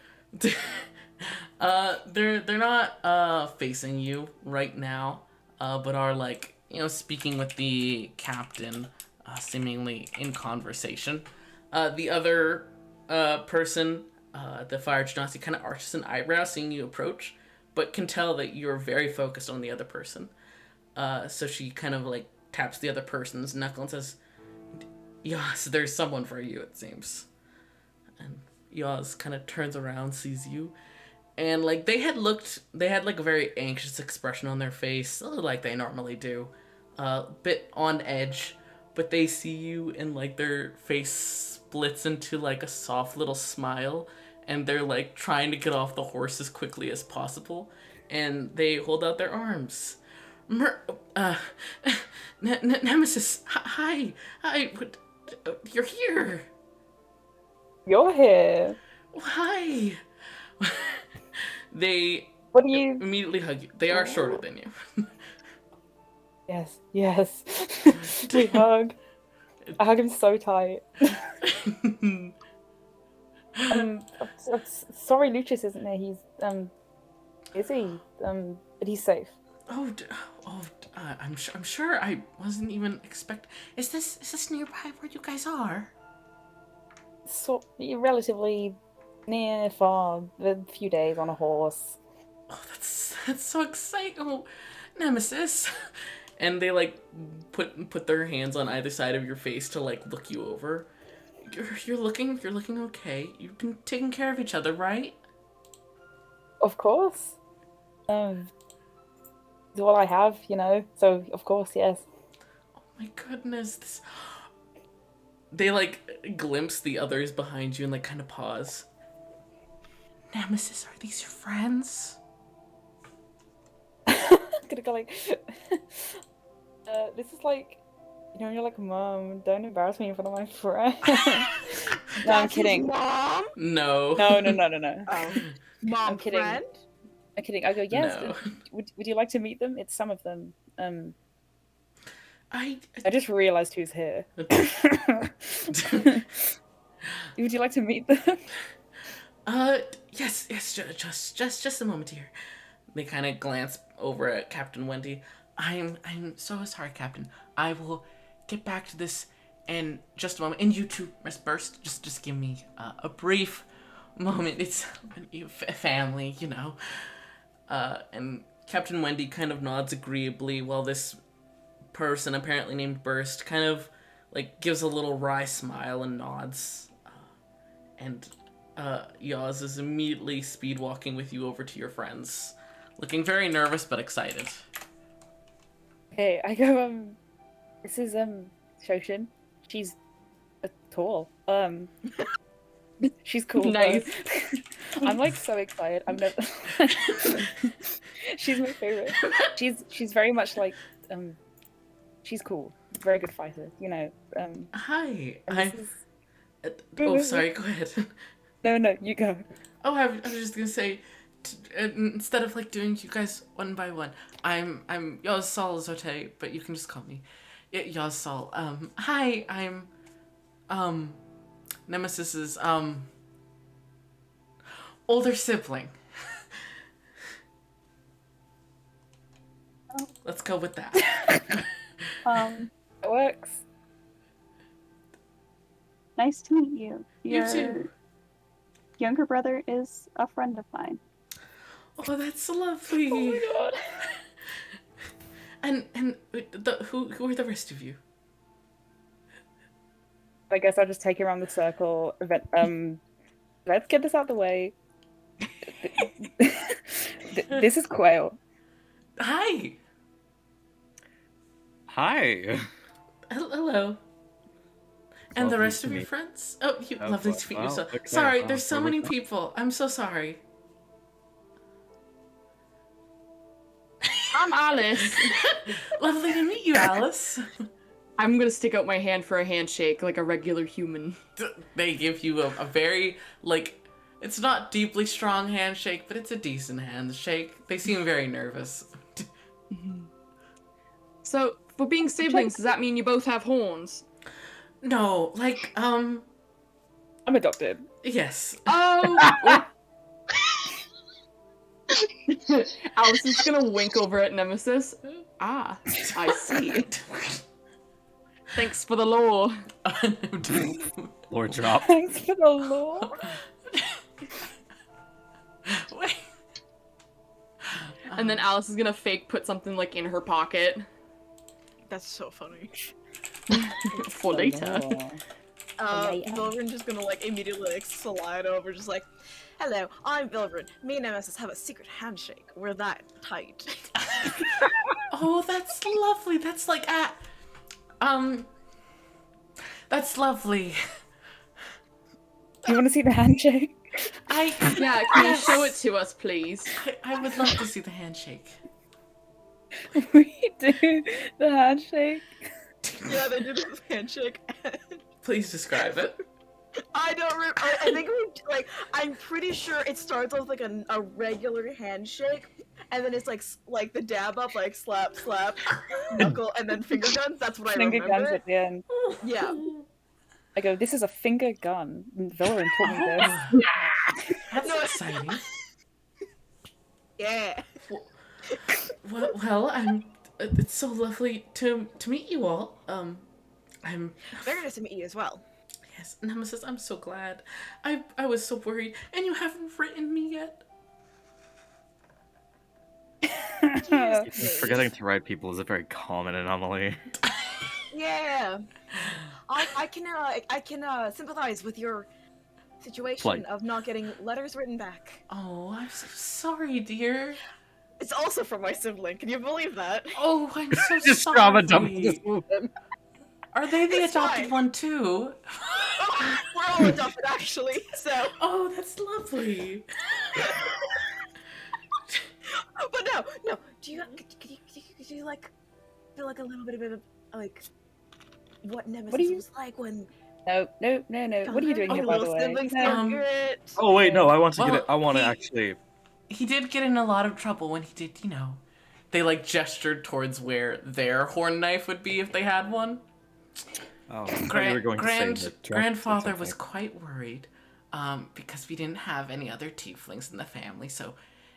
They're not facing you right now. but are like, speaking with the captain, seemingly in conversation. The other person, the fire genasi, kind of arches an eyebrow seeing you approach, but can tell that you're very focused on the other person. So she kind of like taps the other person's knuckle and says, "Yes, there's someone for you, it seems." And Yaz kind of turns around, sees you, and like they had like a very anxious expression on their face, like they normally do, bit on edge, but they see you and like their face splits into like a soft little smile, and they're like trying to get off the horse as quickly as possible, and they hold out their arms. Nemesis, hi, you're here. You're here. Hi. They What do you? immediately hug you. They are shorter than you. Yes, yes. We hug. I hug him so tight. Sorry, Lucius isn't there. He's busy. But he's safe. I'm sure. I wasn't even expect. Is this nearby where you guys are? So relatively near, far. A few days on a horse. Oh, that's so exciting. Oh, Nemesis. And they like put their hands on either side of your face to like look you over. You're looking okay. You've been taking care of each other, right? Of course. It's all I have, so of course, yes. Oh my goodness. They like glimpse the others behind you and like kind of pause. Nemesis, are these your friends? I'm gonna go like, this is like, you're like, Mom, don't embarrass me in front of my friend. No, I'm kidding. Mom? No. No. Oh. Mom, I'm kidding. friend? I'm kidding. I go, yes. No. Would you like to meet them? It's some of them. I just realized who's here. Would you like to meet them? Yes, just a moment here. They kind of glance over at Captain Wendy. I'm so sorry, Captain. I will get back to this in just a moment. And you too, Miss Burst, just give me a brief moment. It's family, And Captain Wendy kind of nods agreeably while this person, apparently named Burst, kind of like gives a little wry smile and nods. And Yaz is immediately speed walking with you over to your friends, looking very nervous but excited. Hey, I go, this is, Shoshin. She's tall. She's cool. Nice. I'm like so excited. I'm never. She's my favorite. She's very much like, she's cool. Very good fighter, Hi. Is... Oh, sorry, go ahead. No, you go. Oh, I was just gonna say, instead of like doing you guys one by one, I'm Yaz Sol Zote, but you can just call me Yaz Sol. Hi, I'm Nemesis's older sibling. Let's go with that. It works. Nice to meet you. You Your too. younger brother is a friend of mine. Oh, that's lovely. Oh my god. And who are the rest of you? I guess I'll just take it around the circle. Let's get this out of the way. This is Quail. Hi. Hi. Hello. And the Lovely rest to of your meet- friends? Oh, lovely to meet you. wow, So, okay, sorry, wow, there's so where many was that? people. I'm so sorry. I'm Alice. Lovely to meet you, Alice. I'm gonna stick out my hand for a handshake like a regular human. They give you a very, like, it's not deeply strong handshake, but it's a decent handshake. They seem very nervous. So, for being siblings, does that mean you both have horns? No, like, I'm adopted. yes. Oh! Allison's gonna wink over at Nemesis. Ah, I see. Thanks for the lore. Lore drop. Thanks for the lore. Wait. And then Alice is gonna fake put something like in her pocket That's so funny. for later. Vilgrin just gonna like immediately like slide over, just like, hello, I'm Vilgrin. Me and Nemesis have a secret handshake. We're that tight. Oh, that's lovely. That's like that's lovely. You want to see the handshake? Yeah, can you show it to us, please? I would love to see the handshake. We do the handshake. Yeah, they do this handshake. Please describe it. I don't remember. I think I'm pretty sure it starts off like a regular handshake, and then it's like the dab up, like slap, slap, knuckle, and then finger guns. That's what I Finger remember. guns at the end. Yeah. I go, this is a finger gun. Vilgrin taught me this. That's exciting. Yeah. Well, it's so lovely to meet you all. I'm Very nice to meet you as well. Yes, Nemesis, I'm so glad. I was so worried, and you haven't written me yet. Forgetting to write people is a very common anomaly. Yeah. I can sympathize with your situation Like- of not getting letters written back. Oh, I'm so sorry, dear. It's also from my sibling. Can you believe that? Oh, I'm so Just trauma dump sorry. this woman. Are they the It's adopted fine. one too? We're all adopted, actually. So, Oh, that's lovely. but no. Do you could you like feel like a little bit of like what Nemesis you- was like when? No. What are you doing Oh, here, by the little way? sibling No. secret. Oh wait, no, I want to Well, get it. I want to he- actually. He did get in a lot of trouble when he did, they like gestured towards where their horn knife would be if they had one. Oh, I thought you were going to say the drop or Grandfather was something. quite worried, because we didn't have any other tieflings in the family, so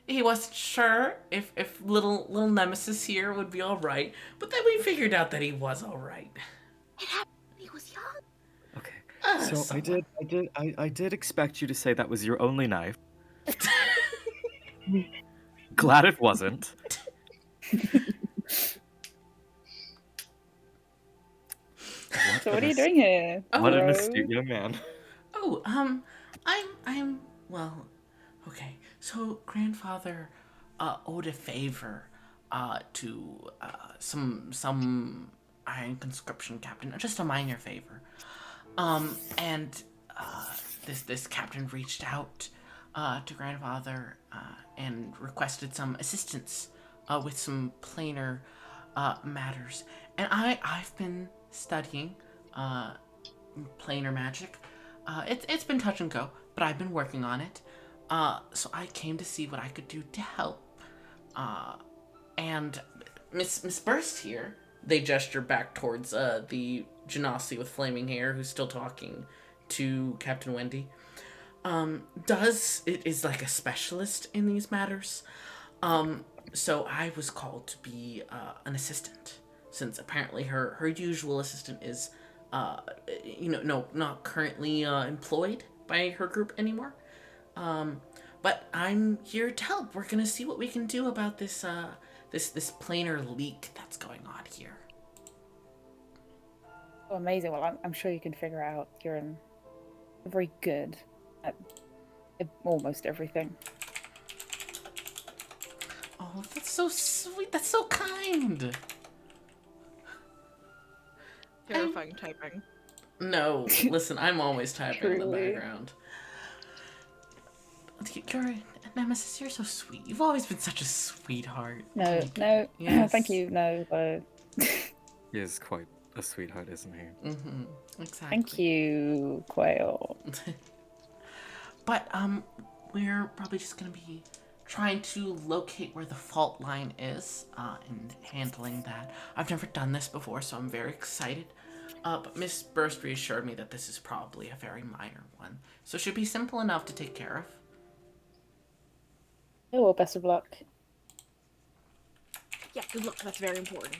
he wasn't sure if little Nemesis here would be all right. But then we figured out that he was all right. He was young. Okay. So somewhat. I did expect you to say that was your only knife. Glad it wasn't. So what are you doing here? What an bro? astute young man. Oh, I'm well, okay. So grandfather owed a favor to some Iron Conscription captain, just a minor favor. And this captain reached out to grandfather and requested some assistance with some planar matters. And I've been studying planar magic. It's been touch and go, but I've been working on it. So I came to see what I could do to help. And Miss Burst here, they gesture back towards the Genasi with flaming hair who's still talking to Captain Wendy. Is like a specialist in these matters. So I was called to be an assistant, since apparently her usual assistant is not currently employed by her group anymore. But I'm here to help. We're gonna see what we can do about this this planar leak that's going on here. Oh, amazing. Well, I'm sure you can figure it out. You're very good at almost everything. Oh, that's so sweet. That's so kind. Terrifying typing. No, listen, I'm always typing in the Truly. background. You're Nemesis, you're so sweet. You've always been such a sweetheart. No, no. Yes. Thank you. No, though. He is quite a sweetheart, isn't he? Mm-hmm. Exactly. Thank you, Quail. But we're probably just gonna be trying to locate where the fault line is, and handling that. I've never done this before, so I'm very excited. But Miss Burst reassured me that this is probably a very minor one, so it should be simple enough to take care of. Oh, well, best of luck. Yeah, good luck. That's very important.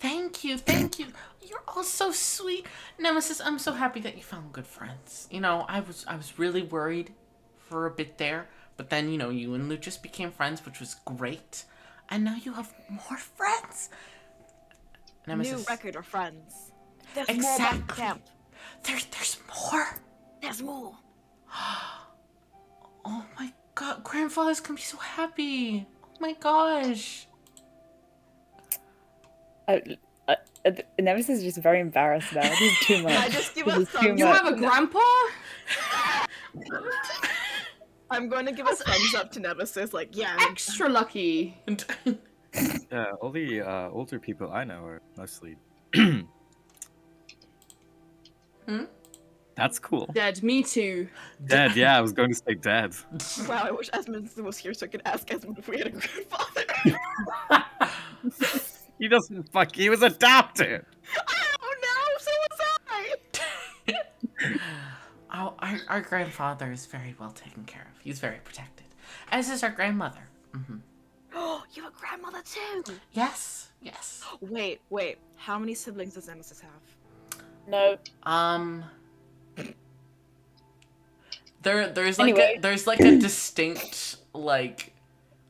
Thank you, thank you. You're all so sweet. Nemesis, I'm so happy that you found good friends. You know, I was really worried for a bit there, but then, you know, you and Lucius became friends, which was great. And now you have more friends. Nemesis. New record of friends. There's Exactly. more about the camp. There's more. There's more. Oh my god, grandfather's gonna be so happy. Oh my gosh. Nemesis is just very embarrassed now. This is too much. I just give This a is too thumbs You much. have a grandpa? I'm going to give a thumbs up to Nemesis. Like, yeah. Extra lucky. Yeah, all the older people I know are mostly. That's cool. Dead. Me too. Dead, yeah, I was going to say dead. Wow, I wish Esmond was here so I could ask Esmond if we had a grandfather. He doesn't fuck. He was adopted. Oh no, so was I. Oh, our grandfather is very well taken care of. He's very protected. As is our grandmother. Oh, you have a grandmother too. Yes, yes. Wait. How many siblings does Nemesis have? No. There's like Anyway. there's like a distinct like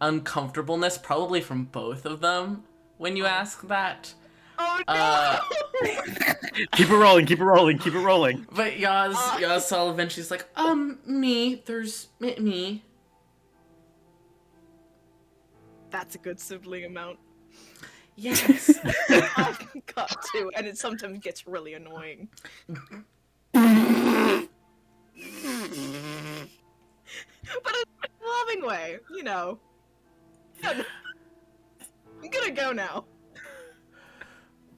uncomfortableness probably from both of them when you ask that. Oh no. Keep it rolling, keep it rolling, keep it rolling. But Yaz Sullivan, she's like, me, there's me. That's a good sibling amount. Yes. I've got to, and it sometimes gets really annoying. But in a loving way, you know. I'm gonna go now.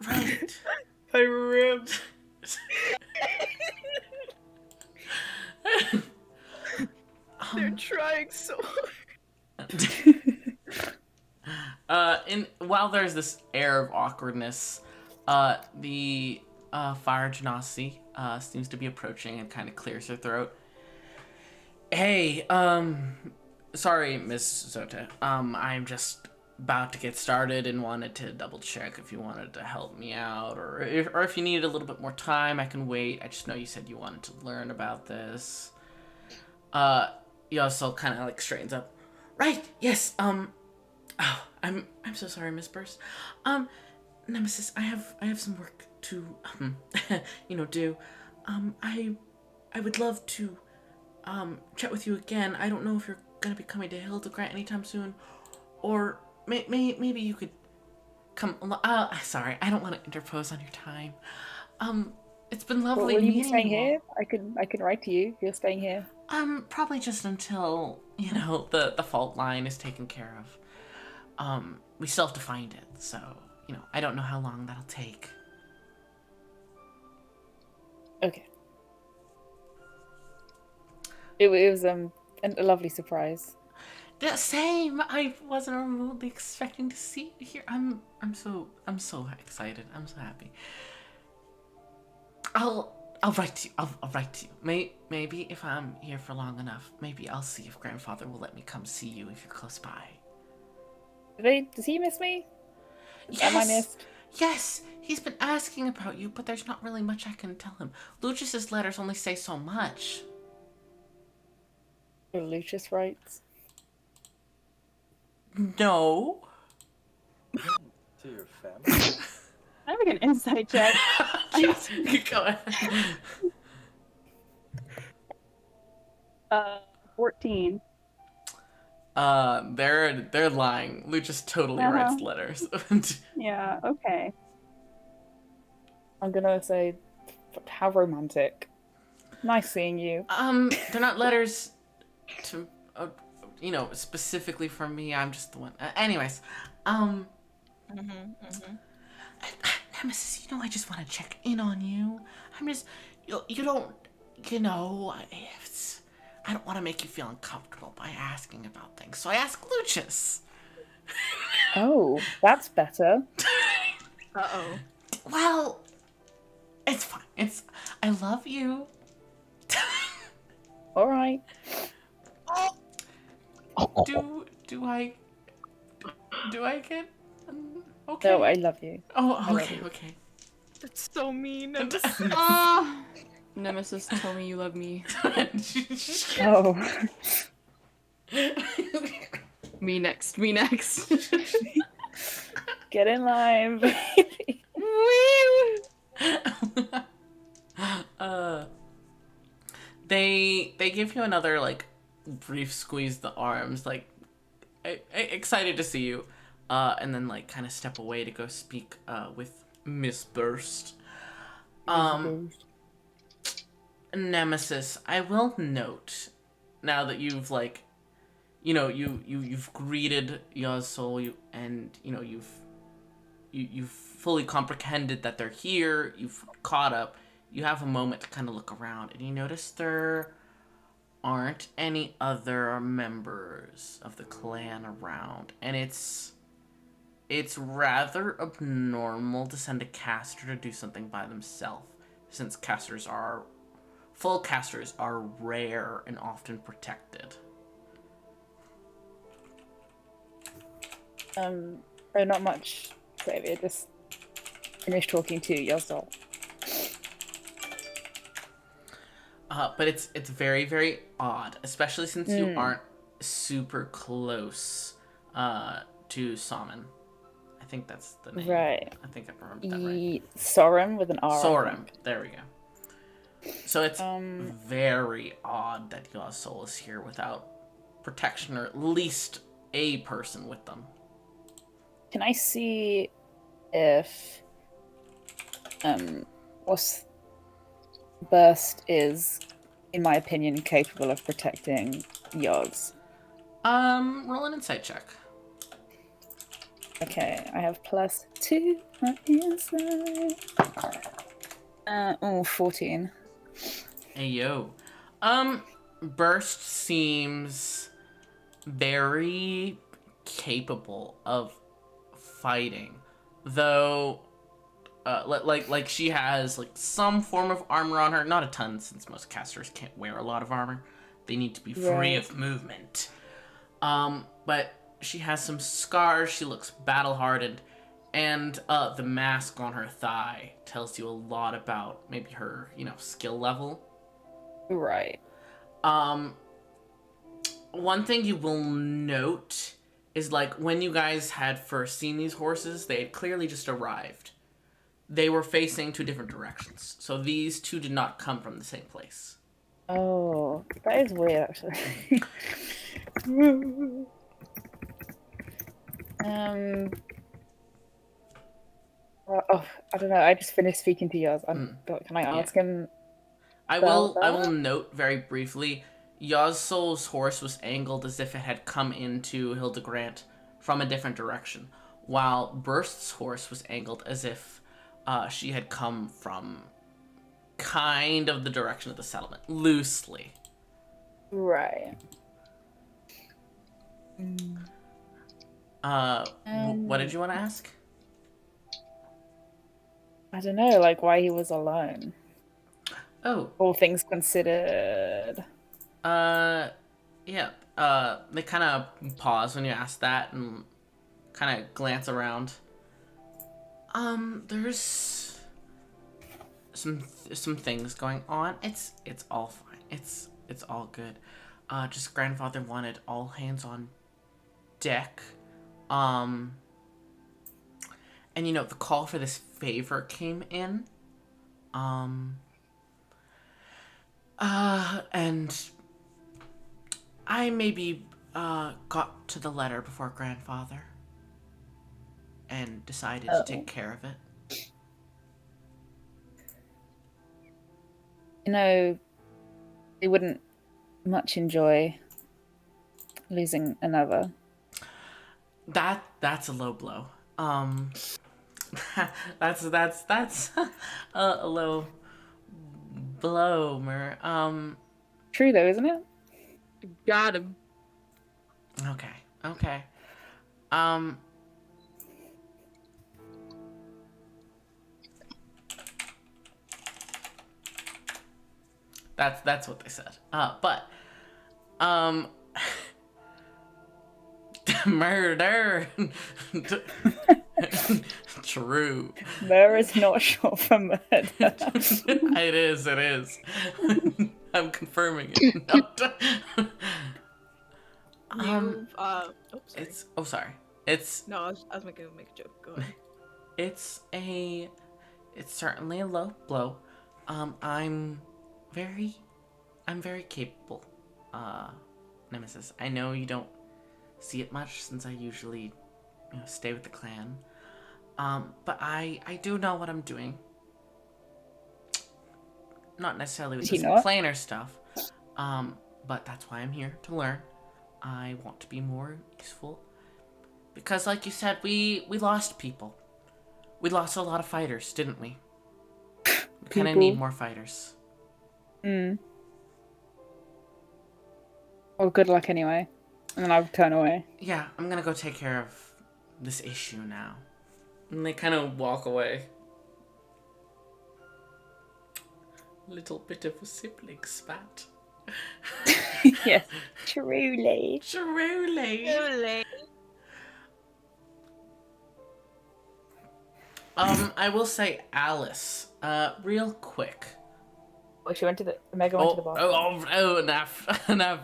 Right. I ripped. They're trying so hard. And while there's this air of awkwardness, the Fire Genasi seems to be approaching and kind of clears her throat. Hey, sorry, Miss Zota. I'm just about to get started and wanted to double check if you wanted to help me out, or if you needed a little bit more time, I can wait. I just know you said you wanted to learn about this. Yosel kind of like straightens up. Right, yes, oh, I'm so sorry, Miss Burst. Nemesis, I have some work to, do. I would love to, chat with you again. I don't know if you're gonna be coming to Hildegard anytime soon, or maybe you could come. Sorry, I don't want to interpose on your time. It's been lovely Will you be meeting staying you. here? I can write to you. You're staying here. Probably just until, the fault line is taken care of. We still have to find it, so, I don't know how long that'll take. Okay. It was a lovely surprise. The same. I wasn't remotely expecting to see you here. I'm so excited. I'm so happy. I'll write to you. I'll write to you. Maybe if I'm here for long enough, maybe I'll see if grandfather will let me come see you if you're close by. Does he miss me? Am I missed? Yes, he's been asking about you, but there's not really much I can tell him. Lucius's letters only say so much. Lucius writes. No. To your family? I'm having an insight check. Yes, go ahead. 14. They're lying. Lucius totally writes letters. Yeah, okay. I'm gonna say, how romantic. Nice seeing you. They're not letters to, specifically for me. I'm just the one. Anyways, Nemesis, I just want to check in on you. I'm just, you don't, I don't want to make you feel uncomfortable by asking about things, so I ask Lucius. Oh, that's better. Uh-oh. Well, it's fine. I love you. All right. Do I get Okay. No, I love you. Oh, I love okay, you. okay. That's so mean. Ah, Nemesis, tell me you love me. Oh. Me next. Me next. Get in line, baby. uh, they give you another like brief squeeze the arms, like excited to see you, and then like kind of step away to go speak with Miss Burst. Nemesis, I will note now that you've like, you know, you've greeted your soul, and you know you've fully comprehended that they're here. You've caught up. You have a moment to kind of look around, and you notice there aren't any other members of the clan around, and it's rather abnormal to send a caster to do something by themselves, since full casters are rare and often protected. Oh, not much, Xavier. Just finished talking to Yozdol. But it's very, very odd, especially since you aren't super close to Somin. I think that's the name. Right. I think I remember that right. Sorum with an R. Sorum. There we go. So it's very odd that your soul is here without protection, or at least a person with them. Can I see if what's Burst is, in my opinion, capable of protecting Yoz? Roll an insight check. Okay, I have +2 on insight. 14. Hey yo. Burst seems very capable of fighting, though like she has like some form of armor on her, not a ton, since most casters can't wear a lot of armor. They need to be free of movement. But she has some scars. She looks battle hardened, and the mask on her thigh tells you a lot about maybe her, skill level. Right. One thing you will note is, like, when you guys had first seen these horses, they had clearly just arrived. They were facing two different directions, so these two did not come from the same place. Oh, that is weird, actually. I don't know. I just finished speaking to yours. Can I ask him? I will note very briefly. Yozsol's horse was angled as if it had come into Hildegrant from a different direction, while Burst's horse was angled as if she had come from kind of the direction of the settlement, loosely. Right. What did you want to ask? I don't know, like why he was alone. Oh. All things considered. Yeah. They kind of pause when you ask that and kind of glance around. There's some things going on. It's all fine. It's all good. Just grandfather wanted all hands on deck. And the call for this favor came in. And I maybe got to the letter before grandfather and decided to take care of it. They wouldn't much enjoy losing another. That's a low blow. That's a low blow, Mer. True though, isn't it? Got him. Okay. That's what they said. But murder. True. Murder is not short for murder. It is. I'm confirming it. No, You, sorry. it's. Oh, sorry. It's. No, I was making make a joke. Go ahead. It's certainly a low blow. I'm very capable. Nemesis. I know you don't see it much since I usually, stay with the clan. But I do know what I'm doing. Not necessarily with this planar stuff. But that's why I'm here to learn. I want to be more useful. Because like you said, we lost people. We lost a lot of fighters, didn't we? We kind of need more fighters. Well, good luck anyway. And then I'll turn away. Yeah, I'm gonna go take care of this issue now. And they kind of walk away. Little bit of a sibling spat. Yes. Truly. Truly. I will say Alice, real quick. Well, she went to the Omega went to the bathroom. Enough.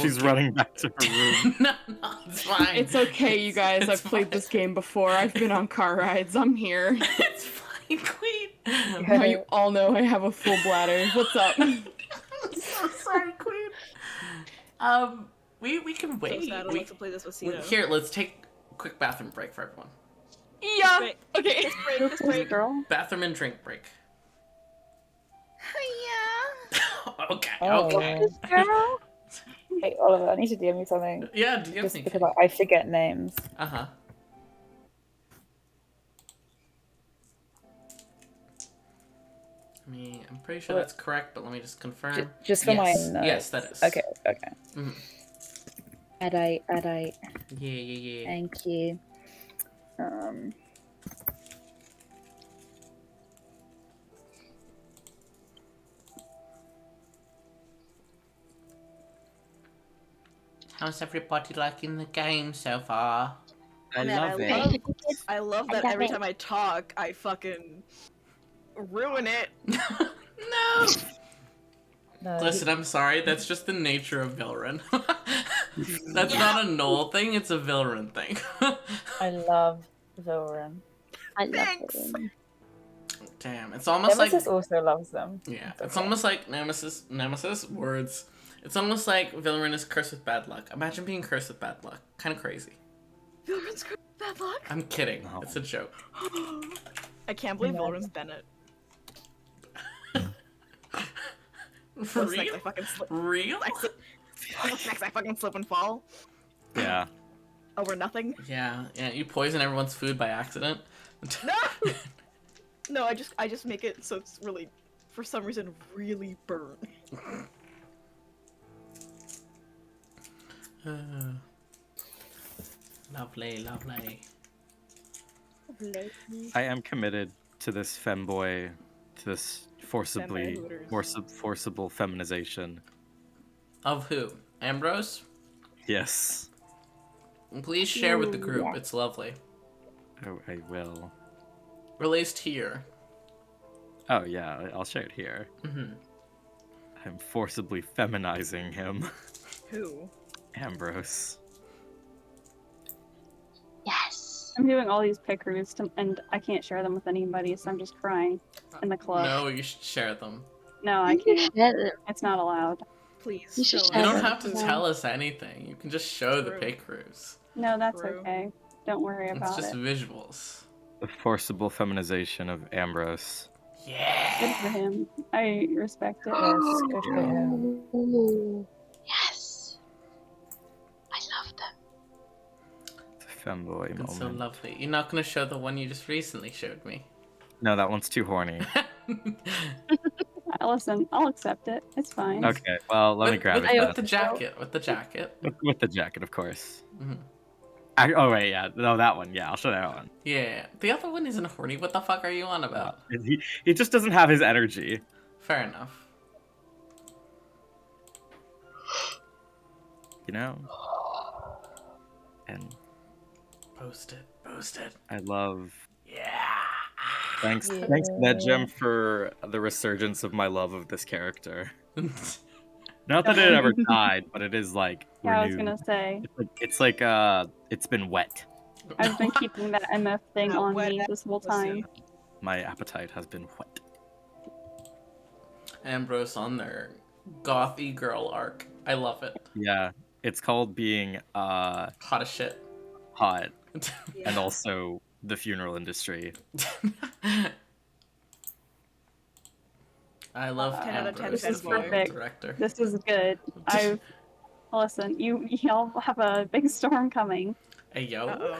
She's running back to her room. No, it's fine. It's okay, you guys. I've played this game before. I've been on car rides. I'm here. It's fine, Queen. Now you all know I have a full bladder. What's up? I'm so sorry, Queen. We can wait. So sad. I'd love to play this with Cena. Here, let's take a quick bathroom break for everyone. Yeah. Okay. This break. Girl. Bathroom and drink break. Yeah. Okay. Girl. Hey, Oliver, I need to DM you something. Yeah, do you Just think? because I forget names. Uh-huh. I'm pretty sure that's correct, but let me just confirm. Just for my notes. Yes, that is. Okay. Mhm. Adite. Yeah. Thank you. How's everybody liking the game so far? I Man, love it. I love that every time I talk, I fucking ruin it. No! No, Listen, I'm sorry, that's just the nature of Vilren. That's not a Knoll thing, it's a Vilren thing. I love Vilren. I love Thanks. Vilren. Damn, it's almost Nemesis like... also loves them. Yeah, it's almost like Nemesis, words. It's almost like Vilren is cursed with bad luck. Imagine being cursed with bad luck. Kind of crazy. Vilren's bad luck. I'm kidding. No. It's a joke. I can't believe No. Vilren's Bennett. For What's next? real? I fucking slip. Real? What's next? I fucking slip and fall Yeah. over nothing. Yeah, you poison everyone's food by accident. No. No, I just make it so it's really, for some reason, really burn. Lovely. I am committed to this femboy, to this forcible feminization. Of who? Ambrose? Yes. Please share with the group. It's lovely. Oh, I will. Released here. Oh yeah, I'll share it here. Mm-hmm. I'm forcibly feminizing him. Who? Ambrose. Yes. I'm doing all these pickers and I can't share them with anybody, so I'm just crying in the club. No, you should share them. No, I You can can't. share them. It's not allowed. Please. You should show share You us. don't them. have to tell us anything. You can just show the True. pay crews. No, that's True. okay. Don't worry It's about just it. visuals. The forcible feminization of Ambrose. Good Yeah. for him. I respect it. Yes, good for him. Ooh. Yes. I love them. It's a femboy It's so moment. lovely. You're not gonna show the one you just recently showed me. No, that one's too horny. Listen, I'll accept it. It's fine. Okay, well, let me grab it with then. the jacket. With the jacket. With the jacket, of course. Mhm. Oh, wait, yeah. No, that one. Yeah, I'll show that one. Yeah. The other one isn't horny. What the fuck are you on about? He just doesn't have his energy. Fair enough. You know? And Boast it. Boast it. I love. Yeah. Thanks, Yeah. thanks, NetGem, for the resurgence of my love of this character. Not that it ever died, but it is like Yeah, I was renewed. gonna say. It's like it's been wet. I've been keeping that MF thing That on wet me this whole pussy. time. My appetite has been wet. Ambrose on their gothy girl arc. I love it. Yeah, it's called being Hot as shit. hot, and also the funeral industry. I love 10 out of 10 Ambrose, This is the funeral perfect. director. This is good. Listen, y'all have a big storm coming. Hey, yo. Uh-oh.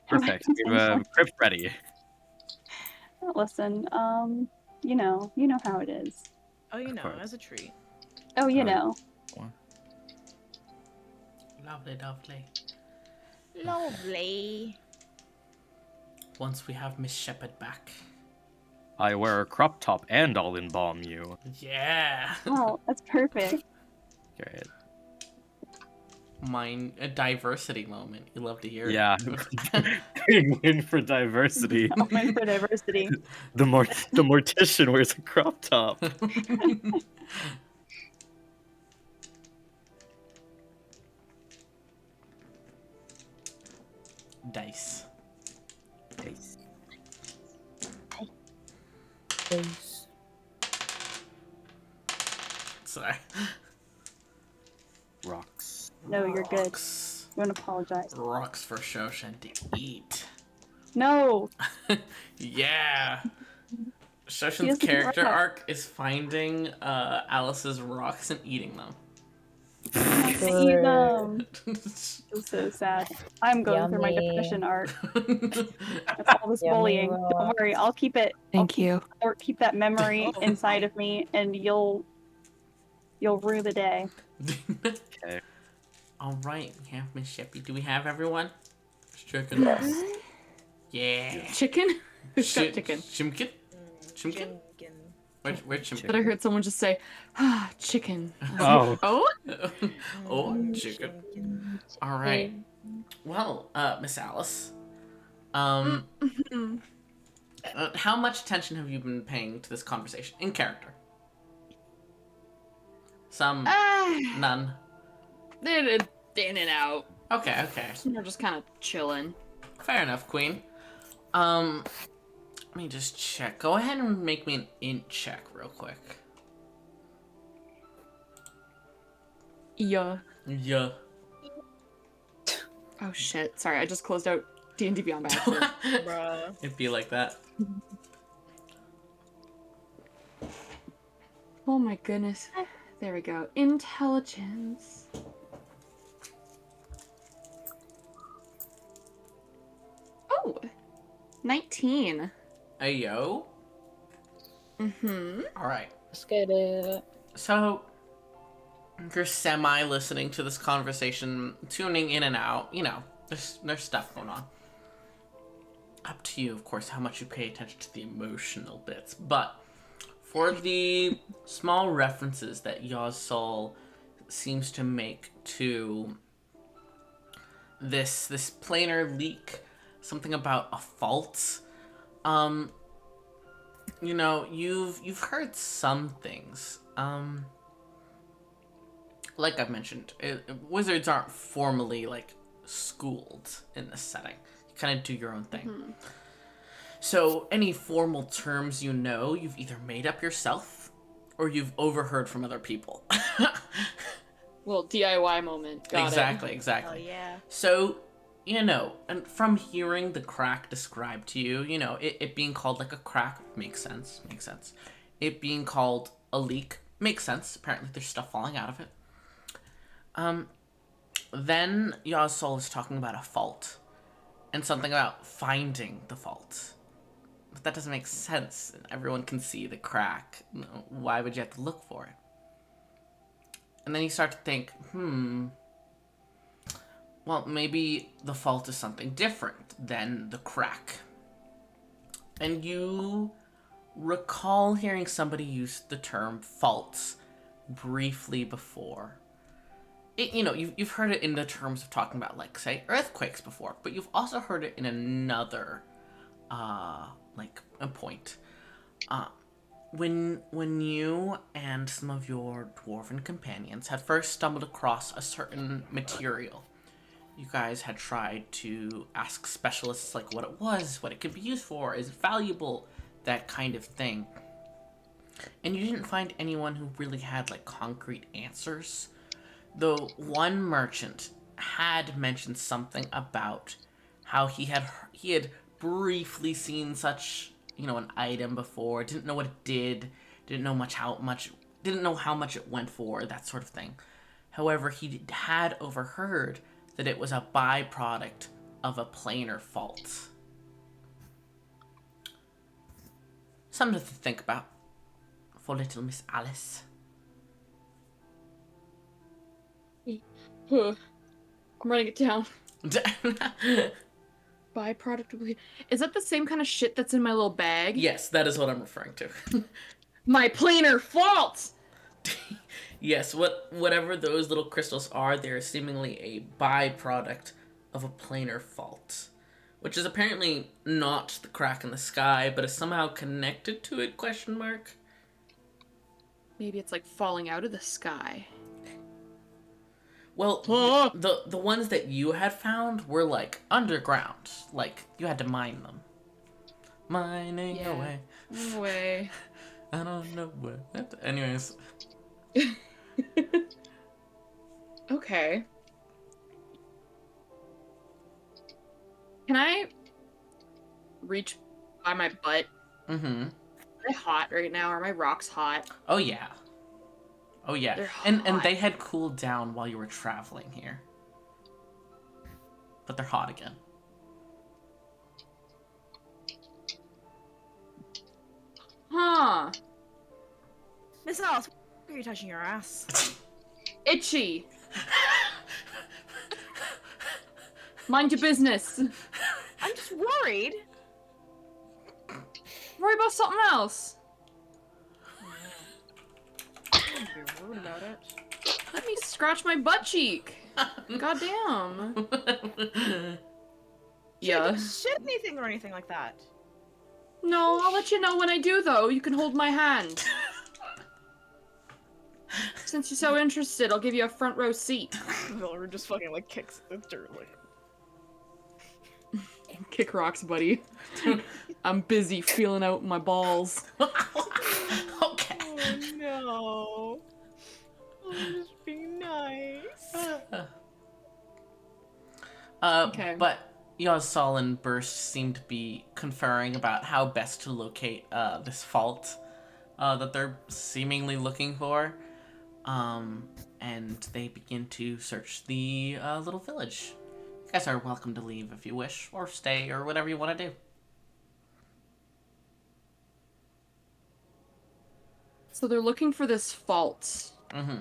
Perfect. We have a crypt ready. Listen, you know how it is. Oh, you know, course. as a treat. Oh, you Uh, know. Lovely, lovely. Lovely. Once we have Miss Shepherd back. I wear a crop top and I'll embalm you. Yeah. Oh, that's perfect. Great. A diversity moment. You love to hear Yeah. it. Big win for diversity. Moment for diversity. The mortician wears a crop top. Dice. Please. Sorry. Rocks. No, you're good. Rocks. Don't apologize. Rocks for Shoshin to eat. No! Yeah. She Shoshin's doesn't character rock. arc is finding Alice's rocks and eating them. I eat them. It's so sad. I'm going through my Yummy. depression arc. That's all this Yummy bullying. Don't rocks. worry, I'll keep it. Thank you. Or keep that memory Oh. inside of me, and you'll rue the day. Okay. All right, we have Miss Sheppy. Do we have everyone? Chicken. Yeah. Chicken? Who's Shi- got chicken? Shimkin? Shimkin? Where'd Shimkin? But I heard someone just say, chicken. Oh. Oh? Oh, chicken. All right. Well, Miss Alice, how much attention have you been paying to this conversation in character? Some, none. They're in and out. Okay, okay. We're just kind of chilling. Fair enough, Queen. Let me just check. Go ahead and make me an int check real quick. Yeah. Yeah. Oh shit. Sorry, I just closed out D&D Beyond by accident. Bruh. It'd be like that. Oh my goodness. There we go. Intelligence. Oh! 19. Ayo. Mm-hmm. Alright. Let's get it. So, you're semi-listening to this conversation, tuning in and out. You know, there's stuff going on. Up to you, of course, how much you pay attention to the emotional bits. But for the small references that Yazsol seems to make to this planar leak, something about a fault, you know, you've heard some things. Like I've mentioned, wizards aren't formally like schooled in this setting. You kind of do your own thing. Mm-hmm. So any formal terms you know, you've either made up yourself or you've overheard from other people. Little DIY moment. Got exactly, it. exactly. Oh yeah. So, you know, and from hearing the crack described to you, you know, it being called like a crack makes sense. It being called a leak makes sense. Apparently there's stuff falling out of it. Then Yazsol is talking about a fault and something about finding the fault. But that doesn't make sense. Everyone can see the crack. Why would you have to look for it? And then you start to think, well, maybe the fault is something different than the crack. And you recall hearing somebody use the term faults briefly before. you've heard it in the terms of talking about, like, say, earthquakes before, but you've also heard it in another, like, a point. When you and some of your dwarven companions had first stumbled across a certain material, you guys had tried to ask specialists, like, what it was, what it could be used for, is it valuable, that kind of thing. And you didn't find anyone who really had, like, concrete answers. Though one merchant had mentioned something about how he had briefly seen such, an item before, didn't know what it did, didn't know how much it went for, that sort of thing. However, he had overheard that it was a byproduct of a planar fault. Something to think about for little Miss Alice. I'm writing it down. Byproduct of... Is that the same kind of shit that's in my little bag? Yes, that is what I'm referring to. My planar fault! Yes, whatever those little crystals are, they're seemingly a byproduct of a planar fault. Which is apparently not the crack in the sky, but is somehow connected to it, ? Maybe it's like falling out of the sky. Well, the ones that you had found were, like, underground. Like, you had to mine them. Mining away. Away. I don't know where. Anyways. Okay. Can I reach by my butt? Mm-hmm. Am I hot right now? Are my rocks hot? Oh, yeah. Oh, yeah. They're And hot. they had cooled down while you were traveling here. But they're hot again. Huh. Miss Alice, why are you touching your ass? Itchy. Mind your business. I'm just worried. Worry about something else. Don't be rude about it. Let me scratch my butt cheek. Goddamn. Yeah. Shit anything or anything like that. No, I'll let you know when I do, though. You can hold my hand. Since you're so interested, I'll give you a front row seat. Miller just fucking like kicks the dirt like. Kick rocks, buddy. I'm busy feeling out my balls. Okay. Oh no. Oh, just be nice. Okay. But Yazal and Burst seem to be conferring about how best to locate this fault that they're seemingly looking for. And they begin to search the little village. You guys are welcome to leave if you wish, or stay, or whatever you want to do. So they're looking for this fault. Mm-hmm.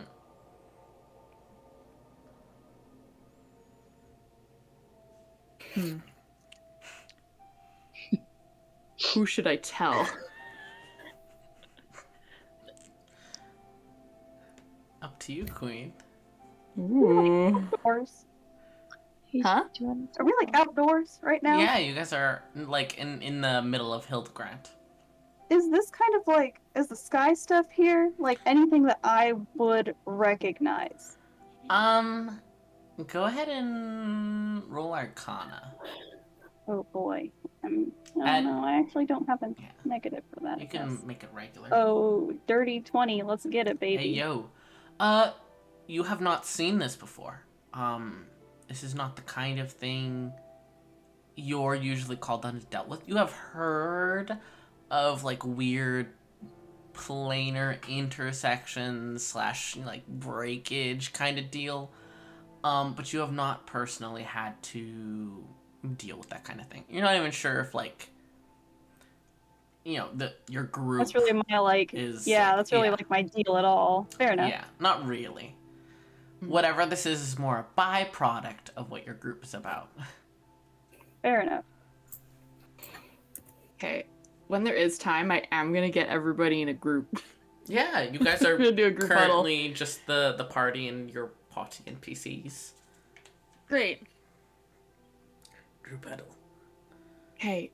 Who should I tell? Up to you, Queen. Ooh. Outdoors. Huh? Are we like outdoors right now? Yeah, you guys are like in the middle of Hildgrant. Is this kind of like, is the sky stuff here like anything that I would recognize? Go ahead and roll Arcana. Oh boy. No, I actually don't have a Yeah. negative for that. You I guess. can make it regular. Oh, dirty 20. Let's get it, baby. Hey, yo. You have not seen this before. This is not the kind of thing you're usually called on to dealt with. You have heard of, like, weird planar intersections / like, breakage kind of deal. But you have not personally had to deal with that kind of thing. You're not even sure if, like, your group That's really my like. is, That's really like my deal at all. Fair enough. Yeah, not really. Whatever this is more a byproduct of what your group is about. Fair enough. Okay. When there is time, I am gonna get everybody in a group. Yeah, you guys are We're gonna do a group huddle. currently just the party, and you're party NPCs. Great. Drupeddle. Hey,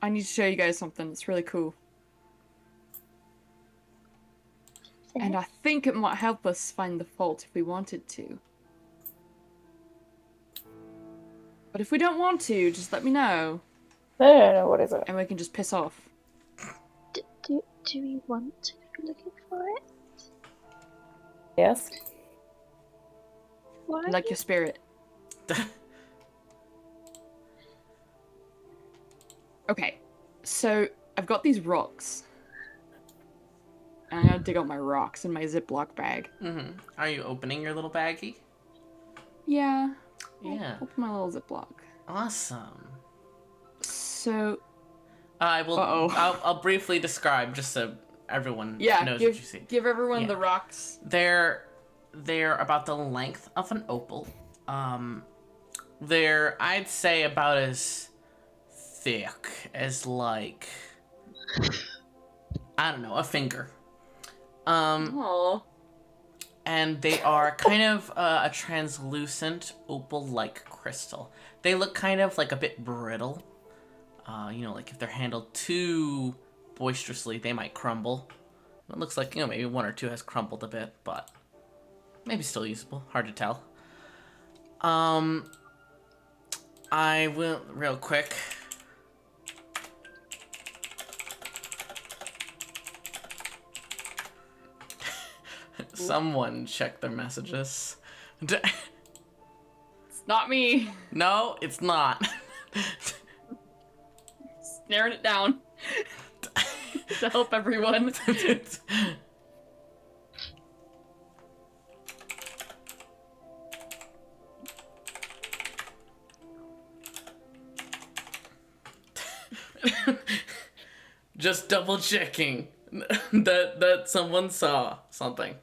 I need to show you guys something. It's really cool. And I think it might help us find the fault if we wanted to. But if we don't want to, just let me know. No, what is it? And we can just piss off. Do we want to be looking for it? Yes. Why? Like your spirit. Okay, so I've got these rocks. And I'm gonna dig out my rocks in my Ziploc bag. Mm-hmm. Are you opening your little baggie? Yeah. Yeah. Open my little Ziploc. Awesome. So. I will. Uh-oh. I'll briefly describe just so everyone Yeah, knows give, what you see. give everyone Yeah. the rocks. They're about the length of an opal. They're, I'd say, about as thick as, like, I don't know, a finger. Aww. And they are kind of a translucent opal-like crystal. They look kind of like a bit brittle. You know, like if they're handled too boisterously, they might crumble. It looks like, you know, maybe one or two has crumbled a bit, but maybe still usable. Hard to tell. I will, real quick. Someone check their messages. It's not me. No, it's not. Narrowing it down. To help everyone. Just double checking that someone saw something.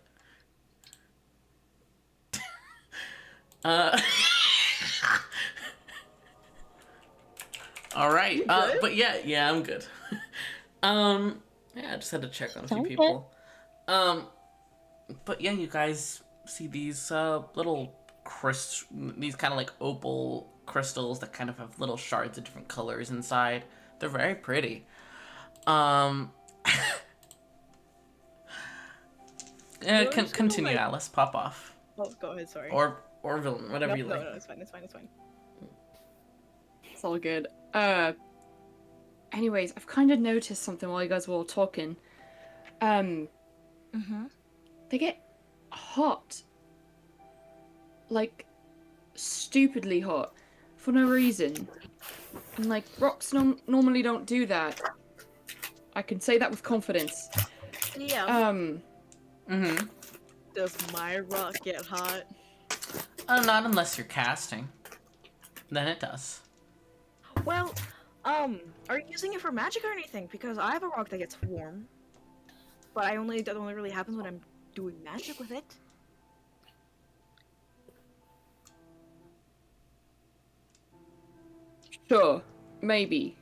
All right. But yeah, I'm good. Yeah, I just had to check on a few Sounds people. But yeah, you guys see these little these kind of like opal crystals that kind of have little shards of different colors inside. They're very pretty. Continue, like- Alice. Pop off. Oh, go ahead. Sorry. Or villain, whatever you like. No, it's fine. It's fine. It's fine. It's all good. Anyways, I've kind of noticed something while you guys were all talking. They get hot. Like, stupidly hot. For no reason. And, like, rocks normally don't do that. I can say that with confidence. Yeah. Mm-hmm. Does my rock get hot? Not unless you're casting. Then it does. Well, are you using it for magic or anything? Because I have a rock that gets warm, but that only really happens when I'm doing magic with it. Sure. Maybe.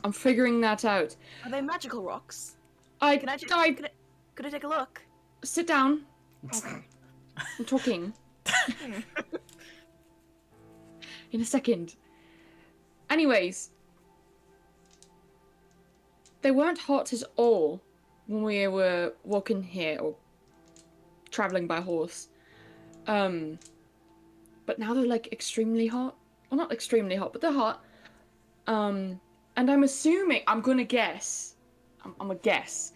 I'm figuring that out. Are they magical rocks? I Could I take a look? Sit down. Okay. I'm talking. In a second. Anyways. They weren't hot at all when we were walking here or traveling by horse. But now they're like extremely hot. Well, not extremely hot, but they're hot. And I'm assuming, I'm gonna guess, I'm a guess,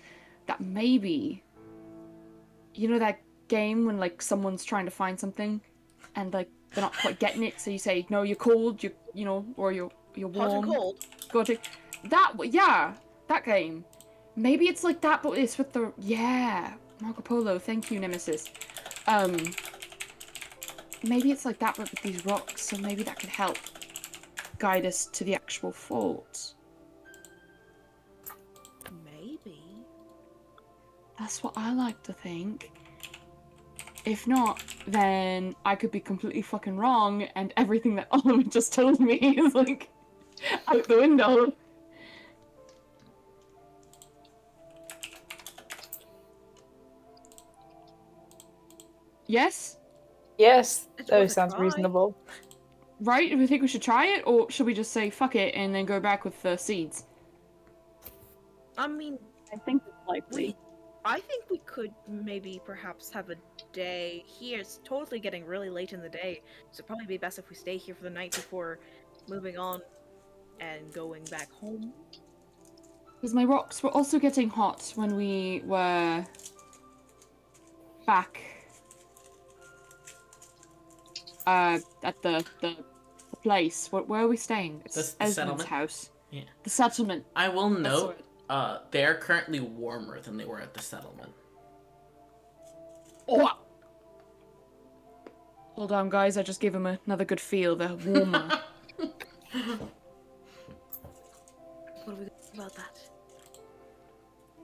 that maybe, you know that game when like someone's trying to find something and like they're not quite getting it, so you say, no, you're cold, you know, or you're warm. Hot and cold. Gotcha. That game. Maybe it's like that, but it's with the, Marco Polo, thank you, Nemesis. Maybe it's like that, but with these rocks, so maybe that could help guide us to the actual fault. Maybe. That's what I like to think. If not, then I could be completely fucking wrong, and everything that Oliver just told me is like out the window. Yes? Yes, It's that worth a sounds try. reasonable. Right? Do we think we should try it, or should we just say fuck it and then go back with the seeds? I mean, I think it's likely. I think we could maybe perhaps have a day here. It's totally getting really late in the day, so it'd probably be best if we stay here for the night before moving on and going back home. Because my rocks were also getting hot when we were back at the place. Where are we staying? It's The Esmond's settlement? house. Yeah. The settlement. I will That's note, what- they're currently warmer than they were at the settlement. Oh! Hold on, guys. I just gave him another good feel. They're warmer. What do we think about that?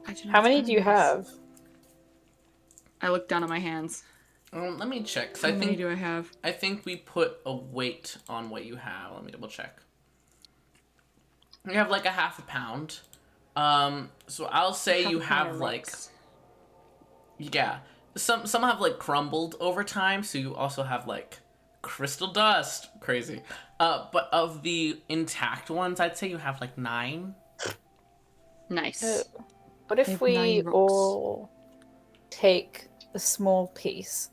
I don't know, How it's many kinda do you nice. have? I look down at my hands. Let me check. 'Cause How many do I have? I think we put a weight on what you have. Let me double check. You have like a half a pound. So I'll say Half you a pound have of like, rocks. yeah. Some have like crumbled over time, so you also have like crystal dust. Crazy. But of the intact ones, I'd say you have like 9. Nice. What if have we 9 rocks. all take a small piece,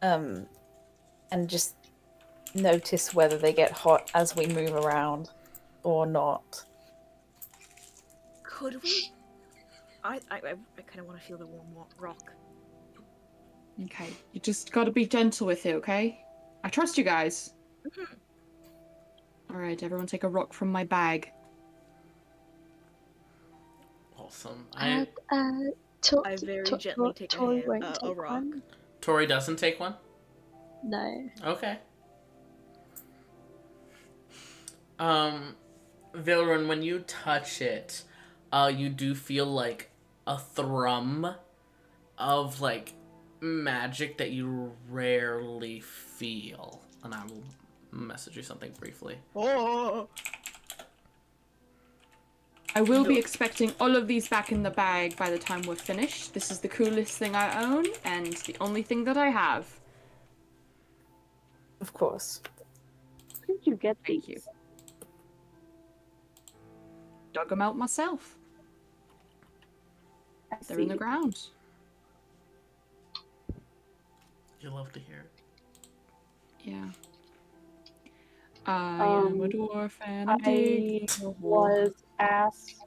and just notice whether they get hot as we move around or not? Could we? I kind of want to feel the warm rock. Okay. You just gotta be gentle with it, okay? I trust you guys. Alright, everyone take a rock from my bag. Awesome. I very gently take Tori a won't a take rock. one. Tori doesn't take one? No. Okay. Vilrun, when you touch it, you do feel like a thrum of like magic that you rarely feel. And I will message you something briefly. Oh. I will be expecting all of these back in the bag by the time we're finished. This is the coolest thing I own, and the only thing that I have. Of course. Where did you get Thank these? you. Dug them out myself. I They're in the see. ground. You love to hear it. Yeah. I am a dwarf and I dig I a hole. was asked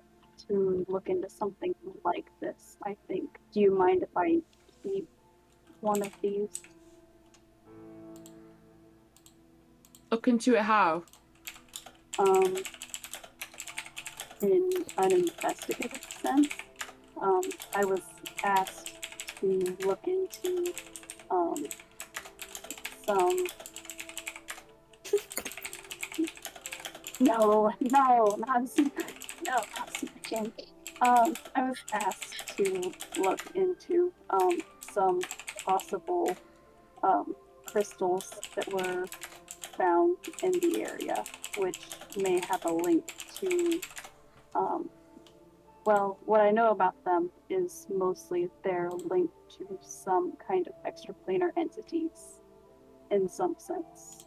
to look into something like this, I think. Do you mind if I keep one of these? Look into it how? In an investigative sense. I was asked to look into some no, not super, no, not super Jen. I was asked to look into some possible crystals that were found in the area, which may have a link to well, what I know about them is mostly they're linked to some kind of extraplanar entities in some sense.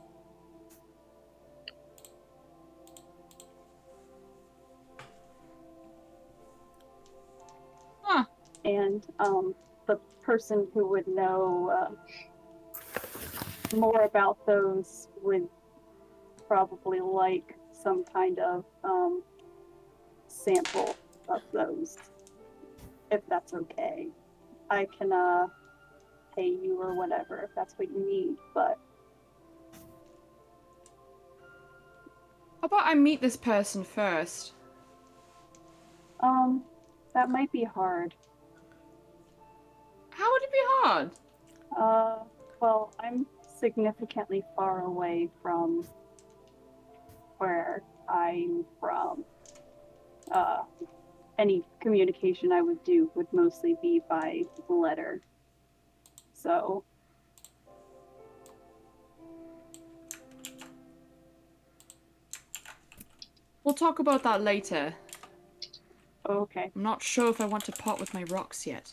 Huh. And the person who would know more about those would probably like some kind of sample of those, if that's okay. I can pay you or whatever if that's what you need, but How about I meet this person first? that might be hard. How would it be hard? Well, I'm significantly far away from where I'm from. Any communication I would do would mostly be by letter. So, We'll talk about that later. okay. I'm not sure if I want to part with my rocks yet.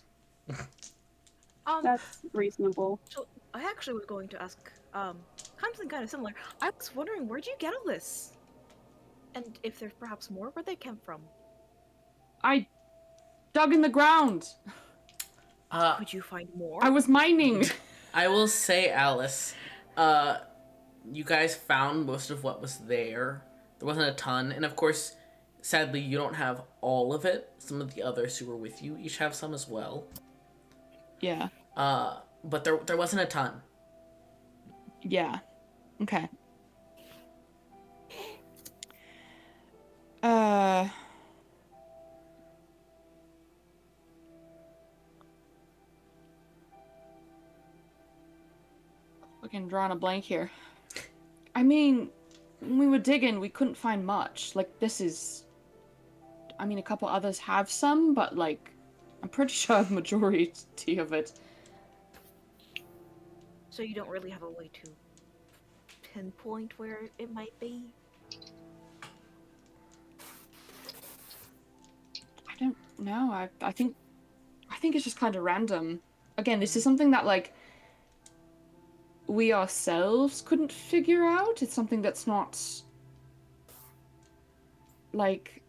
That's reasonable. So I actually was going to ask something kind of similar. I was wondering, where'd you get all this? And if there's perhaps more, where they came from? I dug in the ground. Could you find more? I was mining. I will say, Alice, you guys found most of what was there. There wasn't a ton, and of course, sadly, you don't have all of it. Some of the others who were with you each have some as well. Yeah. But there wasn't a ton. Yeah. Okay. Fucking drawing a blank here. I mean, when we were digging, we couldn't find much. Like, this is... I mean, a couple others have some, but, like, I'm pretty sure the majority of it. So you don't really have a way to pinpoint where it might be? I don't know. I think it's just kind of random. Again, this is something that, like, we ourselves couldn't figure out. It's something that's not, like,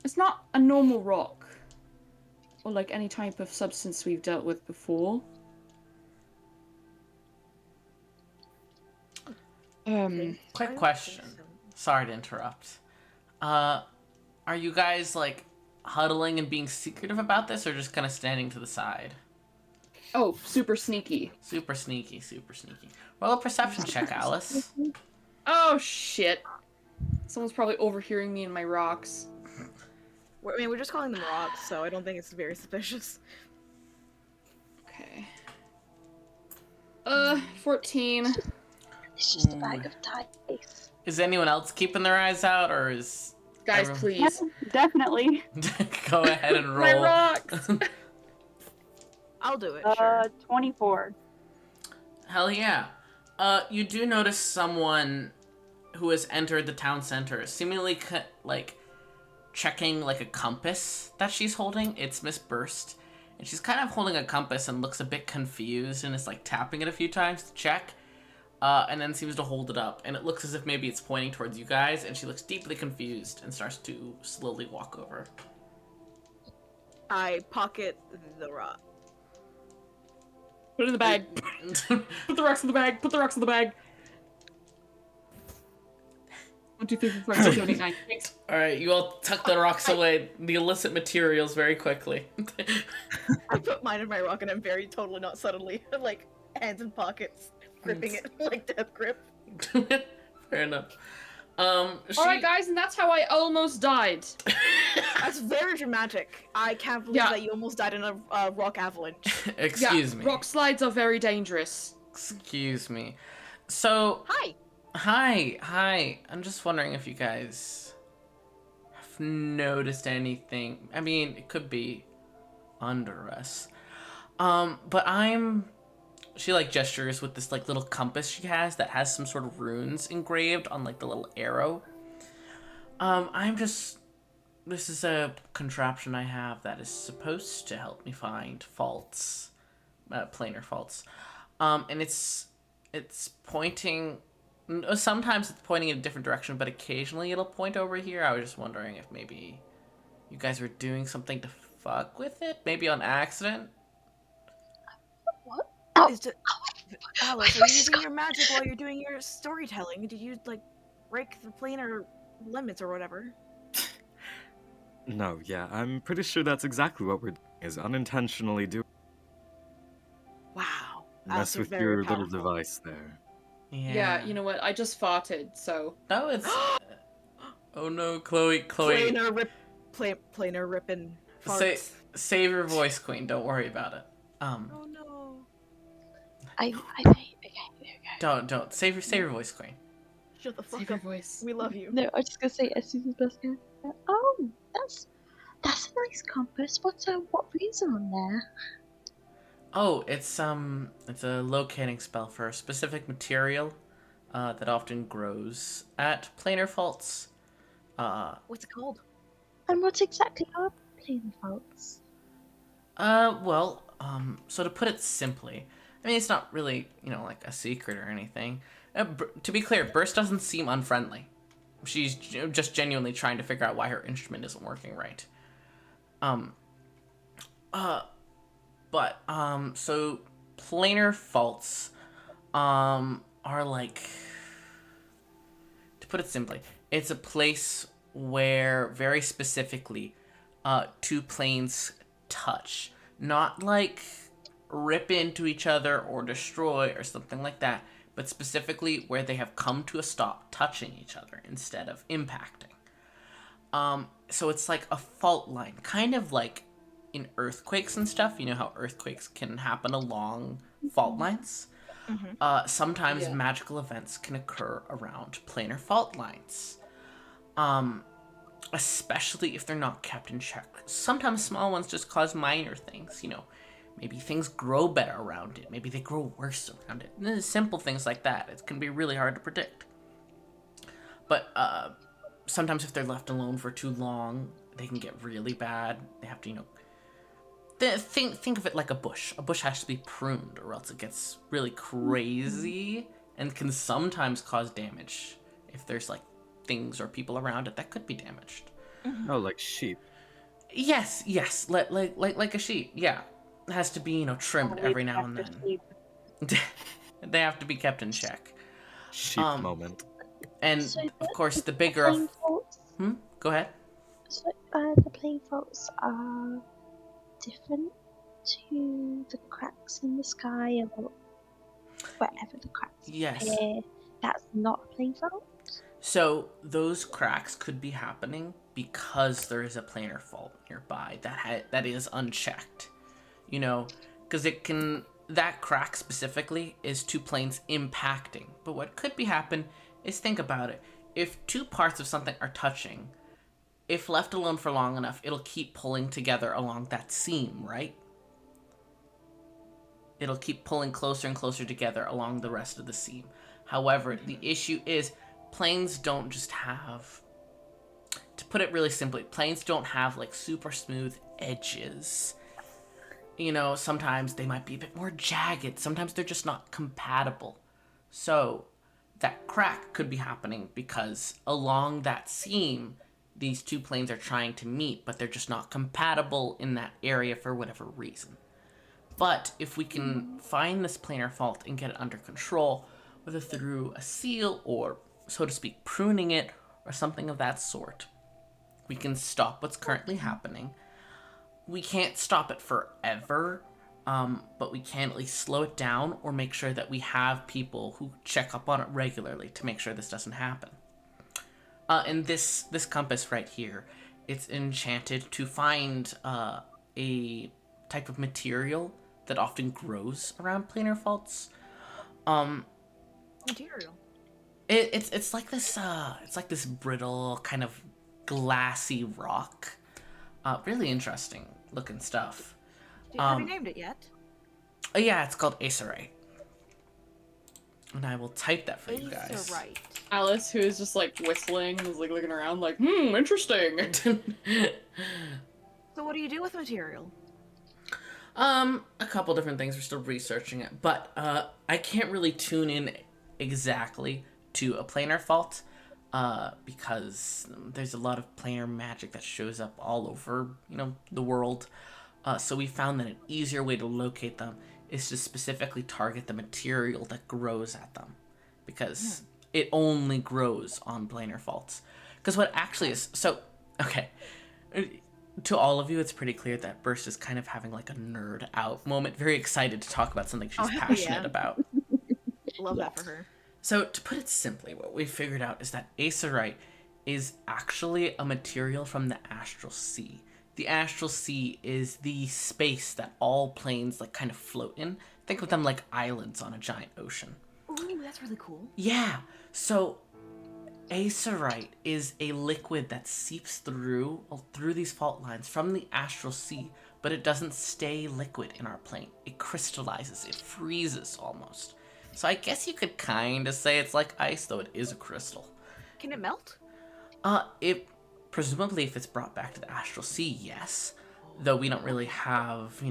it's not a normal rock or like any type of substance we've dealt with before. Quick question. Sorry to interrupt. Are you guys, like, huddling and being secretive about this, or just kind of standing to the side? Oh, super sneaky. Super sneaky, super sneaky. Roll a perception check, Alice. Oh, shit. Someone's probably overhearing me and my rocks. I mean, we're just calling them rocks, so I don't think it's very suspicious. Okay. 14. It's just a bag of dice. Is anyone else keeping their eyes out, or is... Guys, please. Definitely. Go ahead and roll. My rocks! I'll do it, sure. 24. Hell yeah. You do notice someone who has entered the town center, seemingly, like, checking, like, a compass that she's holding. It's Miss Burst. And she's kind of holding a compass and looks a bit confused and is, like, tapping it a few times to check. And then seems to hold it up. And it looks as if maybe it's pointing towards you guys, and she looks deeply confused and starts to slowly walk over. I pocket the rock. Put it in the bag. Put the rocks in the bag. Put the rocks in the bag. 1, 2, 3, 4, 5, 6, 7, 8, 9. Thanks. Alright, you all tuck the rocks away, the illicit materials, very quickly. I put mine in my rock, and I'm very totally not subtly, like, hands in pockets, gripping it like death grip. Fair enough. Alright, guys, and that's how I almost died. That's very dramatic. I can't believe that you almost died in a rock avalanche. Excuse me. Rock slides are very dangerous. Excuse me. So... Hi. I'm just wondering if you guys have noticed anything. I mean, it could be under us. But she, like, gestures with this, like, little compass she has that has some sort of runes engraved on, like, the little arrow. This is a contraption I have that is supposed to help me find faults, planar faults. And it's pointing, sometimes it's pointing in a different direction, but occasionally it'll point over here. I was just wondering if maybe you guys were doing something to fuck with it? Maybe on accident? What? Alice, are you using your magic while you're doing your storytelling? Did you, like, break the planar limits or whatever? No, yeah, I'm pretty sure that's exactly what we're doing, is unintentionally do. Wow. Mess with your little device there. Yeah, you know what? I just farted, so. No, it's. Oh no, Chloe. Planar ripping farts. Save your voice, Queen. Don't worry about it. Oh no. I okay, there we go. Don't save your voice, Queen. Shut the fuck Save up. your voice. We love you. No, I was just gonna say as soon as possible. Oh, that's a nice compass. What runes are on there? Oh, it's a locating spell for a specific material that often grows at planar faults. What's it called? And what exactly are planar faults? Well, So to put it simply, I mean, it's not really, like a secret or anything. To be clear, Burst doesn't seem unfriendly. She's just genuinely trying to figure out why her instrument isn't working right. So planar faults, are like, to put it simply, it's a place where very specifically, two planes touch. Not like rip into each other or destroy or something like that, but specifically where they have come to a stop touching each other instead of impacting. So it's like a fault line, kind of like in earthquakes and stuff. You know how earthquakes can happen along fault lines? Sometimes magical events can occur around planar fault lines. Especially if they're not kept in check. Sometimes small ones just cause minor things, Maybe things grow better around it. Maybe they grow worse around it. And simple things like that. It can be really hard to predict. But sometimes if they're left alone for too long, they can get really bad. They have to, think of it like a bush. A bush has to be pruned or else it gets really crazy and can sometimes cause damage if there's like things or people around it that could be damaged. Oh, like sheep. Yes, like a sheep. Yeah, it has to be trimmed every now and then. They have to be kept in check. Sheep moment. And So of course, the bigger. plane faults, Go ahead. so the plane faults are different to the cracks in the sky or wherever the cracks Yes. appear. That's not a plane fault. So those cracks could be happening because there is a planar fault nearby that is unchecked. Because that crack specifically is two planes impacting. But what could be happen is, think about it. If two parts of something are touching, if left alone for long enough, it'll keep pulling together along that seam, right? It'll keep pulling closer and closer together along the rest of the seam. However, the issue is planes don't just have, to put it really simply, planes don't have like super smooth edges. Sometimes they might be a bit more jagged. Sometimes they're just not compatible. So that crack could be happening because along that seam, these two planes are trying to meet, but they're just not compatible in that area for whatever reason. But if we can find this planar fault and get it under control, whether through a seal or, so to speak, pruning it or something of that sort, we can stop what's currently happening. We can't stop it forever, but we can at least slow it down or make sure that we have people who check up on it regularly to make sure this doesn't happen. And this compass right here, it's enchanted to find a type of material that often grows around planar faults. Material. It's like this brittle kind of glassy rock. Really interesting looking stuff. Have you named it yet? Yeah, it's called Acerite. And I will type that for you guys. Acerite. Alice, who is just like whistling, is like looking around like, interesting. So what do you do with material? A couple different things. We're still researching it, but I can't really tune in exactly to a planar fault because there's a lot of planar magic that shows up all over, the world. So we found that an easier way to locate them is to specifically target the material that grows at them, because it only grows on planar faults. Because what actually is, okay, to all of you, it's pretty clear that Burst is kind of having like a nerd out moment, very excited to talk about something she's passionate about. Love that for her. So to put it simply, what we figured out is that Acerite is actually a material from the Astral Sea. The Astral Sea is the space that all planes like kind of float in. Think of them like islands on a giant ocean. Ooh, that's really cool. Yeah, so Acerite is a liquid that seeps through these fault lines from the Astral Sea, but it doesn't stay liquid in our plane. It crystallizes, it freezes almost. So I guess you could kind of say it's like ice, though it is a crystal. Can it melt? Presumably if it's brought back to the Astral Sea, yes. though we don't really have,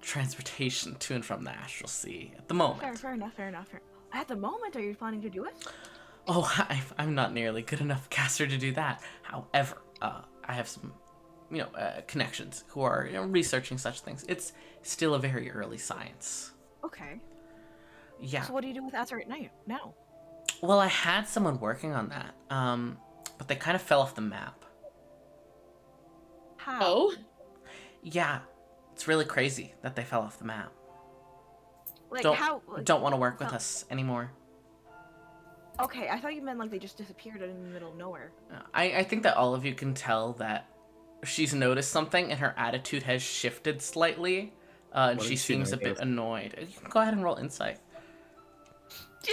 transportation to and from the astral sea at the moment. Fair enough. At the moment, are you planning to do it? Oh, I'm not nearly good enough caster to do that. However, I have some, connections who are researching such things. It's still a very early science. Okay. Yeah. So what do you do with Azerite now? Well, I had someone working on that, but they kind of fell off the map. How? Oh? Yeah, it's really crazy that they fell off the map. Like don't how? don't want to work with us anymore. Okay, I thought you meant like they just disappeared in the middle of nowhere. I think that all of you can tell that she's noticed something and her attitude has shifted slightly, and What she did she seems a bit notice? annoyed. You can go ahead and roll insight.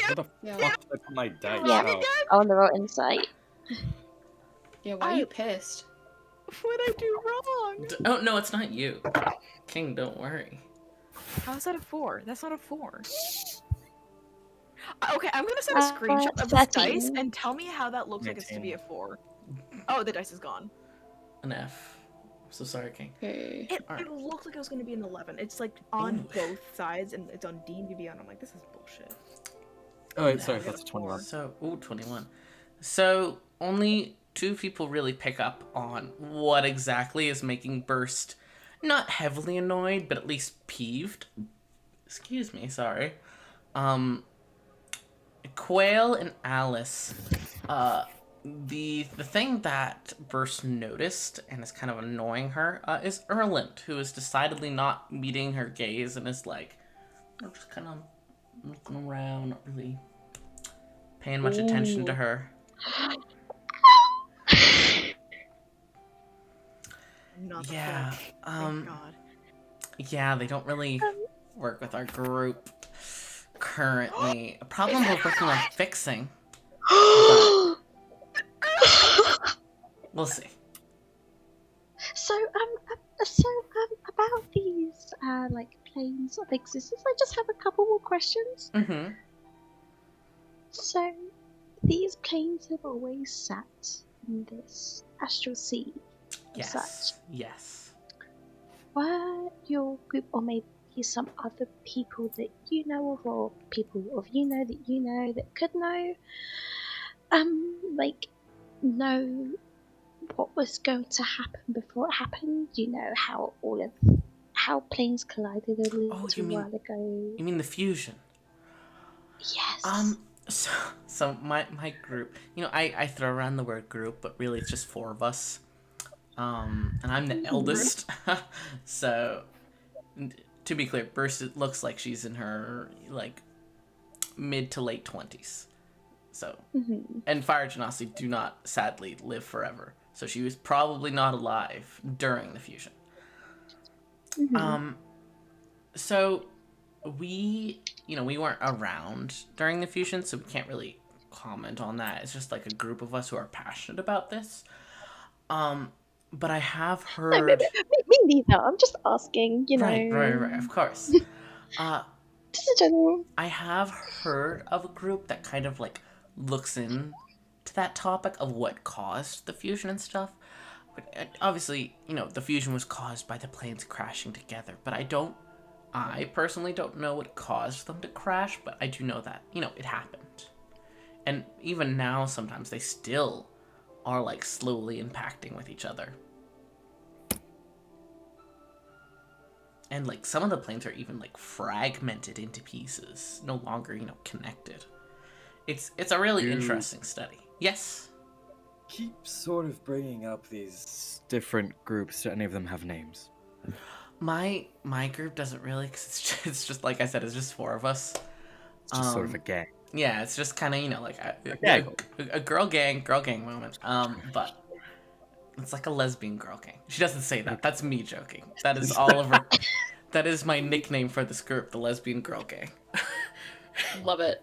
What the Yeah. fuck did I put my dice Yeah. out? On the roll insight. Yeah, why are you pissed? What'd I do wrong? Oh, no, it's not you. King, don't worry. How's that a 4? That's not a 4. Okay, I'm gonna send a screenshot of this 13. dice and tell me how that looks like it's to be a 4. Oh, the dice is gone. An F. I'm so sorry, King. Okay. It looked like it was gonna be an 11. It's like on Ooh. both sides and it's on D&D Beyond. I'm like, this is bullshit. Oh, wait, sorry, Yeah. that's a 21. So, 21. So, only 2 people really pick up on what exactly is making Burst not heavily annoyed, but at least peeved. Excuse me, sorry. Quail and Alice, the thing that Burst noticed and is kind of annoying her is Erland, who is decidedly not meeting her gaze and is like, just kind of looking around, not really paying much attention to her. Not the Yeah, flesh. Thank God. yeah, they don't really work with our group currently. A problem we're working on fixing. But we'll see. So about these like planes of existence, I just have a couple more questions. Mm-hmm. So these planes have always sat in this astral sea. Yes. Such. Yes. Were your group, or maybe some other people that you know of, or people of that you know that could know, know what was going to happen before it happened? You know how planes collided a little you mean- while ago. You mean the fusion? Yes. So my group, I throw around the word group, but really it's just 4 of us. And I'm the eldest. So, to be clear, Burst, it looks like she's in her, mid to late 20s. So, and Fire Genasi do not, sadly, live forever. So she was probably not alive during the fusion. So we weren't around during the fusion, so we can't really comment on that. It's just like a group of us who are passionate about this. But I have heard. No, me neither. I'm just asking. Right. Of course. Just in general. I have heard of a group that kind of looks in to that topic of what caused the fusion and stuff. But obviously, the fusion was caused by the planes crashing together. But I personally don't know what caused them to crash, but I do know that, it happened. And even now, sometimes they still are slowly impacting with each other. And some of the planes are even fragmented into pieces, no longer, connected. It's a really interesting study. Yes? Keep sort of bringing up these Different groups, do any of them have names? My group doesn't really, because it's just like I said, it's just 4 of us. It's just sort of a gang. Yeah, it's just kind of a girl gang moment. But it's like a lesbian girl gang. She doesn't say that. That's me joking. That is all of her. That is my nickname for this group, the lesbian girl gang. Love it.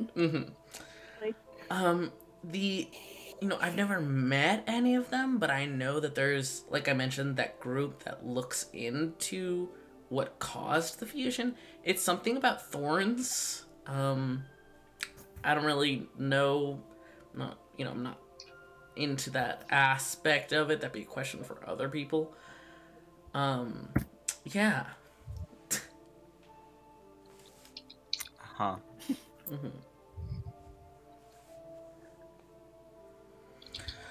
I've never met any of them, but I know that there's, like I mentioned, that group that looks into what caused the fusion. It's something about thorns. I don't really know. I'm not into that aspect of it. That'd be a question for other people. Yeah. Huh. Mhm.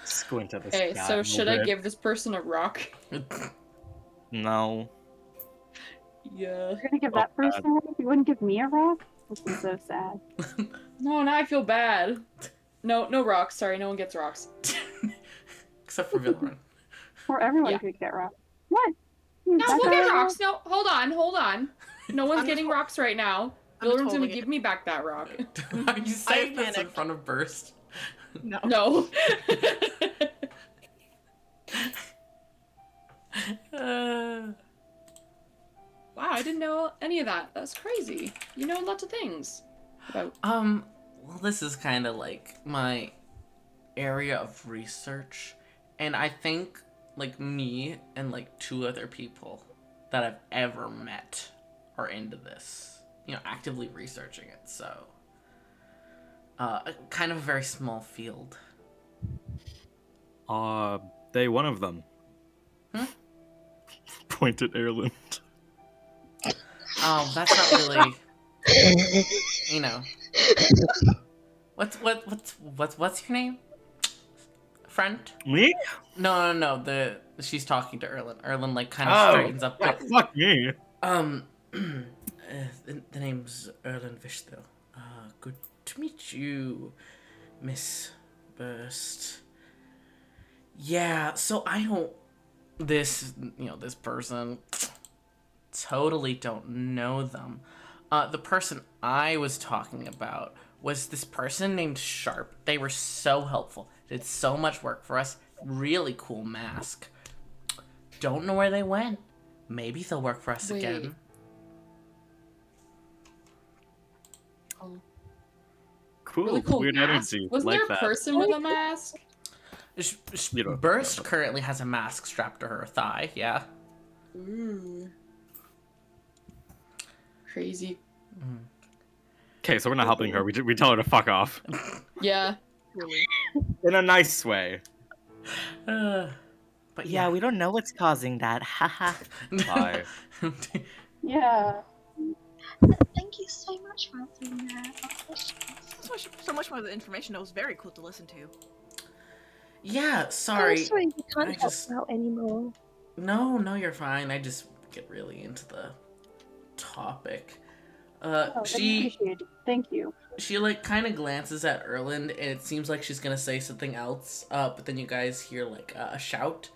Squint at this Okay, cat a so little should I bit. give this person a rock? No. Yeah. You're gonna give Oh, that person a rock? You wouldn't give me a rock? This is so sad. No, now I feel bad. No, no rocks. Sorry, no one gets rocks. Except for Villarin. Or everyone Yeah. could get rock. What? No, That's we'll get all? rocks. No, hold on. No one's I'm getting just- rocks right now. I'm just Villarin's gonna holding give it. me back that rock. Are you saying this in panicked. front of Burst? No. No. Uh, Wow, I didn't know any of that. That's crazy. You know lots of things about. well, this is kind of like my area of research, and I think like me and like 2 other people that I've ever met are into this, actively researching it. So, kind of a very small field. They one of them. Hmm? Point at Ireland. Oh, that's not really, What's your name? Friend? Me? No. She's talking to Erlin. Erlin like kind of Oh, straightens up. yeah, fuck me. The name's Erlin Vishto. Good to meet you, Miss Burst. Yeah, so I don't. This person. Totally don't know them. The person I was talking about was this person named Sharp. They were so helpful. Did so much work for us. Really cool mask. Don't know where they went. Maybe they'll work for us Wait. again. Cool. Really cool Weird mask. energy. Wasn't like there a that. person with a mask? You don't Burst know. currently has a mask strapped to her thigh. Yeah. Ooh. Crazy. Okay, so we're not helping her. We tell her to fuck off. Yeah. Really. In a nice way. But yeah, we don't know what's causing that. Haha. Bye. Yeah. Thank you so much for answering our questions. So much more of the information that was very cool to listen to. Yeah, sorry. I'm sorry, we can't I help just- you out anymore. No, you're fine. I just get really into the topic. Oh, I She appreciate it. Thank you. like kind of glances at Erland, and it seems like she's gonna say something else. But then you guys hear like a shout,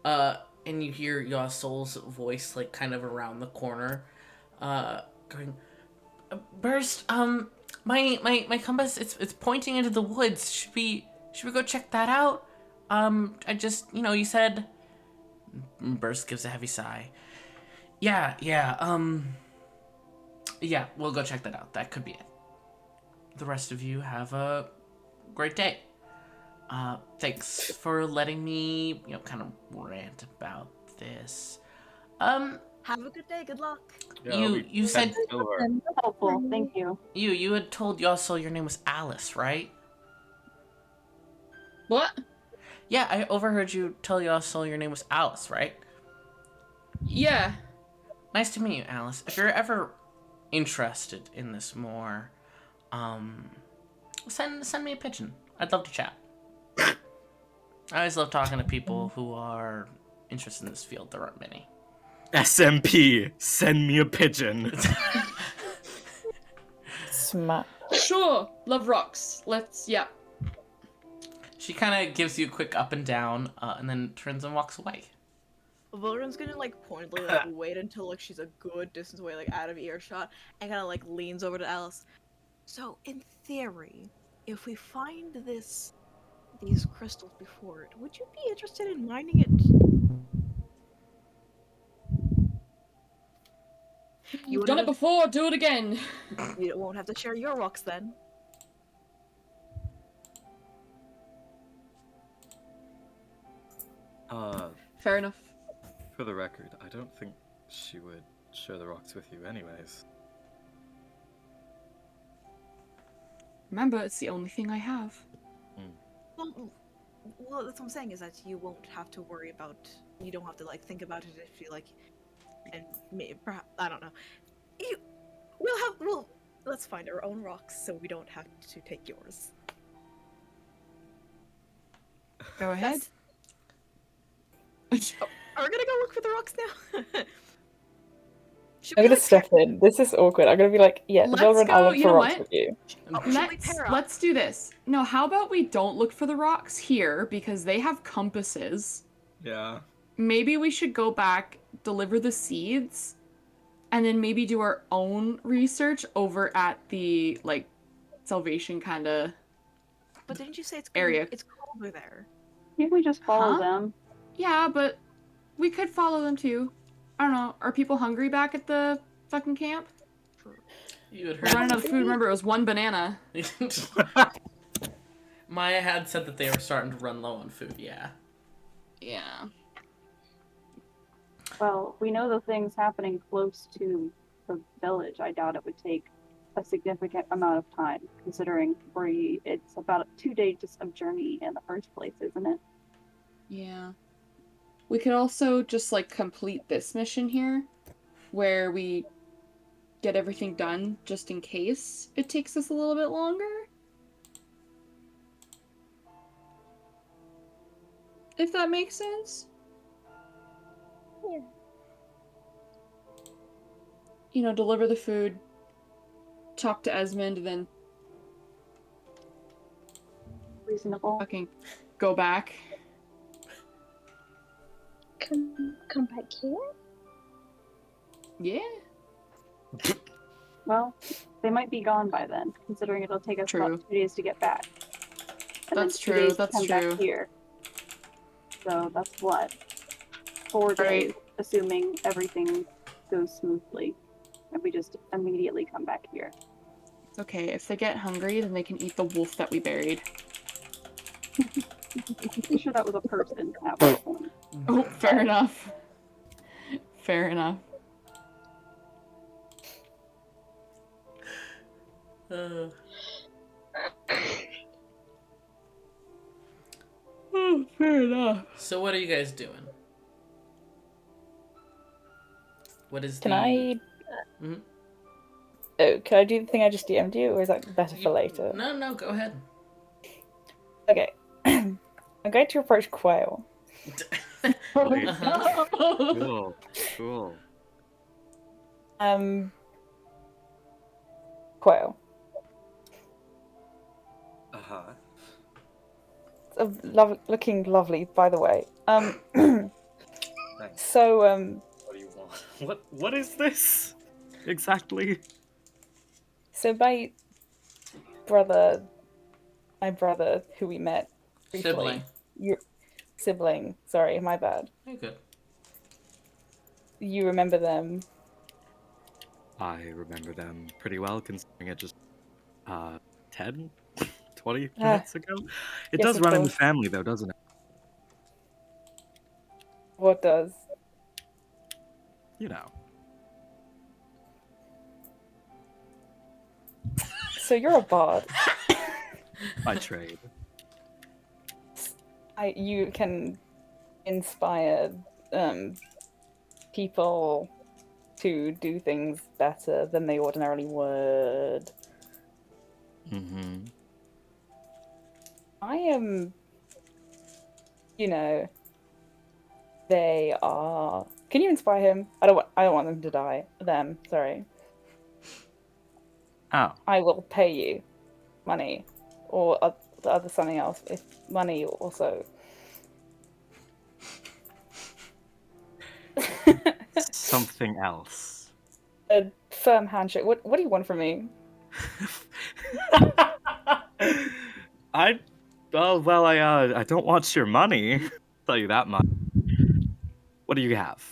and you hear Yosol's voice like kind of around the corner, going, "Burst, my compass, it's pointing into the woods. Should we go check that out? I just, you said." Burst gives a heavy sigh. Yeah, we'll go check that out. That could be it. The rest of you have a great day. Thanks for letting me, kind of rant about this. Have a good day. Good luck. You said Helpful. Thank you. you had told Yosel your name was Alice, right? What? Yeah, I overheard you tell Yosel your name was Alice, right? Yeah. Nice to meet you, Alice. If you're ever interested in this more, send me a pigeon. I'd love to chat. I always love talking to people who are interested in this field. There aren't many. SMP, send me a pigeon. Smack. Sure. Love rocks. Yeah. She kind of gives you a quick up and down, and then turns and walks away. Vilren's gonna pointedly wait until she's a good distance away, out of earshot, and kind of leans over to Alice. So, in theory, if we find these crystals before it, would you be interested in mining it? You've done it before. Do it again. You won't have to share your rocks then. Fair enough. For the record, I don't think she would share the rocks with you anyways. Remember, it's the only thing I have. Well, that's what I'm saying is that you won't have to worry about You don't have to like think about it if you like, and maybe perhaps I don't know. We'll let's find our own rocks so we don't have to take yours. Go ahead. Are we gonna go look for the rocks now? Should I'm we, gonna like, step in. This is awkward. I'm gonna be like, yeah, Let's Velrun, I'll go- look you for know rocks what? with you. Let's do this. No, how about we don't look for the rocks here because they have compasses. Yeah. Maybe we should go back, deliver the seeds, and then maybe do our own research over at the like Salvation kind of But didn't you say it's area. It's colder there. Can't we just follow Huh? them? Yeah, but we could follow them too. I don't know. Are people hungry back at the fucking camp? You had We're running out of heard. food. Remember, it was one banana. Maya had said that they were starting to run low on food. Yeah. Yeah. Well, we know the things happening close to the village. I doubt it would take a significant amount of time, considering it's about a 2-day just of journey in the first place, isn't it? Yeah. We could also just like complete this mission here, where we get everything done just in case it takes us a little bit longer. If that makes sense. Yeah. You know, deliver the food, talk to Esmond, and then Reasonable. fucking go back. Come back here? Yeah. Well, they might be gone by then, considering it'll take us True. about 2 days to get back. And That's then 2 true, days to that's come true. back here. So that's what? 4 Right. days, assuming everything goes smoothly. And we just immediately come back here. It's okay. If they get hungry, then they can eat the wolf that we buried. I'm sure that was a person at one point. Oh, fair enough. Fair enough. Oh, fair enough. So what are you guys doing? What is Can the... I? Mhm. Oh, can I do the thing I just DM'd you, or is that better for later? No, go ahead. Okay. I'm going to approach Quail. Uh-huh. Cool. Cool. Quail. Uh-huh. Looking lovely, by the way. Thanks. So, What do you want? What is this? Exactly. so my brother, who we met briefly. Sibling. Your sibling. Sorry, my bad. You're good. You remember them? I remember them pretty well, considering it just 10, 20 Ah, minutes ago. It yes, does of run in the course. family, though, doesn't it? What does? You know. So you're a bard. By trade. You can inspire people to do things better than they ordinarily would. Mm-hmm. I am, they are. Can you inspire him? I don't want them to die. Them, sorry. Oh. I will pay you money, or something else. If money also. Something else. A firm handshake. What do you want from me? I don't want your money. I'll tell you that much. What do you have?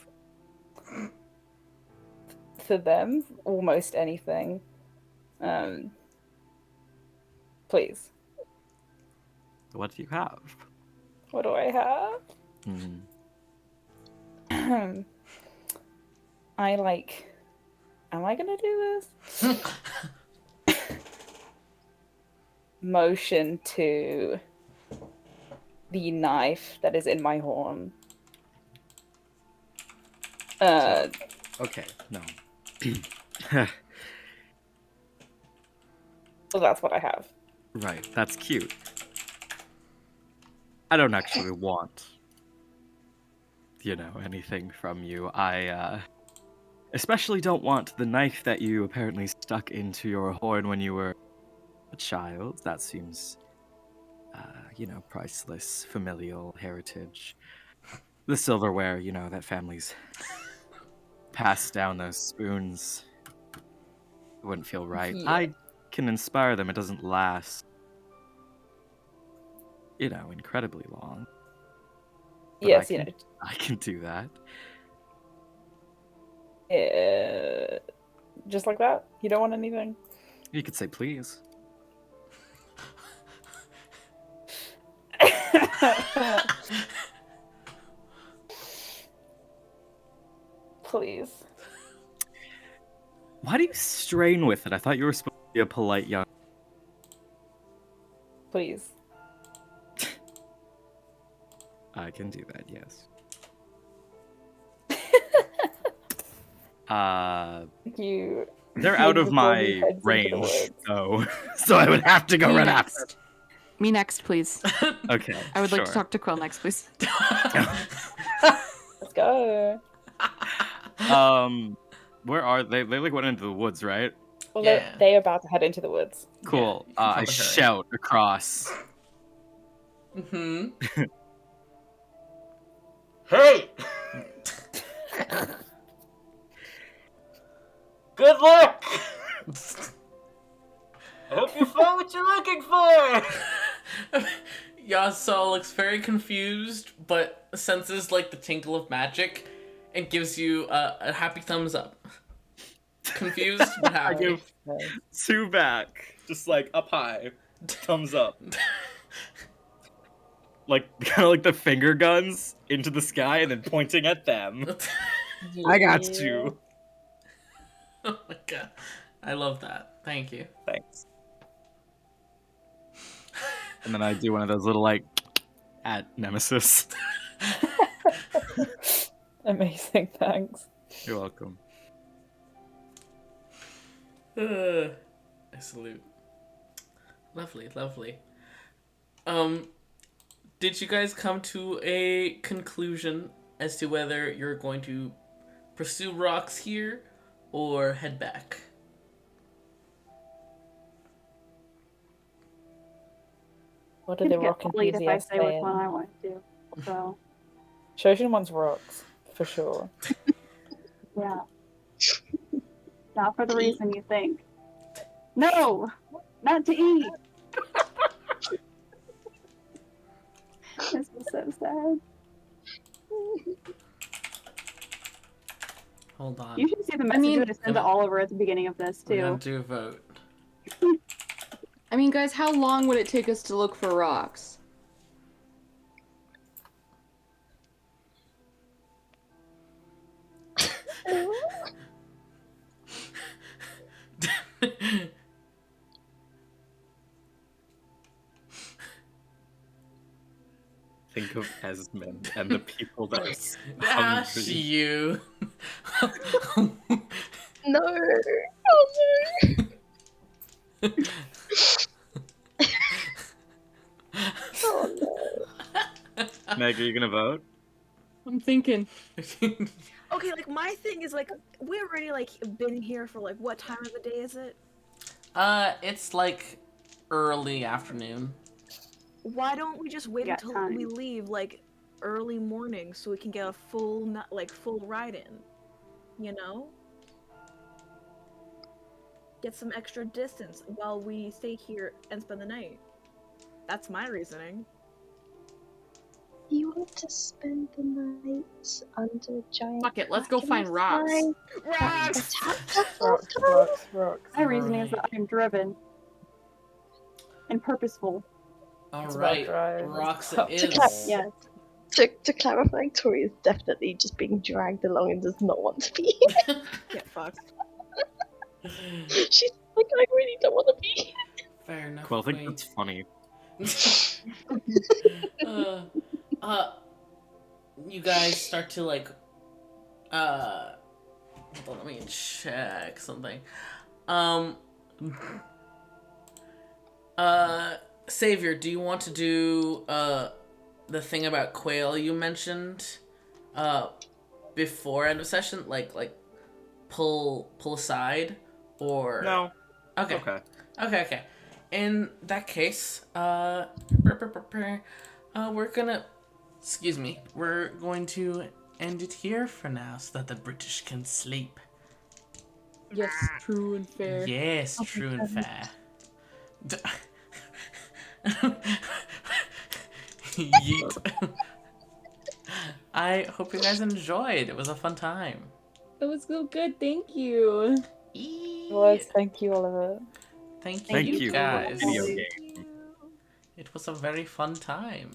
For them, almost anything. Please. What do you have? What do I have? Mm. Am I gonna do this? Motion to the knife that is in my horn. Okay, no. Well, that's what I have. Right, that's cute. I don't actually want, anything from you. I, especially don't want the knife that you apparently stuck into your horn when you were a child. That seems, priceless familial heritage. The silverware, that families pass down those spoons. It wouldn't feel right. Yeah. I can inspire them. It doesn't last, incredibly long. But Yes, I can do that. Just like that? You don't want anything? You could say please. Please. Why do you strain with it? I thought you were supposed to be a polite young... Please. I can do that, yes. You. They're out of my heads into the range, woods. though. So I would have to go Me right next. after. Me next, please. Okay, I would like to sure. talk to Quill next, please. Let's go. Where are they? They went into the woods, right? Well, Yeah. they're about to head into the woods. Cool. you can I follow her. shout across. Mm-hmm. Hey! Good luck! I hope you found what you're looking for! Yasuo looks very confused, but senses like the tinkle of magic and gives you a happy thumbs up. Confused but I happy. give 2 back. Just like up high. Thumbs up. Like, kind of like the finger guns into the sky and then pointing at them. I got you. Oh my god. I love that. Thank you. Thanks. And then I do one of those little, like, at Nemesis. Amazing, thanks. You're welcome. I salute. Lovely, lovely. Did you guys come to a conclusion as to whether you're going to pursue rocks here or head back? What do It'd the get rock late if I enthusiasts say which saying? one I want to do. So, Shoshin wants rocks, for sure. yeah. Not for the reason you think. No! Not to eat! This is so sad. Hold on. You should see the message mean- I sent to Oliver at the beginning of this, We're gonna too. do a vote. I mean, guys, how long would it take us to look for rocks? Think of Esmond and the people that are Ash hungry. you. No. Oh no. Oh no. Meg, are you gonna vote? I'm thinking. Okay, like my thing is like we already like been here for like what time of the day is it? It's like early afternoon. Why don't we just wait We got until time. we leave like early morning so we can get a full ride in? You know? Get some extra distance while we stay here and spend the night. That's my reasoning. You want to spend the night under a giant Fuck it, let's go crack in find the rocks. sky Rocks! that attacked us all Rocks, the time? rocks, rocks. My reasoning is that I am driven. And purposeful. It's about Alright, drive. rocks Oh, it to is. clap, yeah. To clarify, Tori is definitely just being dragged along and does not want to be. Get fucked. She's like, I really don't want to be. Fair enough. Well, I think Wait. that's funny. You guys start to like Hold on, let me check something. Savior, do you want to do the thing about Quail you mentioned before end of session? Like pull aside, or No. Okay. Okay. In that case, we're gonna, excuse me, we're going to end it here for now so that the British can sleep. Yes, true and fair. Yes, Oh my true and goodness. fair. Yeet. I hope you guys enjoyed. It was a fun time. That was so good. Thank you. It was. Thank you, Oliver. Thank Thank you you. guys. Video game. It was a very fun time.